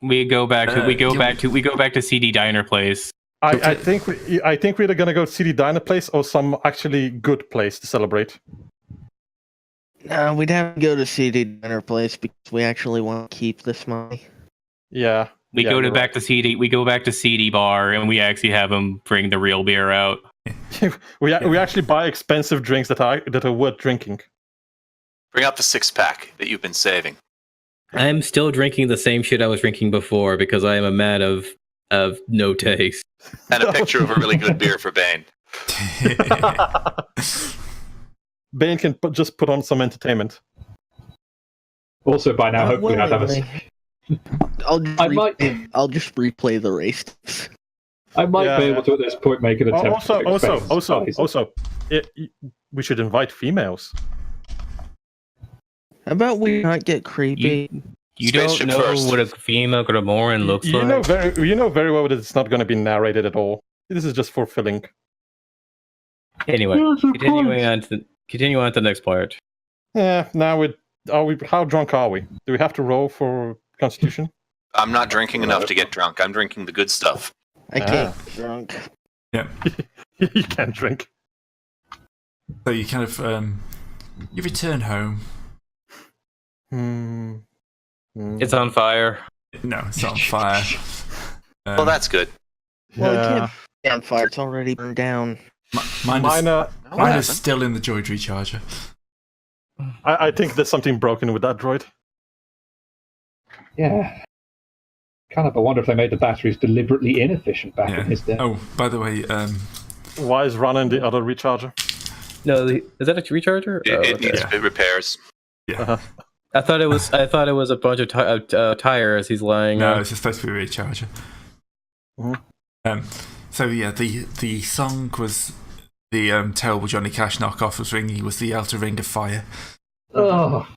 We go back to CD Diner Place. I think we're either gonna go to CD Diner Place or some actually good place to celebrate. No, we'd have to go to CD Diner Place because we actually want to keep this money. Yeah. We go back to CD Bar, and we actually have them bring the real beer out. we actually buy expensive drinks that are worth drinking. Bring out the 6-pack that you've been saving. I'm still drinking the same shit I was drinking before because I am a man of no taste. And a picture of a really good beer for Bane. Bane can just put on some entertainment. Also, by now, hopefully, I'd have I'll just replay the race. I might be able to, at this point, make an attempt. Also, we should invite females. How about we not get creepy? You don't know what a female Gramoran looks like. You know very well that it's not going to be narrated at all. This is just for filling. Anyway, continuing on to the next part. Yeah. Now how drunk are we? Do we have to roll for Constitution? I'm not drinking enough to get drunk. I'm drinking the good stuff. I can't get drunk. Yeah. You can't drink. So you kind of you return home. It's on fire. No, it's not on fire. Well, that's good. Well, it can't be on fire. It's already burned down. Mine is still in the droid recharger. I think there's something broken with that droid. Yeah. Kind of. I wonder if they made the batteries deliberately inefficient back in his day. Oh, by the way, why is Ron in the other recharger? No, is that a recharger? It needs repairs. Yeah. Uh-huh. I thought it was a bunch of tires he's lying. No, it's supposed to be a recharger. Mm-hmm. So yeah, the song was the terrible Johnny Cash knockoff was ringing. Was the Outer Ring of Fire? Oh.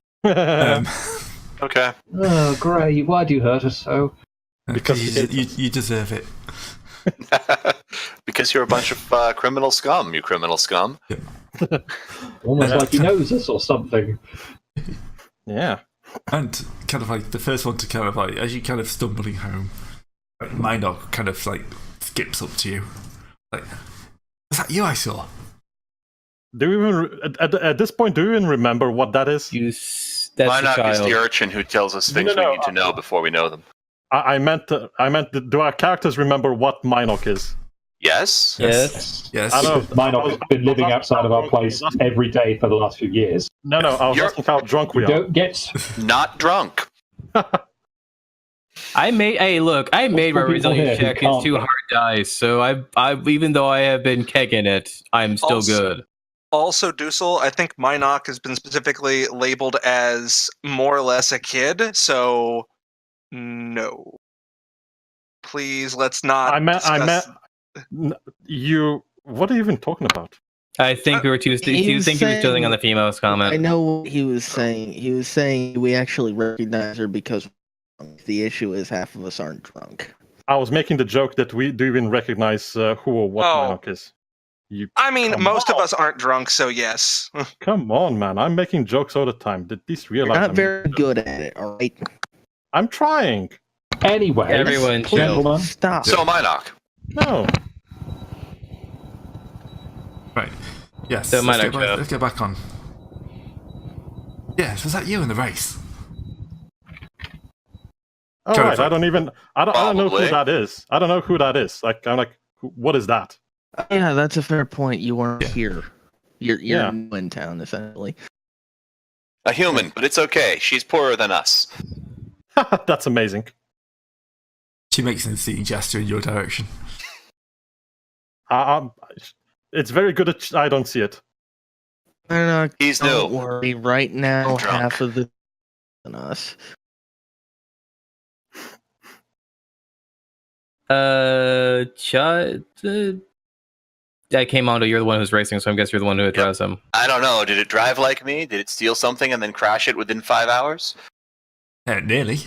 Okay. Oh, great! Why do you hurt us so? Because you deserve it. Because you're a bunch of criminal scum, you criminal scum. Almost like he knows us or something. Yeah. And kind of like the first one to kind of like, as you kind of stumbling home, Minok kind of like skips up to you. Like, was that you I saw? Do you even at this point? Do you even remember what that is? That's Minok is the urchin who tells us things we need to know before we know them. I meant. Do our characters remember what Minok is? Yes. Yes. I know. Minok has been living outside of our place every day for the last few years. No. I was asking how drunk we are. Don't get Not drunk. I made my resilience check. It's 2 hard dice, so I even though I have been kegging it, I'm still good. Also, Dusel, I think Minok has been specifically labeled as more or less a kid, so no. Please, let's not. I meant. You. What are you even talking about? I think we were too. Do you think he was chilling on the females comment? I know what he was saying. He was saying we actually recognize her because the issue is half of us aren't drunk. I was making the joke that we do even recognize who or what Minok is. Most of us aren't drunk, so yes. Come on, man. I'm making jokes all the time. Did these realize? You're not very good at it, all right? I'm trying. Anyway, everyone, gentlemen, stop. So Minok. No. Right. Yes. So let's get back on. Yes. Was that you in the race? All right. I don't know who that is. I don't know who that is. I'm like, what is that? Yeah, that's a fair point. You weren't here. You're in town, essentially. A human, but it's okay. She's poorer than us. That's amazing. She makes an insane gesture in your direction. It's very good at I don't see it. I don't know. He's don't new. worry. Right now, And drunk. half of the than us. I came on to you're the one who's racing, so I guess you're the one who addressed him. I don't know. Did it drive like me? Did it steal something and then crash it within 5 hours? Nearly.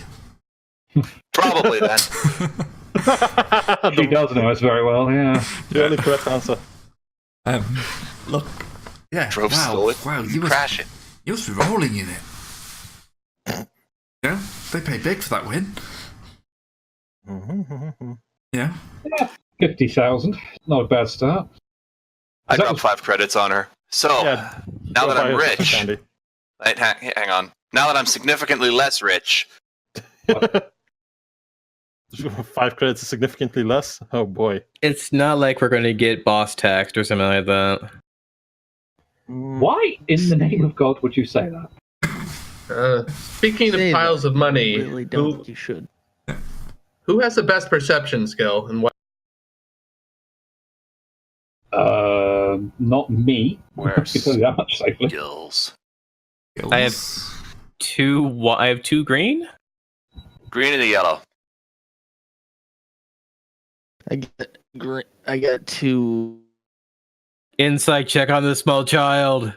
Probably then. She does know us very well, yeah. The only correct answer. Look. Yeah. Drove slow it. Wow, you crash it. You must be rolling in it. Yeah, they pay big for that win. Yeah. 50,000. Not a bad start. I dropped 5 credits on her. So, now that I'm rich... hang on. Now that I'm significantly less rich... 5 credits is significantly less? Oh boy. It's not like we're going to get boss taxed or something like that. Why in the name of God would you say that? Speaking of piles of money, Really don't. You should. Who has the best perception skill and what? Not me. Where's I can tell you that much safely. Gills? I have 2. I have 2 green. Green and the yellow. I got 2. Insight check on the small child.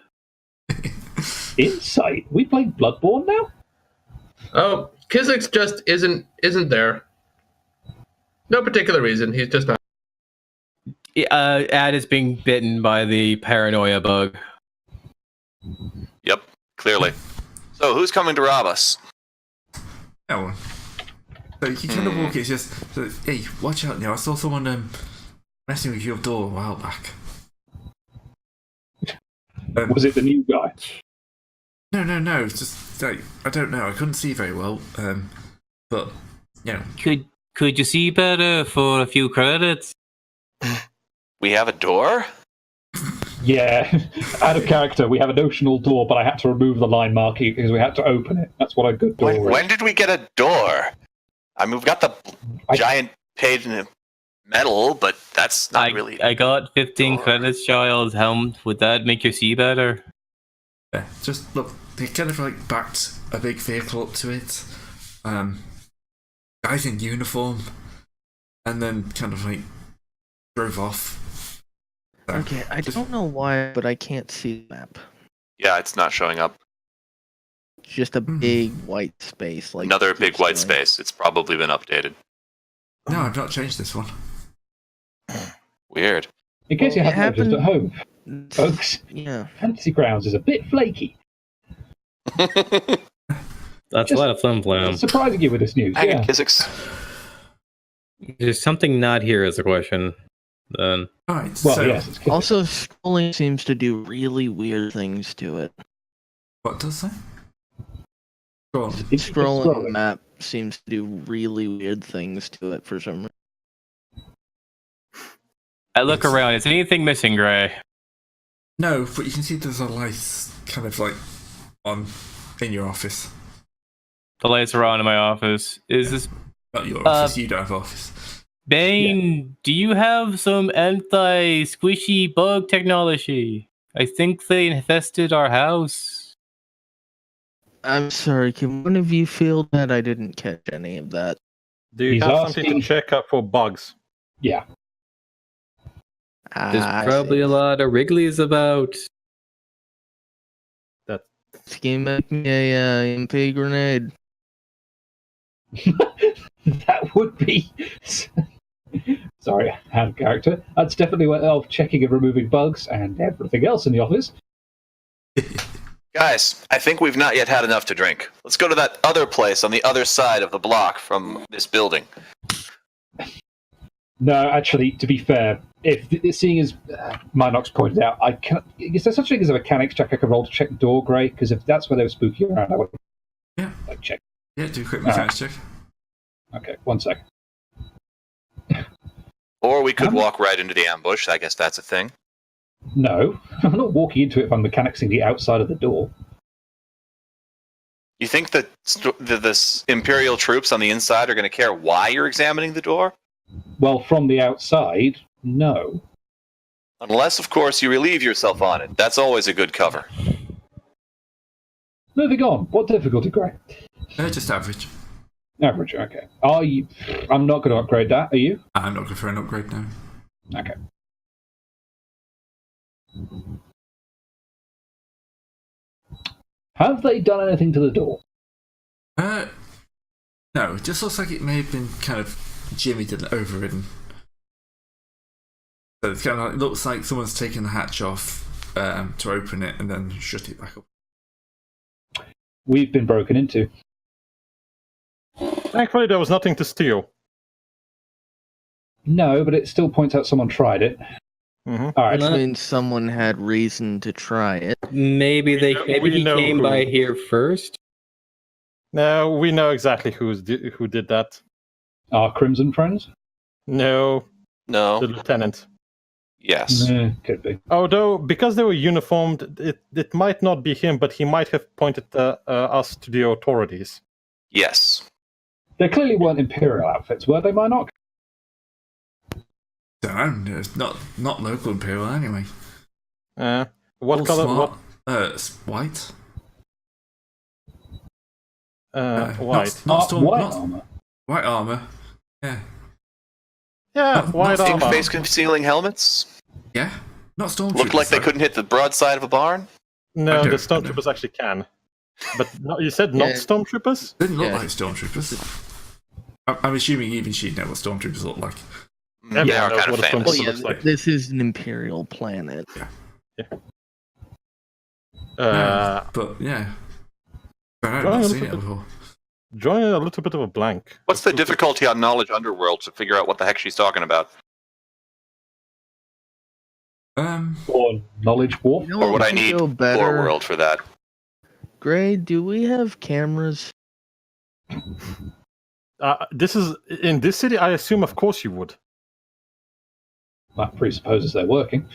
Insight? We playing Bloodborne now? Oh, Kizix just isn't there. No particular reason. He's just not. Ad is being bitten by the paranoia bug. Yep, clearly. So, who's coming to rob us? That one. So you kind of walk. It's just, hey, watch out now! I saw someone messing with your door a while back. Was it the new guy? No. It's just like, I don't know. I couldn't see very well. But you know. Could you see better for a few credits? We have a door? Yeah, out of character. We have a notional door, but I had to remove the line marking because we had to open it. That's what a good door is. When did we get a door? I mean, we've got the giant page in metal, but that's not really... I got 15 credits, child. How would that make you see better? Yeah, just look. They kind of like backed a big vehicle up to it. Guys in uniform, and then kind of like drove off. So, Okay, I don't know why, but I can't see the map. Yeah, it's not showing up. It's just a big white space. Like Another big white space. It's probably been updated. No, I've not changed this one. Weird. In case you haven't noticed at home, folks, Yeah. Fantasy Grounds is a bit flaky. That's a lot of flim flam. Surprising you with this news. Hang Yeah. it, Kizix. There's something not here is the question. Then. Alright, Well, so yes. It's Also, scrolling seems to do really weird things to it. what does that? Go on. it's Scrolling map seems to do really weird things to it for some reason. I look around. Is anything missing, Gray? No, but you can see there's a light kind of like on in your office. The lights are on in my office. Is this Not your office, you don't have office. Bane? Do you have some anti-squishy bug technology? I think they infested our house. I'm sorry, can one of you field that? I didn't catch any of that. Do you He's have something asking- to check up for bugs? Yeah. There's probably a lot of Wrigley's about. Can you make me a MP grenade? That would be. Sorry, out of character. That's definitely what of checking and removing bugs and everything else in the office. Guys, I think we've not yet had enough to drink. Let's go to that other place on the other side of the block from this building. No, actually, to be fair, if seeing as Minox pointed out, I can't. Is there such a thing as a mechanics check I can roll to check the door, Grey? Because if that's where they were spooky around, I would like check. Yeah, do a quick mechanics check. Okay, 1 second. Or we could walk right into the ambush. I guess that's a thing. No, I'm not walking into it if I'm mechanicsing the outside of the door. You think that the Imperial troops on the inside are going to care why you're examining the door? Well, from the outside, no. Unless, of course, you relieve yourself on it. That's always a good cover. Moving on. What difficulty, Grey? Just average. Average, okay. Are you? I'm not going to upgrade that, are you? I'm not going for an upgrade now. Okay. Have they done anything to the door? No, it just looks like it may have been kind of jimmied and overridden. So it's kind of like, it looks like someone's taken the hatch off to open it and then shut it back up. We've been broken into. Thankfully, there was nothing to steal. No, but it still points out someone tried it. Mm-hmm. All right. Which means someone had reason to try it. Maybe he came by here first. No, we know exactly who did that. Our Crimson friends? No, No. the lieutenant. Yes. Could be. Although, because they were uniformed, it might not be him, but he might have pointed us to the authorities. Yes. They clearly weren't Imperial outfits, were they, Minox? Don't know. It's not local Imperial anyway. What All color? smart. What? White. White. Not storm. White not, armor. White armor. Yeah. Yeah, Not- white not armor. Face concealing helmets? Yeah. Not stormtroopers. Looked like they though. couldn't hit the broadside of a barn? No, I the don't- stormtroopers actually can. But no, you said not Yeah. stormtroopers? Didn't look Yeah. like stormtroopers. I'm assuming even she'd know what stormtroopers look like. They Everyone are knows kind of what a famous. Well, stormtrooper yeah, looks like. this is an Imperial planet. But yeah. I've not seen it before. Drawing a little bit of a blank. What's the difficulty on Knowledge Underworld to figure out what the heck she's talking about? Or Knowledge Warp? You know Or would what I need go better? Lore World for that? Gray, do we have cameras? This is in this city. I assume, of course, you would. That presupposes they're working.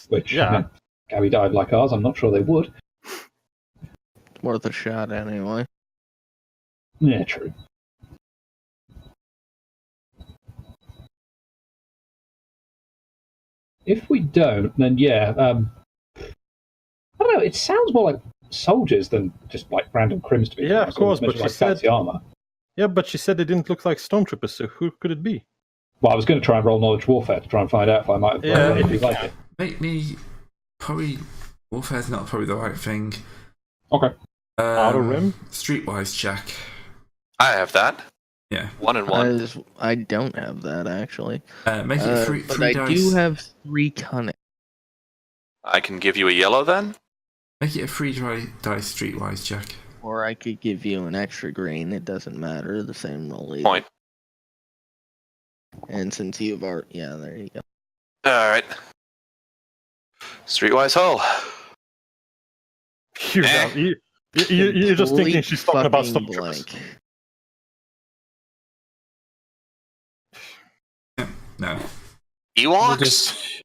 Which, Yeah. Gabby died like ours, I'm not sure they would. Worth a shot anyway. Yeah, true. If we don't, then yeah. I don't know, it sounds more like soldiers than just like random crims to be Yeah, honest. of course, Almost but like she said- fancy armor. Yeah, but she said they didn't look like stormtroopers. So who could it be? Well, I was going to try and roll knowledge warfare to try and find out if I might have Yeah, anything if you like can. it. Make me probably warfare's not probably the right thing. Okay. Outer Rim? Streetwise check. I have that. Yeah. 1 and 1. I don't have that actually. Make it three but dice. I do have 3 cunning. I can give you a yellow then. Make it a 3 dice streetwise check. Or I could give you an extra green. It doesn't matter. The same roll either. Point. And since you've already... Yeah, there you go. All right. Streetwise hull. You're just thinking she's talking about stormtroopers. No. Ewoks?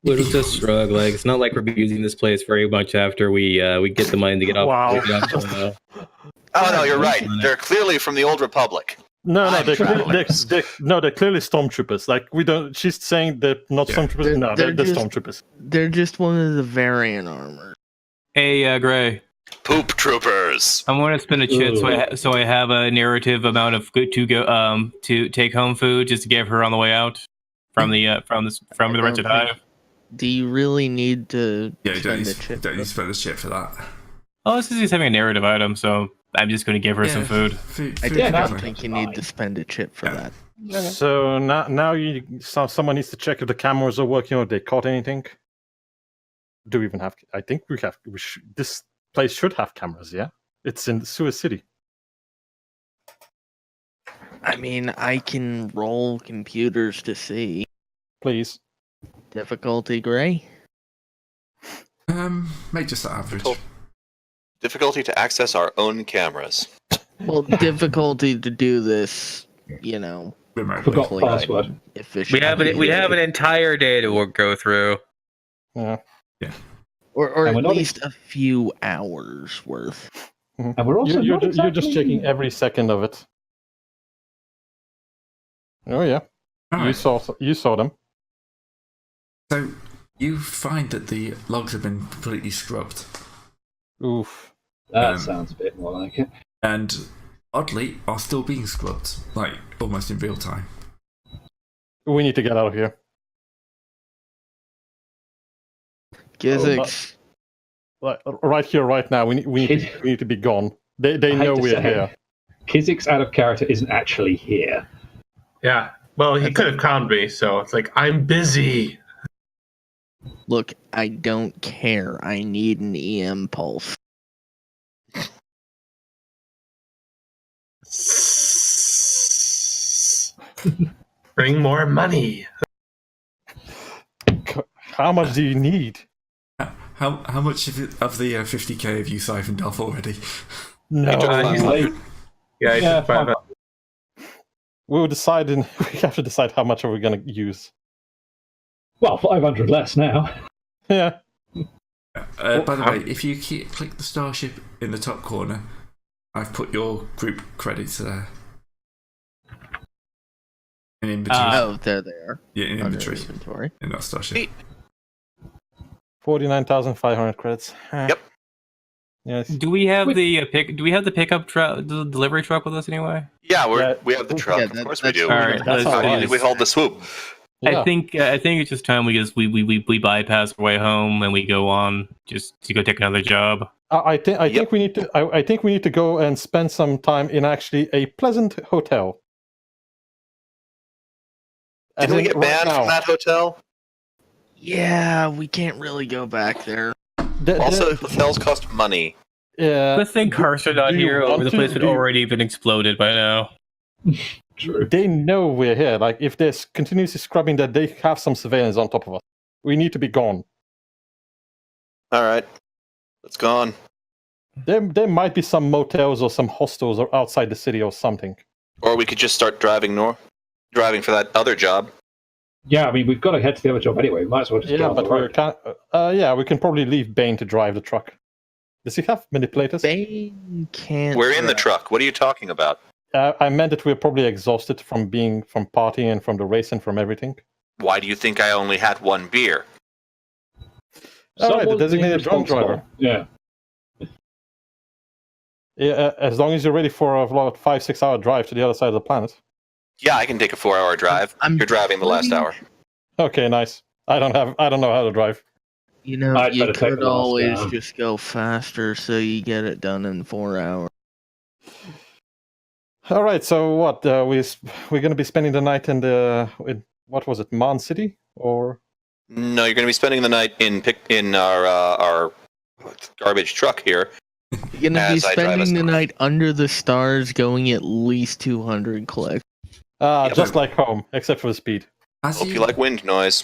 We'll just shrug. Like, it's not like we're using this place very much after we get the money to get off. Wow. Oh no, you're right. They're clearly from the Old Republic. No, they're clearly stormtroopers. Like we don't. She's saying they're not stormtroopers. No, they're stormtroopers. They're just one of the variant armor. Hey, Gray. Poop troopers. I want to spend a chit so I have a narrative amount of good to take home food just to give her on the way out from the rented hive. Do you really need to? Yeah, you don't need chip to spend a chip for that. Oh, this is just having a narrative item, so I'm just going to give her some food. I don't think you need to spend a chip for that. So now someone needs to check if the cameras are working or if they caught anything. Do we even have? I think we have. This place should have cameras. Yeah, it's in Suez City. I mean, I can roll computers to see. Please. Difficulty, Gray? Make just average. Difficulty to access our own cameras. Well, difficulty to do this, you know. Forgot password. Efficiently. We have an entire day to go through. Yeah. Or at least a few hours worth. Mm-hmm. And we're also you're just checking every second of it. Oh yeah. Right. You saw them. So you find that the logs have been completely scrubbed. Oof. That sounds a bit more like it. And oddly, are still being scrubbed, like almost in real time. We need to get out of here. Physics. Right here, right now. We need to be gone. They know we're here. Kizik's out of character isn't actually here. Yeah. Well, he could have conned me, so it's like, I'm busy. Look, I don't care. I need an EM pulse. Bring more money. How much do you need? How much of the 50k have you siphoned off already? No. Yeah, 500. We'll decide. We have to decide how much are we going to use. Well, 500 less now. Yeah. By the way, if you click the starship in the top corner, I've put your group credits there. In inventory. There they are. Yeah, in inventory. In that starship. 49,500 credits. Yep. Yes. Do we have the pickup truck, the delivery truck with us anyway? Yeah, we have the truck. Of course we do. All right, we hold the swoop. Yeah. I think it's just time we bypass our way home and we go on just to go take another job. I think we need to go and spend some time in actually a pleasant hotel. Didn't we get banned from that hotel? Yeah, we can't really go back there. Also, hotels cost money. Yeah. Let's think Carson not here, or the place would already been exploded by now. True. They know we're here. Like, if there's continuously scrubbing that, they have some surveillance on top of us. We need to be gone. All right. Let's go on. There might be some motels or some hostels or outside the city or something. Or we could just start driving north. Driving for that other job. Yeah, I mean, we've got to head to the other job anyway. We might as well just get on the road. We can probably leave Bane to drive the truck. Does he have manipulators? Bane can't. We're in the truck. What are you talking about? I meant that we're probably exhausted from partying and from the race and from everything. Why do you think I only had one beer? All right, the designated drunk driver. Yeah. Yeah, as long as you're ready for a 5-6 hour drive to the other side of the planet. Yeah, I can take a 4-hour drive. You're driving the last hour. Okay, nice. I don't know how to drive. You know, you could always just go faster so you get it done in 4 hours. All right. So what? We're going to be spending the night in what was it, Mon City, or? No, you're going to be spending the night in our garbage truck here. You're going to be spending the night under the stars, going at least 200 clicks. Just like home, except for the speed. Hope you like wind noise.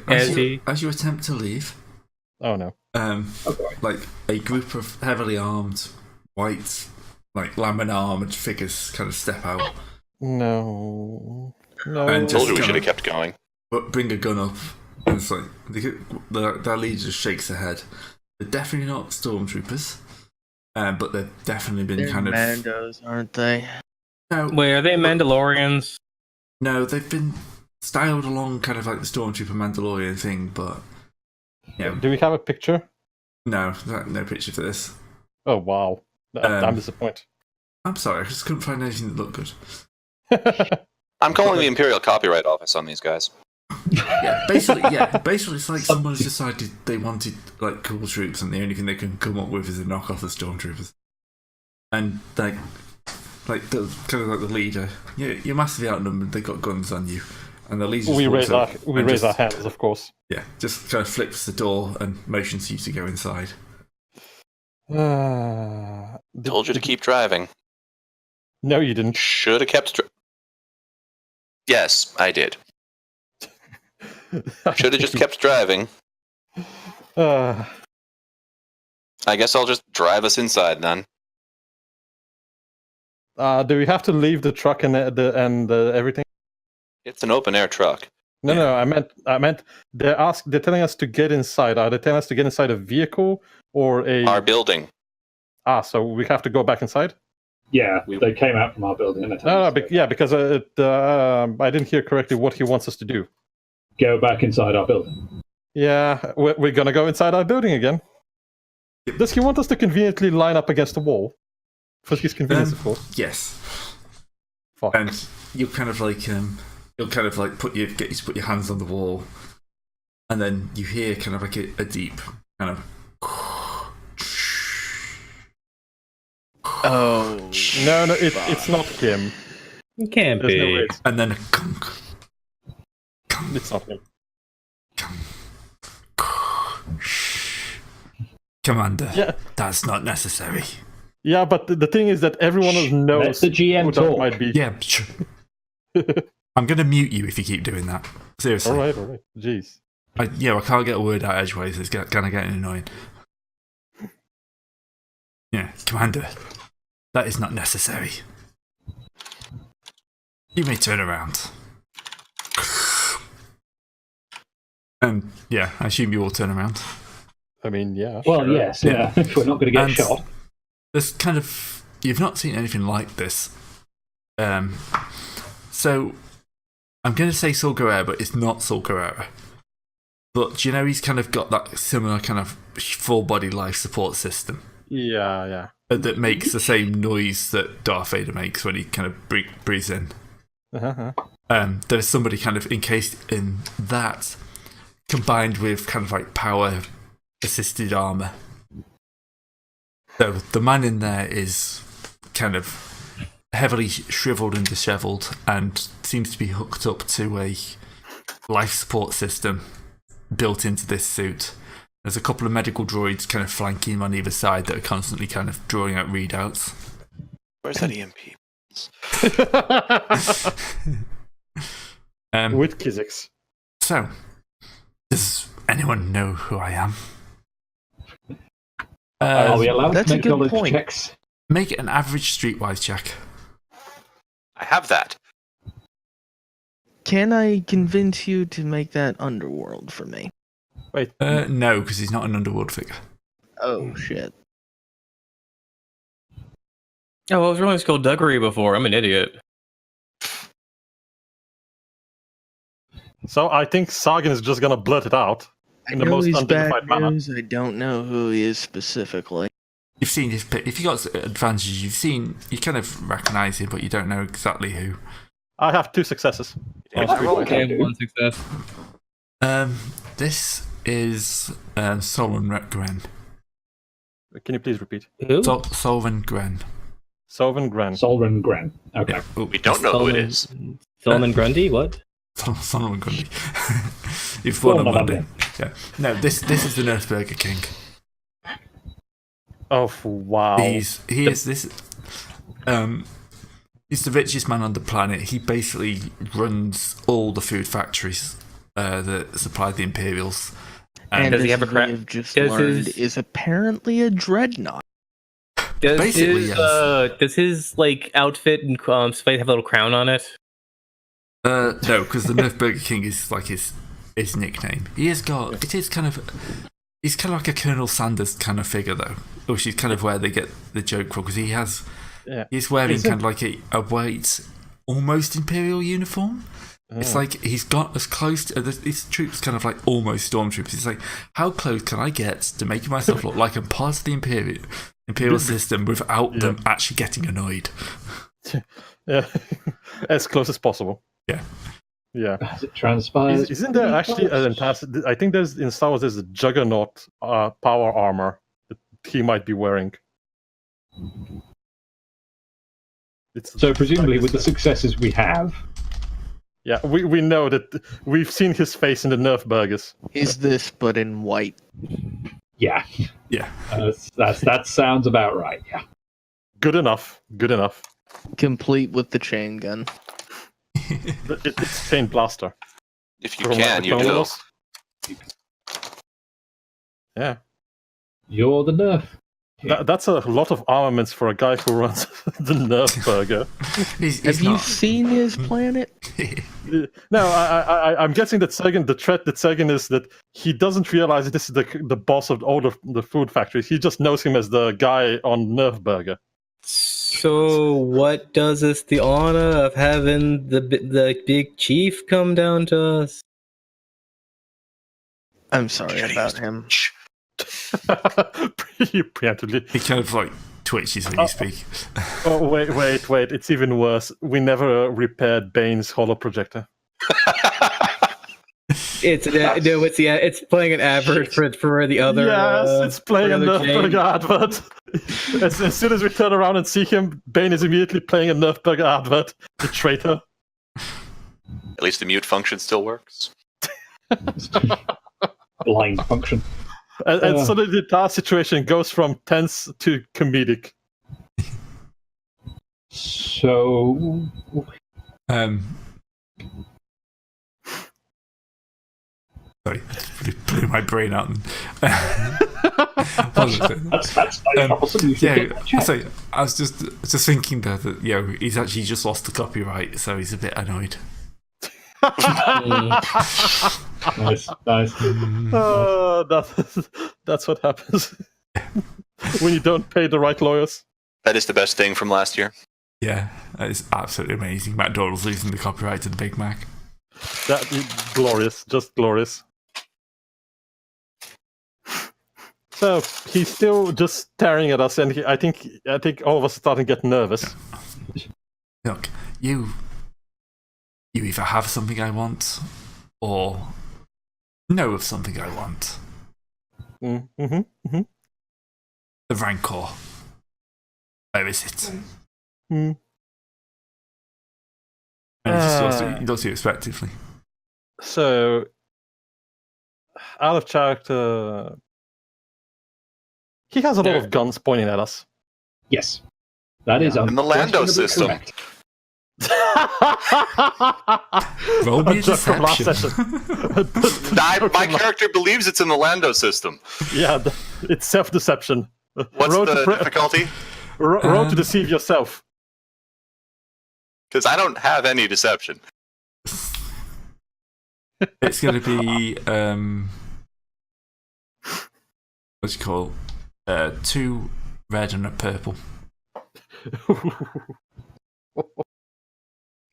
As you attempt to leave, oh no, like a group of heavily armed, white, like lamina armored figures kind of step out. No. And told you we should have kept going. But bring a gun up, and it's like their leader just shakes their head. They're definitely not stormtroopers, but they've definitely been They're kind of Mandos, aren't they? No, Wait, are they Mandalorians? No, they've been styled along kind of like the Stormtrooper Mandalorian thing, but yeah. Do we have a picture? No, no picture for this. Oh wow, I'm disappointed. I'm sorry, I just couldn't find anything that looked good. I'm calling the Imperial Copyright Office on these guys. Basically, it's like someone's decided they wanted like cool troops, and the only thing they can come up with is a knockoff of Stormtroopers, and like the kind of like the leader. You're massively outnumbered. They got guns on you, and the leader. We raise our hands, of course. Yeah, just kind of flips the door and motions you to go inside. Told you to keep driving. No, you didn't. Should have kept. Yes, I did. Should have just kept driving. I guess I'll just drive us inside then. Do we have to leave the truck and everything? It's an open air truck. No. I meant they're telling us to get inside. Are they telling us to get inside a vehicle or our building? So we have to go back inside. Yeah, they came out from our building. Because I didn't hear correctly what he wants us to do. Go back inside our building. Yeah, we're gonna go inside our building again. Does he want us to conveniently line up against the wall? For his convenience, of course. Yes. Fuck. And you kind of like you'll kind of like get you to put your hands on the wall, and then you hear kind of like a deep kind of. Oh no! It's not him. It can't There's be. No way and then a gunk. It's not him. Commander, that's not necessary. Yeah, but the thing is that everyone knows the GM who that might be. Yeah, I'm going to mute you if you keep doing that. Seriously. All right. Jeez. I can't get a word out edgeways. It's kind of getting annoying. Yeah, Commander, that is not necessary. You may turn around. And yeah, I assume you all turn around. I mean, yeah. Well, sure. yes, yeah. If we're not going to get shot. There's kind of you've not seen anything like this. So I'm going to say Saul Guerrero, but it's not Saul Guerrero. But do you know he's kind of got that similar kind of full body life support system? Yeah. That makes the same noise that Darth Vader makes when he kind of breathes in. There's somebody kind of encased in that, combined with kind of like power assisted armor. So the man in there is kind of heavily shriveled and disheveled, and seems to be hooked up to a life support system built into this suit. There's a couple of medical droids kind of flanking him on either side that are constantly kind of drawing out readouts. Where's that EMP? With Kizix. So, does anyone know who I am? Are we allowed that's to a make good knowledge point. checks? Make an average streetwise check. I have that. Can I convince you to make that underworld for me? Wait. No, because he's not an underworld figure. Oh shit. Oh, I was really skullduggery before. I'm an idiot. So I think Sagan is just gonna blurt it out I in the know most he's bad undignified manner. news. I don't know who he is specifically. You've seen his if you got advantages, you kind of recognise him, but you don't know exactly who. I have 2 successes. Okay, 1 success. This is Solon Gren. Can you please repeat? Who? Solon Gren. Solven Gren. Okay. We don't know who it is. Solomon Grundy? What? Solomon Grundy. You've won on Monday. Yeah. No, this is the Nerf Burger King. Oh wow! He's the richest man on the planet. He basically runs all the food factories that supply the Imperials. And does he have a we have just learned is apparently a dreadnought. Does his like outfit and fight have a little crown on it? No, because the Nerf Burger King is like his nickname. He's kind of like a Colonel Sanders kind of figure though, which is kind of where they get the joke from, because he's wearing kind of like a white, almost Imperial uniform. It's like he's got as close to his troops, kind of like almost stormtroopers. It's like, how close can I get to making myself look like I'm part of the Imperial system without them actually getting annoyed? Yeah, as close as possible. Yeah. As it transpires. Isn't there actually I think in Star Wars there's a Juggernaut power armor that he might be wearing. So presumably with the successes we have. Yeah, we know that we've seen his face in the Nerf burgers. Is this but in white? Yeah. Yeah. That sounds about right, yeah. Good enough. Complete with the chain gun. It's chain blaster. If you can, you do. Yeah. You're the Nerf. That's a lot of armaments for a guy who runs the Nerf burger. Have you seen his planet? No, I'm guessing that the threat that Sagan is that he doesn't realize that this is the boss of all the food factories. He just knows him as the guy on Nerf burger. So what does us the honor of having the big chief come down to us? I'm sorry about him. Pretty preemptively. He kind of like twitches when you speak. Oh wait! It's even worse. We never repaired Bane's holo projector. It's playing an advert for the other. Yes, it's playing a Nerfburger advert. As soon as we turn around and see him, Bane is immediately playing a Nerfburger advert. The traitor. At least the mute function still works. Blind function. And so the entire situation goes from tense to comedic. So, sorry, blew my brain out. that's not a solution. Yeah, I was just thinking that he's actually just lost the copyright, so he's a bit annoyed. Nice. Oh, that's what happens when you don't pay the right lawyers. That is the best thing from last year. Yeah, that is absolutely amazing. Matt Doyle's losing the copyright to the Big Mac. That glorious, just glorious. So he's still just staring at us, and I think all of us are starting to get nervous. Look, you either have something I want, or know of something I want. The Rancor. Where is it? Mm. And he looks at you respectively. So, out of character, he has a lot of guns pointing at us. Yes, that is in the Lando system. Correct. Roll me a deception. My character believes it's in the Lando system. Yeah, it's self-deception. What's the difficulty? Roll to deceive yourself. Because I don't have any deception. It's going to be what's it called? 2 red and a purple.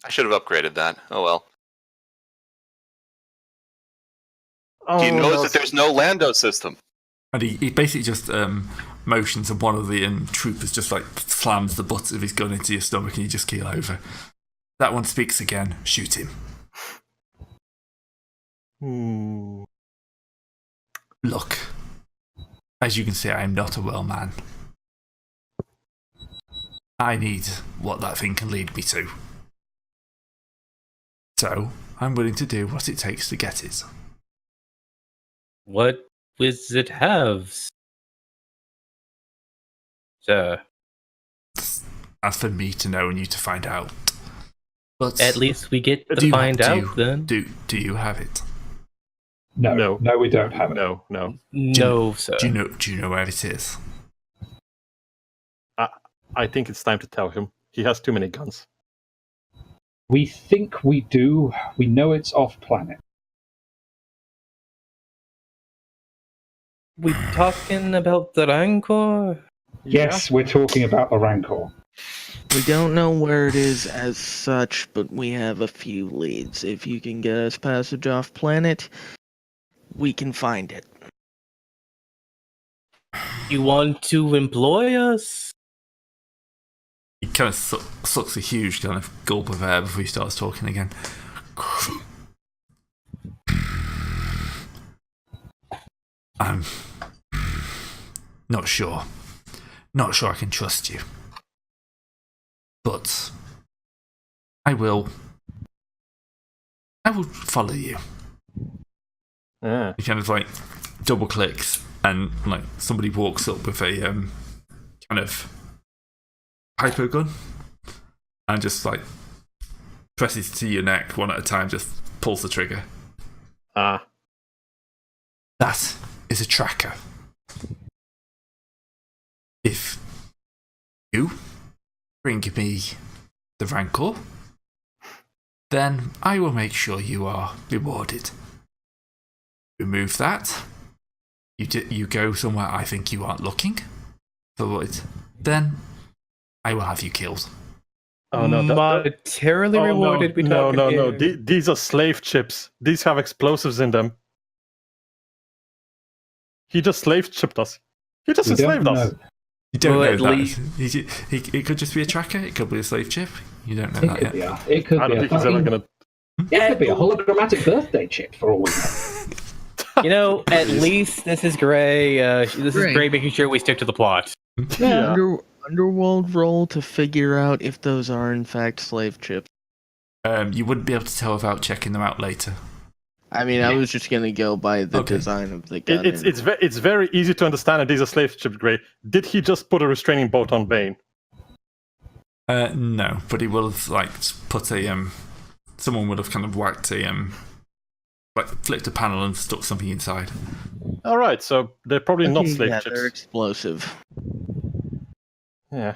I should have upgraded that. Oh well. He knows that there's no Lando system. And he basically just motions, and one of the troopers just like slams the butt of his gun into your stomach, and you just keel over. That one speaks again. Shoot him. Look, as you can see, I am not a well man. I need what that thing can lead me to. So, I'm willing to do what it takes to get it. What does it have, sir? As for me to know and you to find out. But at least we get to find out then. Do you have it? No, we don't have it. No, sir. Do you know where it is? I think it's time to tell him. He has too many guns. We think we do. We know it's off planet. We talking about the Rancor? Yes, we're talking about the Rancor. We don't know where it is as such, but we have a few leads. If you can get us passage off planet, we can find it. You want to employ us? He kind of sucks a huge kind of gulp of air before he starts talking again. I'm not sure. Not sure I can trust you. But I will follow you. Yeah. He kind of like double clicks and like somebody walks up with a kind of hypo gun and just like presses to your neck one at a time, just pulls the trigger. That is a tracker. If you bring me the Rancor, then I will make sure you are rewarded. Remove that. You go somewhere I think you aren't looking for it. Then I will have you killed. Oh no! Monetarily rewarded? No. These are slave chips. These have explosives in them. He just slave chipped us. He just enslaved us. You don't know that. It could just be a tracker. It could be a slave chip. You don't know that yet. It could I don't think he's ever gonna. It could be a hologrammatic birthday chip for all we know. You know, at least this is Gray. This is Gray making sure we stick to the plot. Yeah. Underworld roll to figure out if those are in fact slave chips. You wouldn't be able to tell without checking them out later. I mean, I was just gonna go by the design of the gun. It's very easy to understand that these are slave chips, Gray. Did he just put a restraining bolt on Bane? No, but he will have like put a someone would have kind of whacked a like flipped a panel and stuck something inside. All right, so they're probably not slave chips. They're explosive. Yeah.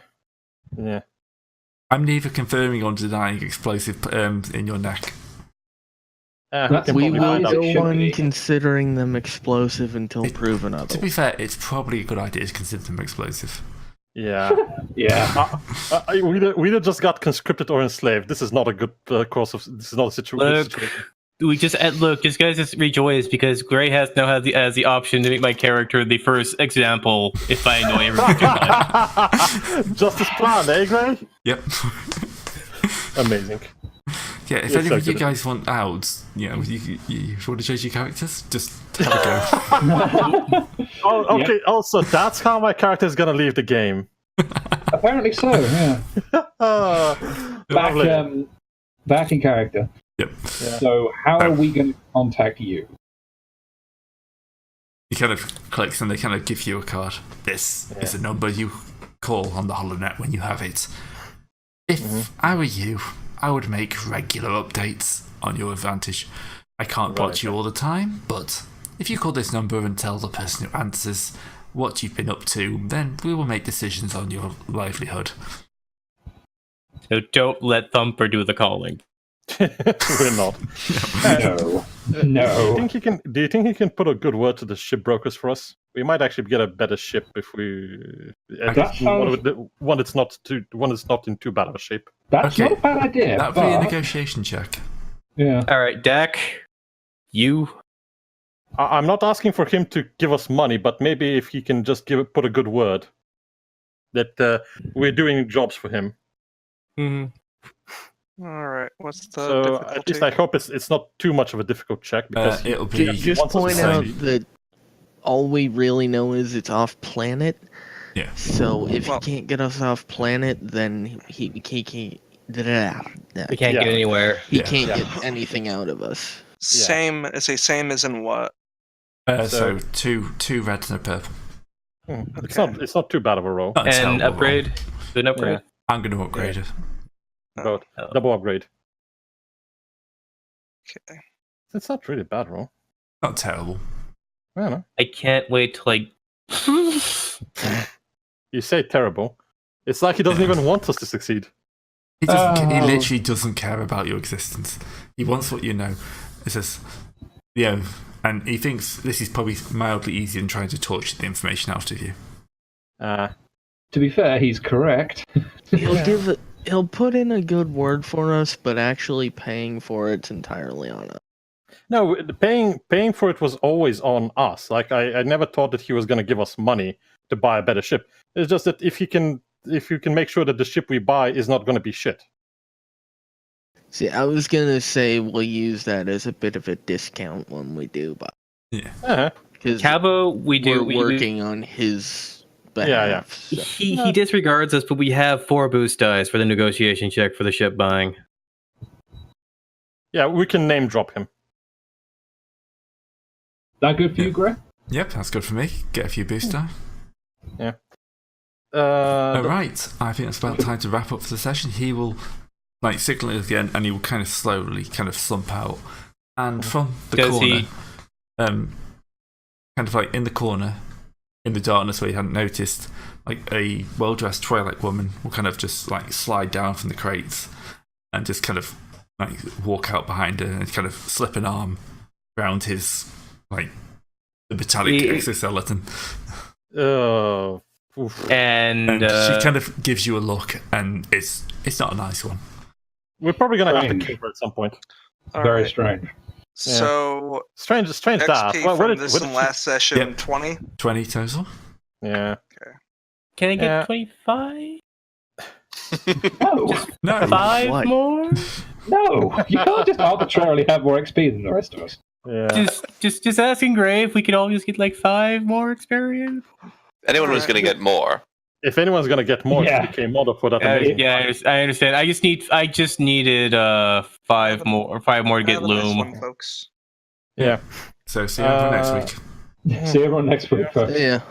I'm neither confirming or denying explosive in your neck. We will go on considering them explosive until proven otherwise. To be fair, it's probably a good idea to consider them explosive. Yeah. We just got conscripted or enslaved. This is not a good course of. This is not a situation. We just guys just rejoice because Gray has now has the option to make my character the first example if I annoy everyone too much. Justice plan, eh, Gray? Yep. Amazing. Yeah, if any of you guys want out, you want to change your characters, just have a go. Okay. Yep. Also, that's how my character is gonna leave the game. Apparently so. Yeah. Back in character. Yep. Yeah. So, how are we going to contact you? He kind of clicks and they kind of give you a card. This is a number you call on the HoloNet when you have it. If I were you, I would make regular updates on your advantage. I can't watch you all the time, but if you call this number and tell the person who answers what you've been up to, then we will make decisions on your livelihood. So don't let Thumper do the calling. We're not. No. Do you think he can put a good word to the ship brokers for us? We might actually get a better ship if we one that's not in too bad of a shape. That's not a bad idea. That would be a negotiation check. Yeah. All right, Dak, you. I'm not asking for him to give us money, but maybe if he can just put a good word that we're doing jobs for him. Mm-hmm. All right. What's the so difficulty? At least I hope it's not too much of a difficult check because it'll be just point out that all we really know is it's off planet. Yeah. So if he can't get us off planet, then he can't. We can't get anywhere. He can't get anything out of us. Same as in what? So two reds and a purple. It's not too bad of a roll. And upgrade. Roll. Good upgrade. I'm going to upgrade it. Both. Double upgrade. Okay. It's not really a bad roll. Not terrible. I don't know. I can't wait to like. You say terrible. It's like he doesn't even want us to succeed. He doesn't. He literally doesn't care about your existence. He wants what you know. It says, and he thinks this is probably mildly easier than trying to torture the information out of you. To be fair, he's correct. He'll put in a good word for us, but actually paying for it's entirely on us. No, paying for it was always on us. Like I never thought that he was going to give us money to buy a better ship. It's just that if you can make sure that the ship we buy is not going to be shit. See, I was gonna say we'll use that as a bit of a discount when we do buy. Yeah. Because Cabo, we're working on his behalf. So. He disregards us, but we have 4 boost dice for the negotiation check for the ship buying. Yeah, we can name drop him. That good for you, Gray? Yep, that's good for me. Get a few boost die. Yeah. Right, I think it's about time to wrap up the session. He will signal at the end, and he will kind of slowly slump out. And from the corner, kind of in the corner, in the darkness where you hadn't noticed, a well-dressed Twilight woman will kind of just slide down from the crates and just kind of walk out behind her and kind of slip an arm around his the metallic exoskeleton. And she kind of gives you a look, and it's not a nice one. We're probably going to have to kill her at some point. Very strange. So strange XP that. From this last session, 20? 20 total. Yeah. Okay. Can I get 25? No. 5 more? No, you can't just arbitrarily have more XP than the rest of us. Yeah. Just asking Gray if we could all just get 5 more experience. Anyone who's going to get more. If anyone's going to get more, Yeah. PK model for that amazing. I understand. I just needed 5 more to get Loom. One, folks. Yeah. So see you everyone next week. See everyone next week, folks. Yeah.